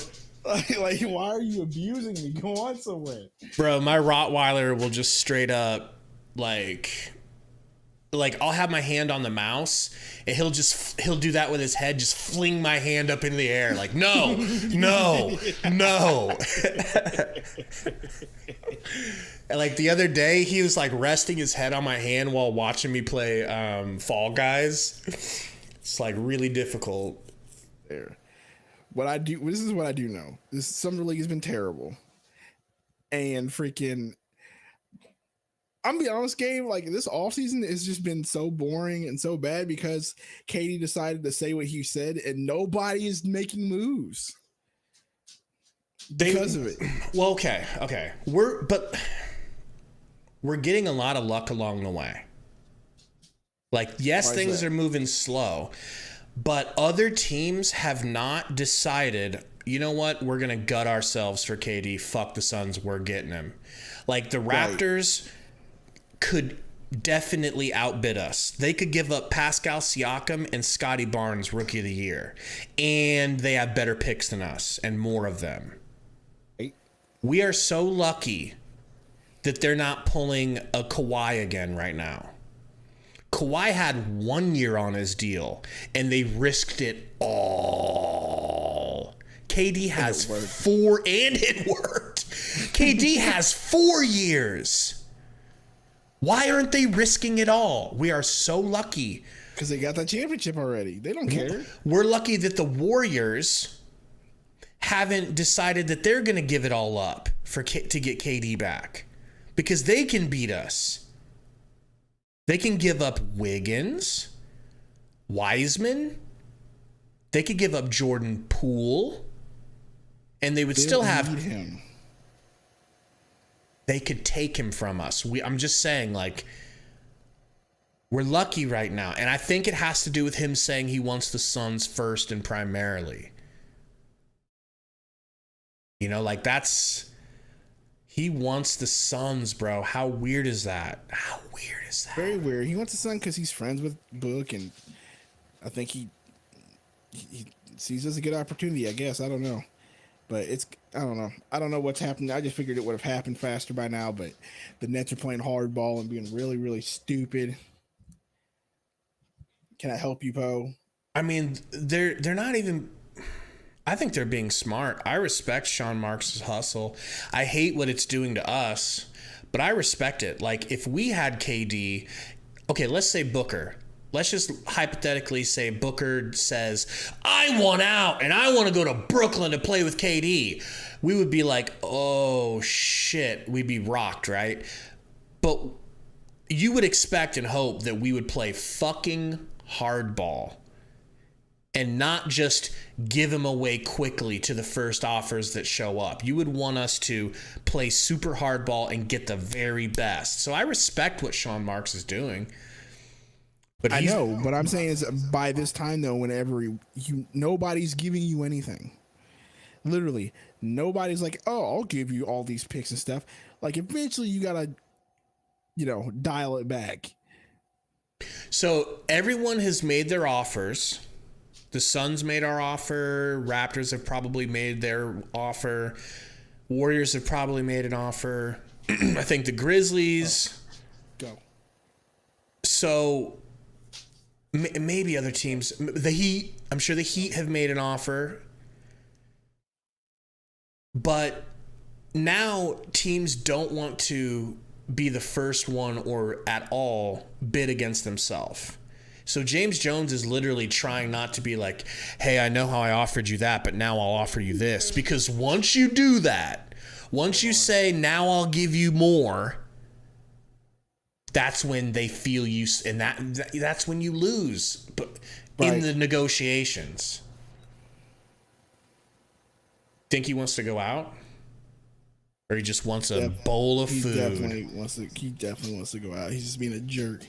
[SPEAKER 6] Like, why are you abusing me? Go on somewhere.
[SPEAKER 1] Bro, my Rottweiler will just straight up like I'll have my hand on the mouse and he'll do that with his head, just fling my hand up in the air like, no. And like the other day, he was like resting his head on my hand while watching me play Fall Guys. It's like really difficult.
[SPEAKER 6] There. This is what I do know. This Summer League has been terrible. And freaking, I'm gonna be honest, Gabe, like this offseason has just been so boring and so bad because Katie decided to say what he said and nobody is making moves because of it.
[SPEAKER 1] Well, okay. We're getting a lot of luck along the way. Like, yes, things are moving slow, but other teams have not decided, you know what, we're going to gut ourselves for KD. Fuck the Suns, we're getting him. Like, the Raptors could definitely outbid us. They could give up Pascal Siakam and Scotty Barnes Rookie of the Year, and they have better picks than us and more of them. We are so lucky that they're not pulling a Kawhi again right now. Kawhi had 1 year on his deal, and they risked it all. KD has 4, and it worked. KD has 4 years. Why aren't they risking it all? We are so lucky.
[SPEAKER 6] Because they got that championship already. They don't care.
[SPEAKER 1] We're lucky that the Warriors haven't decided that they're going to give it all up to get KD back. Because they can beat us. They can give up Wiggins, Wiseman. They could give up Jordan Poole, and they would still have
[SPEAKER 6] him.
[SPEAKER 1] They could take him from us. I'm just saying, like, we're lucky right now, and I think it has to do with him saying he wants the Suns first and primarily. You know, like he wants the Suns, bro. How weird is that?
[SPEAKER 6] Very weird. He wants the Suns because he's friends with Book, and I think he sees this as a good opportunity, I guess. I don't know. But I don't know. I don't know what's happening. I just figured it would have happened faster by now, but the Nets are playing hardball and being really, really stupid. Can I help you, Poe?
[SPEAKER 1] I mean, they're not even... I think they're being smart. I respect Sean Marks' hustle. I hate what it's doing to us, but I respect it. Like, if we had KD... Okay, let's say Booker. Let's just hypothetically say Booker says, I want out and I want to go to Brooklyn to play with KD. We would be like, oh, shit. We'd be rocked, right? But you would expect and hope that we would play fucking hardball and not just give him away quickly to the first offers that show up. You would want us to play super hardball and get the very best. So I respect what Sean Marks is doing. But
[SPEAKER 6] I know, but I'm saying is by this time though, whenever nobody's giving you anything, literally nobody's like, oh, I'll give you all these picks and stuff. Like eventually you gotta, dial it back.
[SPEAKER 1] So everyone has made their offers. The Suns made our offer. Raptors have probably made their offer. Warriors have probably made an offer. I think the Grizzlies.
[SPEAKER 6] Go.
[SPEAKER 1] So maybe other teams. The Heat. I'm sure the Heat have made an offer. But now teams don't want to be the first one or at all bid against themselves. So James Jones is literally trying not to be like, hey, I know how I offered you that, but now I'll offer you this. Because once you do that, once you say, now I'll give you more, that's when they feel you, and that's when you lose. But in the negotiations, think he wants to go out, or he just wants a bowl of food?
[SPEAKER 6] He definitely wants to go out. He's just being a jerk.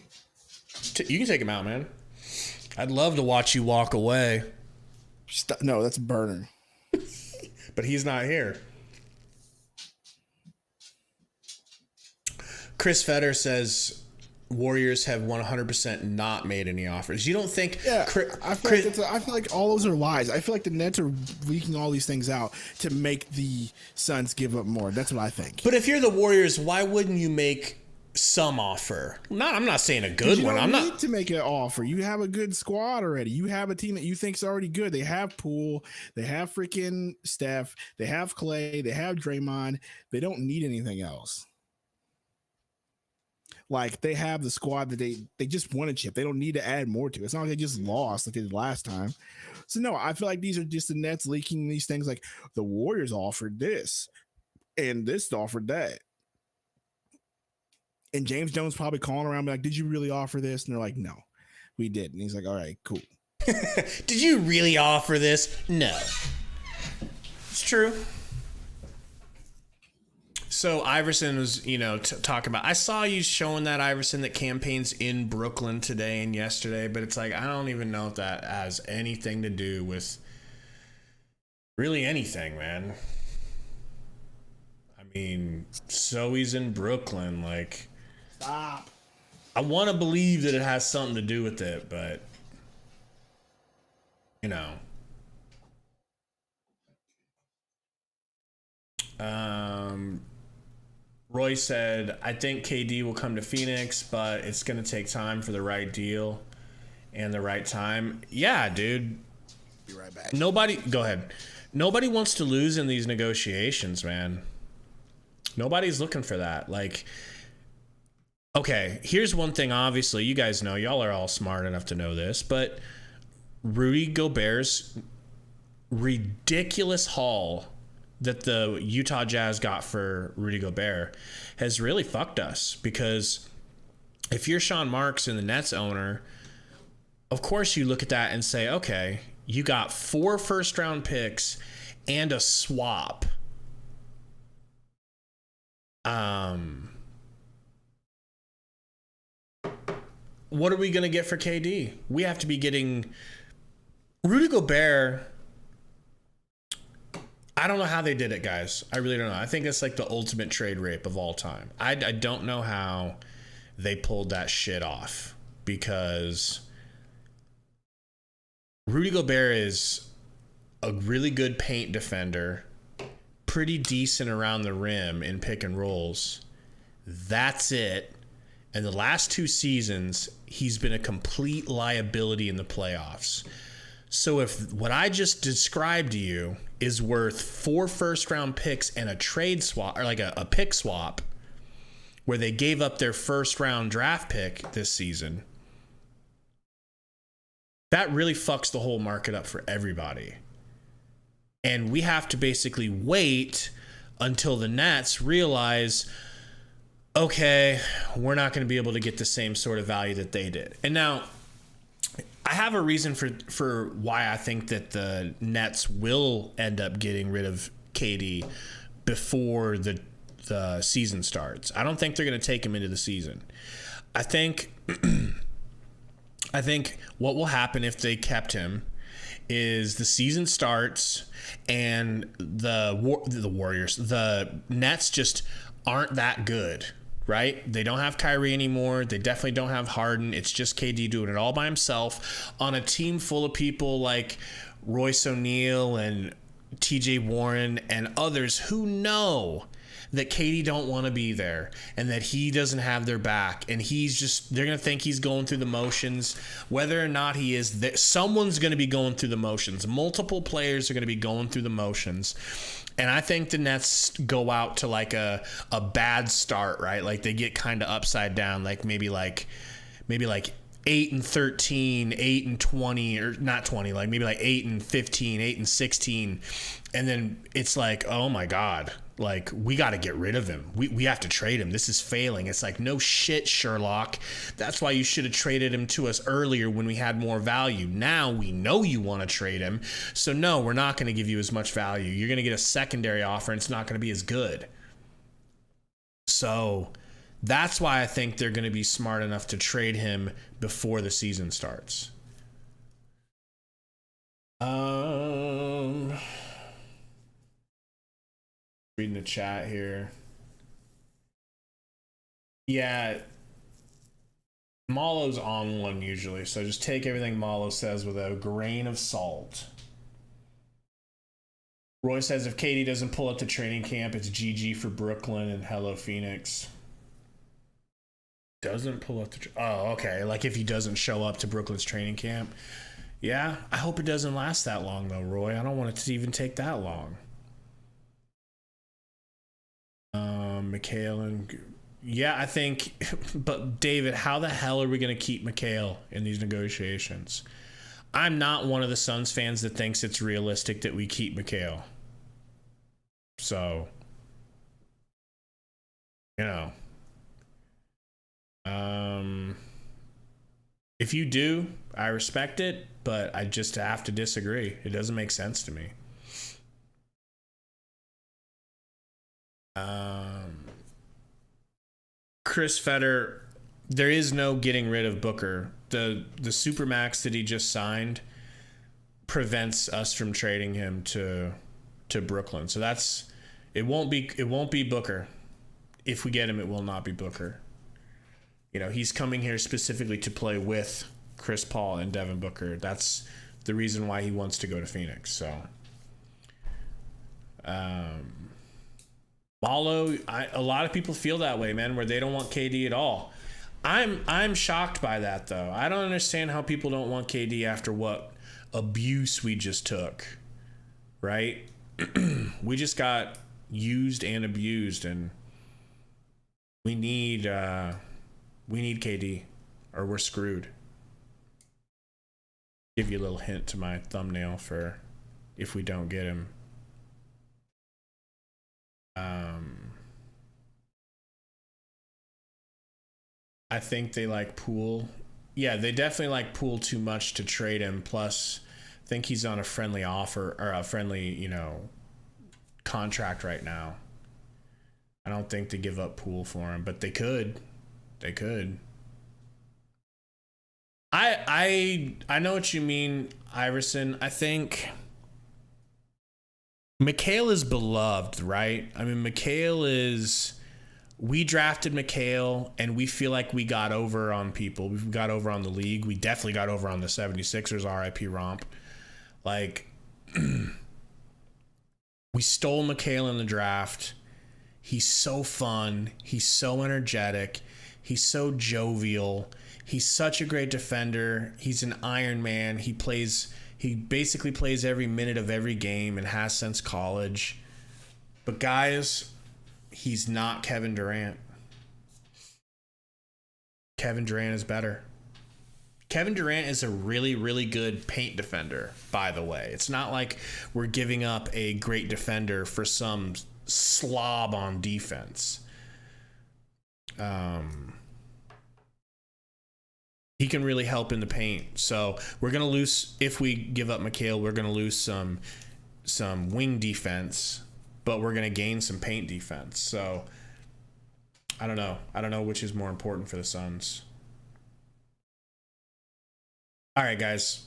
[SPEAKER 1] You can take him out, man. I'd love to watch you walk away.
[SPEAKER 6] No, that's Burner.
[SPEAKER 1] But he's not here. Chris Fetter says Warriors have 100% not made any offers. You don't think?
[SPEAKER 6] Yeah, I feel like all those are lies. I feel like the Nets are leaking all these things out to make the Suns give up more. That's what I think.
[SPEAKER 1] But if you're the Warriors, why wouldn't you make some offer? I'm not saying a good one.
[SPEAKER 6] I'm not need to make an offer. You have a good squad already. You have a team that you think is already good. They have Poole. They have freaking Steph. They have Clay. They have Draymond. They don't need anything else. Like, they have the squad that they just won a chip. They don't need to add more to it. It's not like they just lost like they did last time. So no, I feel like these are just the Nets leaking these things. Like, the Warriors offered this and this offered that. And James Jones probably calling around like, did you really offer this? And they're like, no, we did. And he's like, all right, cool.
[SPEAKER 1] Did you really offer this? No. It's true. So Iverson was, talking about, I saw you showing that Iverson that campaigns in Brooklyn today and yesterday, but it's like, I don't even know if that has anything to do with really anything, man. I mean, so he's in Brooklyn, like...
[SPEAKER 6] Stop.
[SPEAKER 1] I want to believe that it has something to do with it, but Roy said, I think KD will come to Phoenix, but it's going to take time for the right deal and the right time. Yeah, dude.
[SPEAKER 6] Be right back.
[SPEAKER 1] Go ahead. Nobody wants to lose in these negotiations, man. Nobody's looking for that. Like, okay, here's one thing. Obviously, you guys know, y'all are all smart enough to know this, but Rudy Gobert's ridiculous haul that the Utah Jazz got for Rudy Gobert has really fucked us, because if you're Sean Marks and the Nets owner, of course you look at that and say, okay, you got 4 first-round picks and a swap. What are we going to get for KD? We have to be getting Rudy Gobert. I don't know how they did it, guys. I really don't know. I think it's like the ultimate trade rape of all time. I don't know how they pulled that shit off, because Rudy Gobert is a really good paint defender, pretty decent around the rim in pick and rolls. That's it. And the last 2 seasons, he's been a complete liability in the playoffs. So if what I just described to you is worth 4 first-round picks and a trade swap, or like a pick swap, where they gave up their first-round draft pick this season, that really fucks the whole market up for everybody. And we have to basically wait until the Nets realize, okay, we're not going to be able to get the same sort of value that they did. And now, I have a reason for why I think that the Nets will end up getting rid of KD before the season starts. I don't think they're going to take him into the season. I think what will happen if they kept him is the season starts and the Warriors, the Nets just aren't that good. Right? They don't have Kyrie anymore. They definitely don't have Harden. It's just KD doing it all by himself on a team full of people like Royce O'Neal and TJ Warren and others who know that KD don't want to be there and that he doesn't have their back. And they're going to think he's going through the motions. Whether or not he is, someone's going to be going through the motions. Multiple players are going to be going through the motions. And I think the Nets go out to like a bad start, right? Like they get kind of upside down, like maybe like 8-13, 8-20, or not 20, like maybe like 8-15, 8-16. And then it's like, oh my God, Like, we got to get rid of him. We have to trade him. This is failing. It's like, no shit, Sherlock. That's why you should have traded him to us earlier when we had more value. Now we know you want to trade him. So no, we're not going to give you as much value. You're going to get a secondary offer and it's not going to be as good. So that's why I think they're going to be smart enough to trade him before the season starts. Reading the chat here. Yeah. Malo's on one usually, so just take everything Malo says with a grain of salt. Roy says if KD doesn't pull up to training camp, it's GG for Brooklyn and hello Phoenix. Doesn't pull up to... Oh, okay. Like if he doesn't show up to Brooklyn's training camp. Yeah, I hope it doesn't last that long though, Roy. I don't want it to even take that long. Mikhail and... Yeah, I think... But David, how the hell are we going to keep Mikhail in these negotiations? I'm not one of the Suns fans that thinks it's realistic that we keep Mikhail. So... You know... If you do, I respect it, but I just have to disagree. It doesn't make sense to me. Chris Fetter, there is no getting rid of Booker. The Supermax that he just signed prevents us from trading him to Brooklyn. So that's it won't be Booker. If we get him, it will not be Booker. You know, he's coming here specifically to play with Chris Paul and Devin Booker. That's the reason why he wants to go to Phoenix. So, Malo, a lot of people feel that way, man, where they don't want KD at all. I'm shocked by that, though. I don't understand how people don't want KD after what abuse we just took, right? We just got used and abused, and we need KD, or we're screwed. Give you a little hint to my thumbnail for if we don't get him. I think they like Poole. Yeah, they definitely like Poole too much to trade him. Plus, I think he's on a friendly offer or a friendly, contract right now. I don't think they give up Poole for him, but they could. They could. I know what you mean, Iverson. I think Mikhail is beloved, right? I mean, we drafted Mikhail and we feel like we got over on people. We got over on the league. We definitely got over on the 76ers, RIP Romp. Like, we stole Mikhail in the draft. He's so fun. He's so energetic. He's so jovial. He's such a great defender. He's an Iron Man. He basically plays every minute of every game and has since college. But guys, he's not Kevin Durant. Kevin Durant is better. Kevin Durant is a really, really good paint defender, by the way. It's not like we're giving up a great defender for some slob on defense. He can really help in the paint. So we're going to lose, if we give up Mikhail, we're going to lose some wing defense, but we're going to gain some paint defense. So I don't know. I don't know which is more important for the Suns. All right, guys,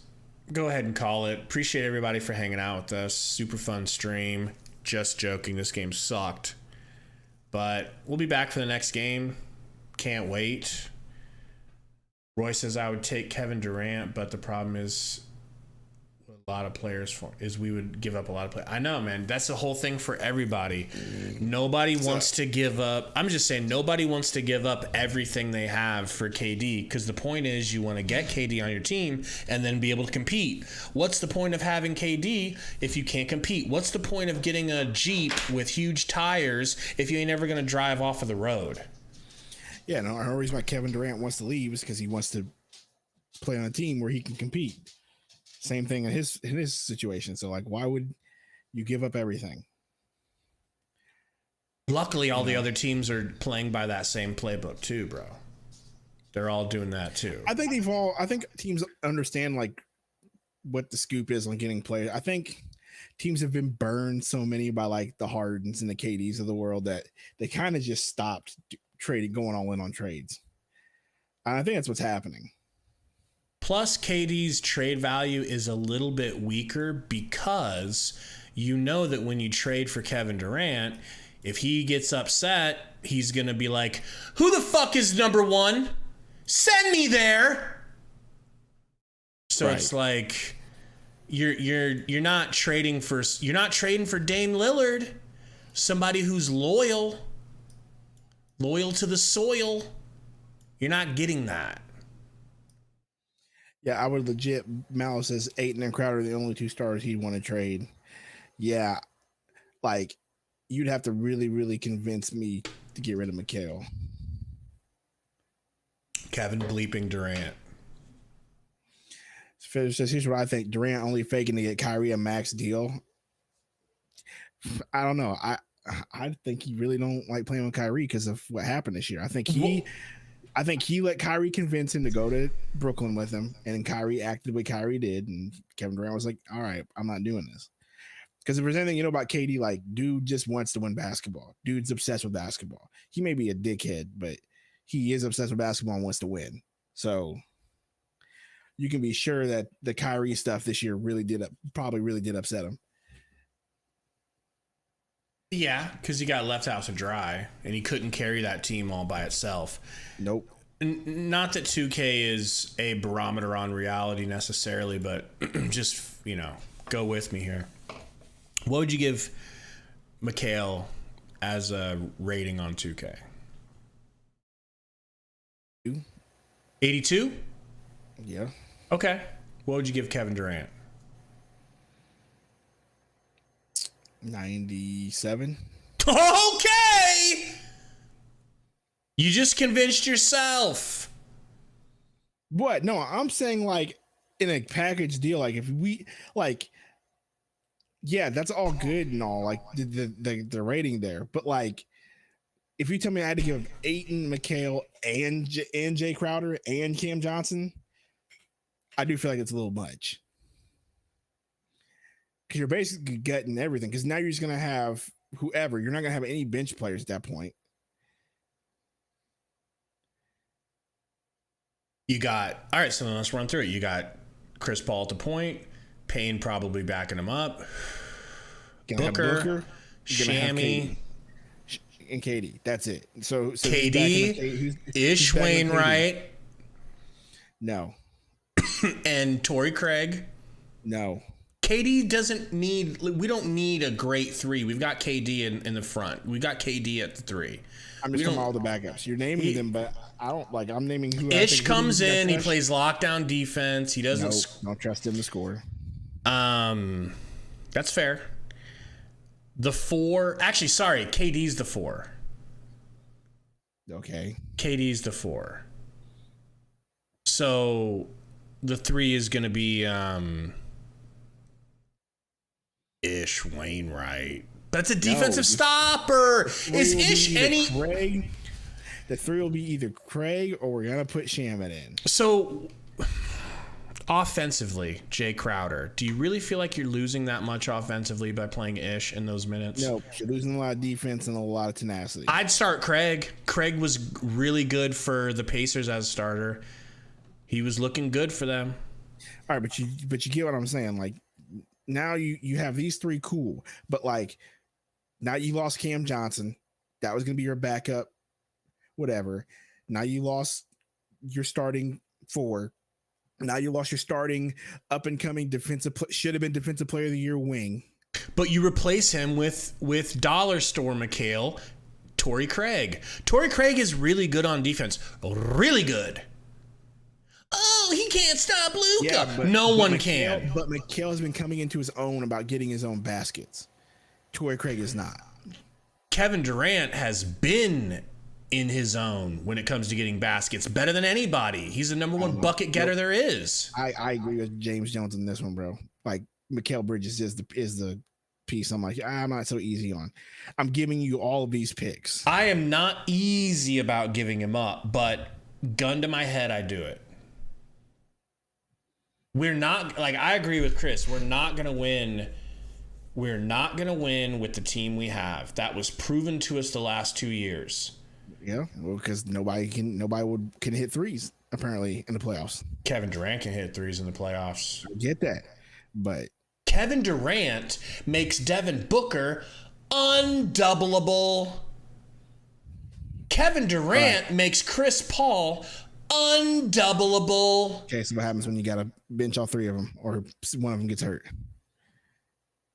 [SPEAKER 1] go ahead and call it. Appreciate everybody for hanging out with us. Super fun stream. Just joking. This game sucked, but we'll be back for the next game. Can't wait. Roy says I would take Kevin Durant, but the problem is a lot of players we would give up a lot of players. I know, man. That's the whole thing for everybody. Nobody wants to give up. I'm just saying nobody wants to give up everything they have for KD, because the point is you want to get KD on your team and then be able to compete. What's the point of having KD if you can't compete? What's the point of getting a Jeep with huge tires if you ain't ever going to drive off of the road?
[SPEAKER 6] Yeah, no, the only reason why Kevin Durant wants to leave is because he wants to play on a team where he can compete. Same thing in his situation. So, like, why would you give up everything?
[SPEAKER 1] Luckily, all the other teams are playing by that same playbook too, bro. They're all doing that too.
[SPEAKER 6] I think teams understand like what the scoop is on getting players. I think teams have been burned so many by like the Hardens and the KDs of the world that they kind of just stopped going all in on trades. And I think that's what's happening.
[SPEAKER 1] Plus, KD's trade value is a little bit weaker because you know that when you trade for Kevin Durant, if he gets upset, he's going to be like, who the fuck is number one? Send me there. So It's like you're not trading for Dame Lillard, somebody who's loyal to the soil. You're not getting that.
[SPEAKER 6] Yeah, I would legit. Malice says Ayton and Crowder are the only two stars he'd want to trade. Yeah, like you'd have to really, really convince me to get rid of Mikal.
[SPEAKER 1] Kevin bleeping Durant.
[SPEAKER 6] Fisher says, here's what I think. Durant only faking to get Kyrie a max deal. I don't know. I think he really don't like playing with Kyrie because of what happened this year. I think he let Kyrie convince him to go to Brooklyn with him, and Kyrie acted the way Kyrie did, and Kevin Durant was like, all right, I'm not doing this. Because if there's anything you know about KD, like, dude just wants to win basketball. Dude's obsessed with basketball. He may be a dickhead, but he is obsessed with basketball and wants to win. So you can be sure that the Kyrie stuff this year probably really did upset him.
[SPEAKER 1] Yeah, because he got left out to dry, and he couldn't carry that team all by itself.
[SPEAKER 6] Nope.
[SPEAKER 1] Not that 2K is a barometer on reality necessarily, but just, go with me here. What would you give Mikal as a rating on 2K? 82?
[SPEAKER 6] Yeah.
[SPEAKER 1] Okay. What would you give Kevin Durant?
[SPEAKER 6] 97.
[SPEAKER 1] Okay. You just convinced yourself.
[SPEAKER 6] What? No, I'm saying like in a package deal, like if we like, yeah, that's all good and all, like the rating there, but like if you tell me I had to give Ayton, Mikal, and Jay Crowder and Cam Johnson, I do feel like it's a little much. Because you're basically getting everything. Because now you're just going to have whoever. You're not going to have any bench players at that point.
[SPEAKER 1] You got, all right, so then let's run through it. You got Chris Paul at the point, Payne probably backing him up, Booker, Shammy,
[SPEAKER 6] and KD. That's it. So
[SPEAKER 1] KD, Ish Wainwright.
[SPEAKER 6] No.
[SPEAKER 1] And Torrey Craig.
[SPEAKER 6] No.
[SPEAKER 1] KD doesn't need, we don't need a great three. We've got KD in the front. We've got KD at the three.
[SPEAKER 6] I'm just talking all the backups. You're naming them, but I don't like, I'm naming who.
[SPEAKER 1] Ish comes in, he plays lockdown defense. He doesn't.
[SPEAKER 6] Don't trust him to score.
[SPEAKER 1] That's fair. The four, actually, sorry, KD's the four.
[SPEAKER 6] Okay.
[SPEAKER 1] KD's the four. So the three is going to be Ish Wainwright. That's a defensive stopper. Is Ish any?
[SPEAKER 6] Craig? The three will be either Craig or we're going to put Shaman in.
[SPEAKER 1] So offensively, Jay Crowder, do you really feel like you're losing that much offensively by playing Ish in those minutes?
[SPEAKER 6] No, you're losing a lot of defense and a lot of tenacity.
[SPEAKER 1] I'd start Craig. Craig was really good for the Pacers as a starter. He was looking good for them.
[SPEAKER 6] All right, but you get what I'm saying. Like now you have these three, cool, but like now you lost Cam Johnson. That was going to be your backup, whatever. Now you lost your starting four. Now you lost your starting up and coming should have been defensive player of the year wing.
[SPEAKER 1] But you replace him with dollar store Mikal, Torrey Craig. Torrey Craig is really good on defense. Really good. Oh, he can't stop Luka.
[SPEAKER 6] Yeah,
[SPEAKER 1] no one can.
[SPEAKER 6] But Mikal has been coming into his own about getting his own baskets. Torrey Craig is not.
[SPEAKER 1] Kevin Durant has been in his own when it comes to getting baskets better than anybody. He's the number one bucket getter there is.
[SPEAKER 6] I agree with James Jones in this one, bro. Like Mikal Bridges is the piece. I'm like, I'm not so easy on. I'm giving you all of these picks.
[SPEAKER 1] I am not easy about giving him up, but gun to my head, I do it. We're not, like, I agree with Chris. We're not going to win. We're not going to win with the team we have. That was proven to us the last 2 years.
[SPEAKER 6] Yeah, well, because nobody can hit threes apparently in the playoffs.
[SPEAKER 1] Kevin Durant can hit threes in the playoffs.
[SPEAKER 6] I get that, but
[SPEAKER 1] Kevin Durant makes Devin Booker undoubleable. Kevin Durant makes Chris Paul undoubleable.
[SPEAKER 6] Okay, so what happens when you got to bench all three of them, or one of them gets hurt?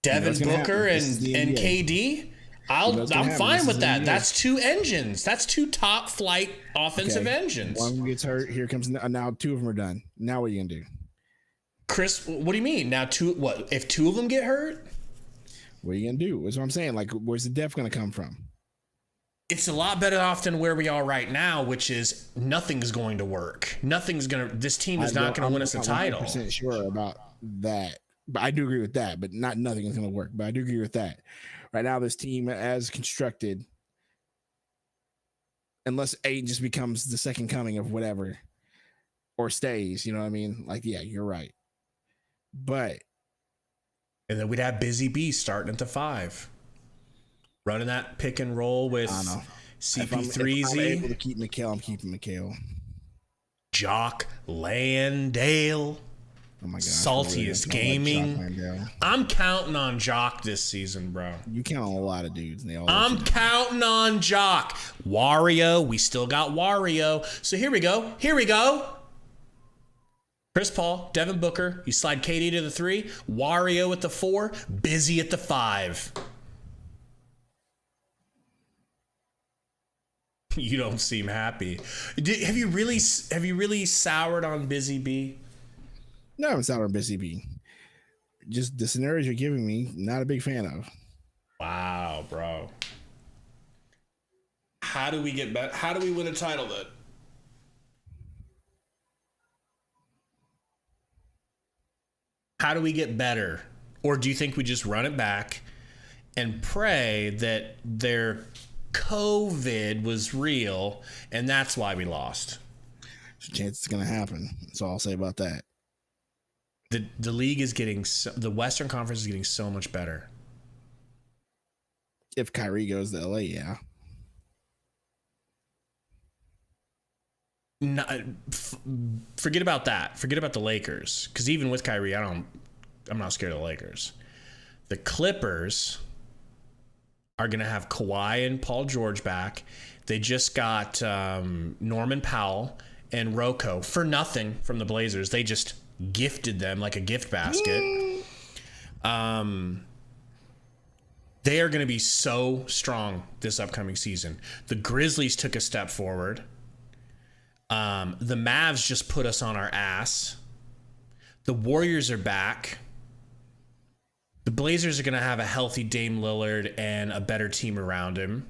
[SPEAKER 1] Devin Booker and KD. I'm fine with that. That's two engines. That's two top flight offensive engines.
[SPEAKER 6] One of them gets hurt. Here comes now. Two of them are done. Now what are you gonna do,
[SPEAKER 1] Chris? What do you mean? Now if two of them get hurt?
[SPEAKER 6] What are you gonna do? That's what I'm saying. Like, where's the depth gonna come from?
[SPEAKER 1] It's a lot better off than where we are right now, which is nothing's going to work. This team is not going to win us a title.
[SPEAKER 6] I'm not 100% sure about that, but I do agree with that. But nothing is going to work. But I do agree with that. Right now, this team, as constructed, unless Aiden just becomes the second coming of whatever, or stays, you know what I mean? Like, yeah, you're right. But
[SPEAKER 1] and then we'd have Busy Bee starting at the 5. Running that pick and roll with CP3Z.
[SPEAKER 6] If I'm able to keep Mikal, I'm keeping Mikal.
[SPEAKER 1] Jock Landale.
[SPEAKER 6] Oh my God.
[SPEAKER 1] Saltiest Gaming. I'm counting on Jock this season, bro.
[SPEAKER 6] You count on a lot of dudes. And
[SPEAKER 1] I'm counting on Jock. Wario. We still got Wario. So here we go. Chris Paul, Devin Booker. You slide KD to the 3. Wario at the 4. Busy at the 5. You don't seem happy. Have you really soured on Busy Bee?
[SPEAKER 6] No, I haven't soured on Busy Bee. Just the scenarios you're giving me, not a big fan of.
[SPEAKER 1] Wow, bro. How do we get better? How do we win a title then? How do we get better? Or do you think we just run it back and pray that their COVID was real, and that's why we lost?
[SPEAKER 6] There's a chance it's going to happen. That's all I'll say about that.
[SPEAKER 1] The league is getting the Western Conference is getting so much better.
[SPEAKER 6] If Kyrie goes to LA, yeah.
[SPEAKER 1] Forget about that. Forget about the Lakers, because even with Kyrie, I'm not scared of the Lakers. The Clippers are going to have Kawhi and Paul George back. They just got Norman Powell and Rocco for nothing from the Blazers. They just gifted them like a gift basket. They are going to be so strong this upcoming season. The Grizzlies took a step forward. The Mavs just put us on our ass. The Warriors are back. The Blazers are going to have a healthy Dame Lillard and a better team around him.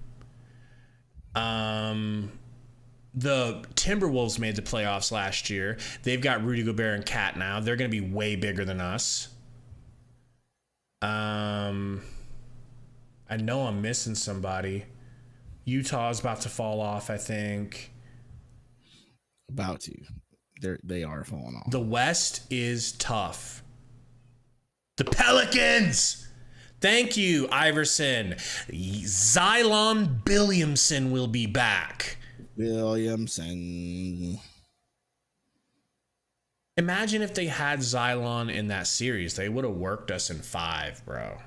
[SPEAKER 1] The Timberwolves made the playoffs last year. They've got Rudy Gobert and Cat now. They're going to be way bigger than us. I know I'm missing somebody. Utah's about to fall off, I think.
[SPEAKER 6] About to. They are falling off.
[SPEAKER 1] The West is tough. The Pelicans! Thank you, Iverson. Xylon Billiamson will be back.
[SPEAKER 6] Williamson.
[SPEAKER 1] Imagine if they had Xylon in that series. They would have worked us in 5, bro.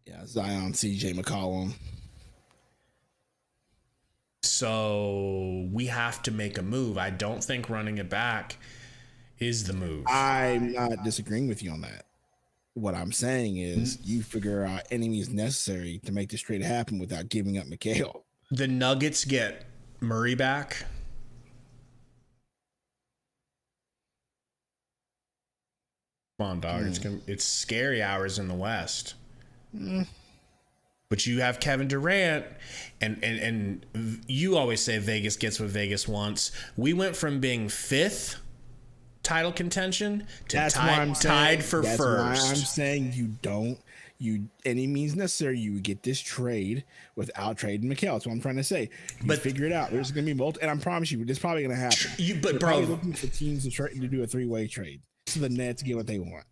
[SPEAKER 6] Yeah, Zion, CJ McCollum.
[SPEAKER 1] So we have to make a move. I don't think running it back is the move.
[SPEAKER 6] I'm not disagreeing with you on that. What I'm saying is you figure out any means necessary to make this trade happen without giving up Mikal.
[SPEAKER 1] The Nuggets get Murray back. Come on, dog. It's scary hours in the West. But you have Kevin Durant, and you always say Vegas gets what Vegas wants. We went from being 5th title contention to tied for first.
[SPEAKER 6] That's why I'm saying any means necessary, you get this trade without trading Mikal. That's what I'm trying to say. But figure it out. There's going to be multiple, and I promise you, it's probably going to happen.
[SPEAKER 1] But
[SPEAKER 6] They're
[SPEAKER 1] bro,
[SPEAKER 6] looking for teams to do a 3-way trade so the Nets get what they want.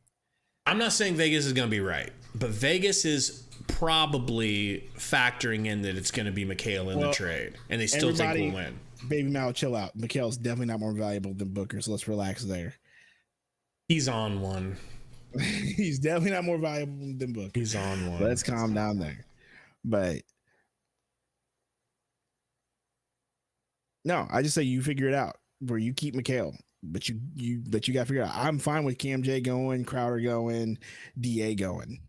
[SPEAKER 1] I'm not saying Vegas is going to be right, but Vegas is probably factoring in that it's going to be Mikal in the trade, and they still think we'll win. Baby
[SPEAKER 6] Mal, chill out. Mikal's definitely not more valuable than Booker, so let's relax there.
[SPEAKER 1] He's on one.
[SPEAKER 6] He's definitely not more valuable than Booker.
[SPEAKER 1] He's on one.
[SPEAKER 6] Let's calm down there. But no, I just say you figure it out where you keep Mikal, but you got to figure it out. I'm fine with Cam J going, Crowder going, DA going.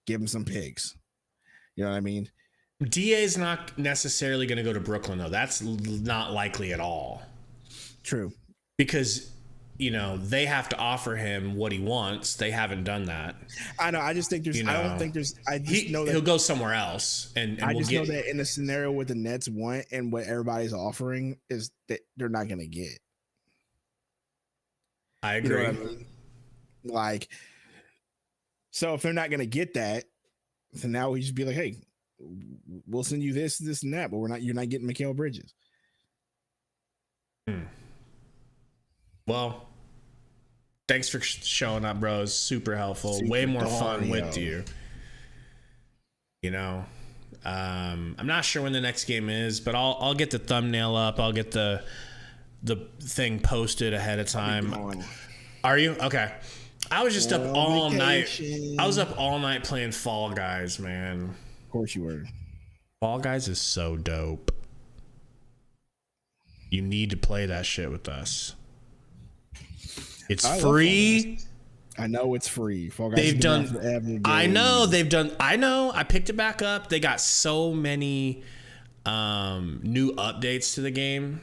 [SPEAKER 6] Give him some pigs. You know what I mean?
[SPEAKER 1] DA is not necessarily going to go to Brooklyn, though. That's not likely at all.
[SPEAKER 6] True.
[SPEAKER 1] Because, they have to offer him what he wants. They haven't done that.
[SPEAKER 6] I know. I just think there's, I don't think there's, I just know that
[SPEAKER 1] he'll go somewhere else. And
[SPEAKER 6] I just know that in a scenario what the Nets want and what everybody's offering is that they're not going to get.
[SPEAKER 1] I agree.
[SPEAKER 6] You know what I mean? Like, so if they're not going to get that, then now we just be like, hey, we'll send you this, and that, but you're not getting Mikal Bridges.
[SPEAKER 1] Well, thanks for showing up, bro. It's super helpful. Way more fun with you. I'm not sure when the next game is, but I'll get the thumbnail up. I'll get the thing posted ahead of time. Are you? Okay. I was just up all night. I was up all night playing Fall Guys, man.
[SPEAKER 6] Of course you were.
[SPEAKER 1] Fall Guys is so dope. You need to play that shit with us. It's free.
[SPEAKER 6] I know it's free. Fall Guys
[SPEAKER 1] they've done. I know they've done. I know. I picked it back up. They got so many new updates to the game.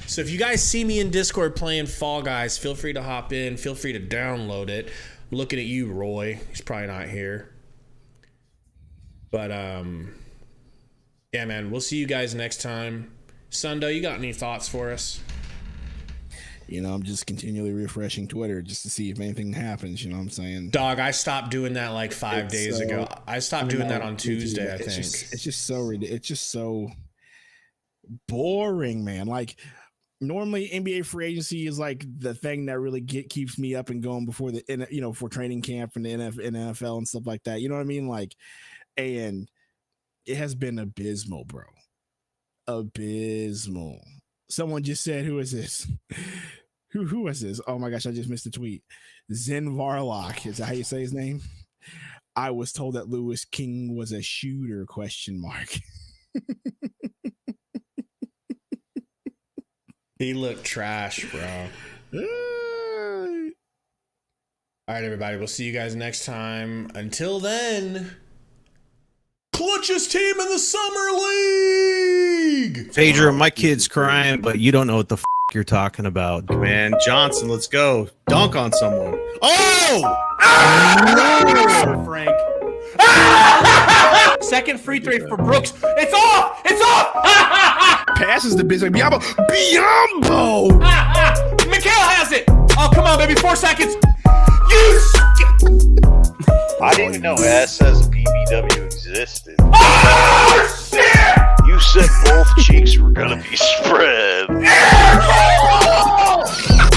[SPEAKER 1] So if you guys see me in Discord playing Fall Guys, feel free to hop in. Feel free to download it. I'm looking at you, Roy. He's probably not here. But yeah, man. We'll see you guys next time. Sundo, you got any thoughts for us?
[SPEAKER 6] I'm just continually refreshing Twitter just to see if anything happens. You know what I'm saying?
[SPEAKER 1] Dog, I stopped doing that like 5 days ago. I stopped doing that on Tuesday, I think.
[SPEAKER 6] It's just so ridiculous. It's just so boring, man. Like, normally NBA free agency is like the thing that really keeps me up and going before for training camp and the NFL and stuff like that. You know what I mean? Like, and it has been abysmal, bro. Abysmal. Someone just said, who is this? Who is this? Oh my gosh, I just missed the tweet. Zen Varlock, is that how you say his name? I was told that Lewis King was a shooter, ?
[SPEAKER 1] He looked trash, bro. All right, everybody. We'll see you guys next time. Until then, clutchest team in the summer league.
[SPEAKER 12] Phaedra, my kid's crying, but you don't know what the you're talking about.
[SPEAKER 13] Man, Johnson, let's go. Dunk on someone.
[SPEAKER 12] Oh!
[SPEAKER 13] Frank.
[SPEAKER 12] Second free throw for Brooks. It's off! It's off!
[SPEAKER 6] Passes the business. Biombo!
[SPEAKER 12] Mikal has it! Oh, come on, baby. 4 seconds.
[SPEAKER 14] I didn't even know SS BBW existed.
[SPEAKER 12] Oh, shit!
[SPEAKER 14] You said both cheeks were gonna be spread.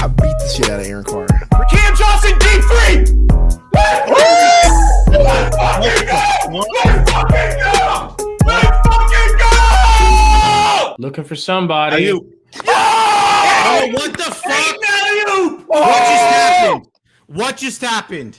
[SPEAKER 6] I beat the shit out of Aaron Carter.
[SPEAKER 12] Cam Johnson, D3! Let's fucking go! Let's fucking go! Let's fucking go!
[SPEAKER 15] Looking for somebody.
[SPEAKER 12] Oh,
[SPEAKER 13] what the fuck?
[SPEAKER 12] What
[SPEAKER 13] just happened? What just happened?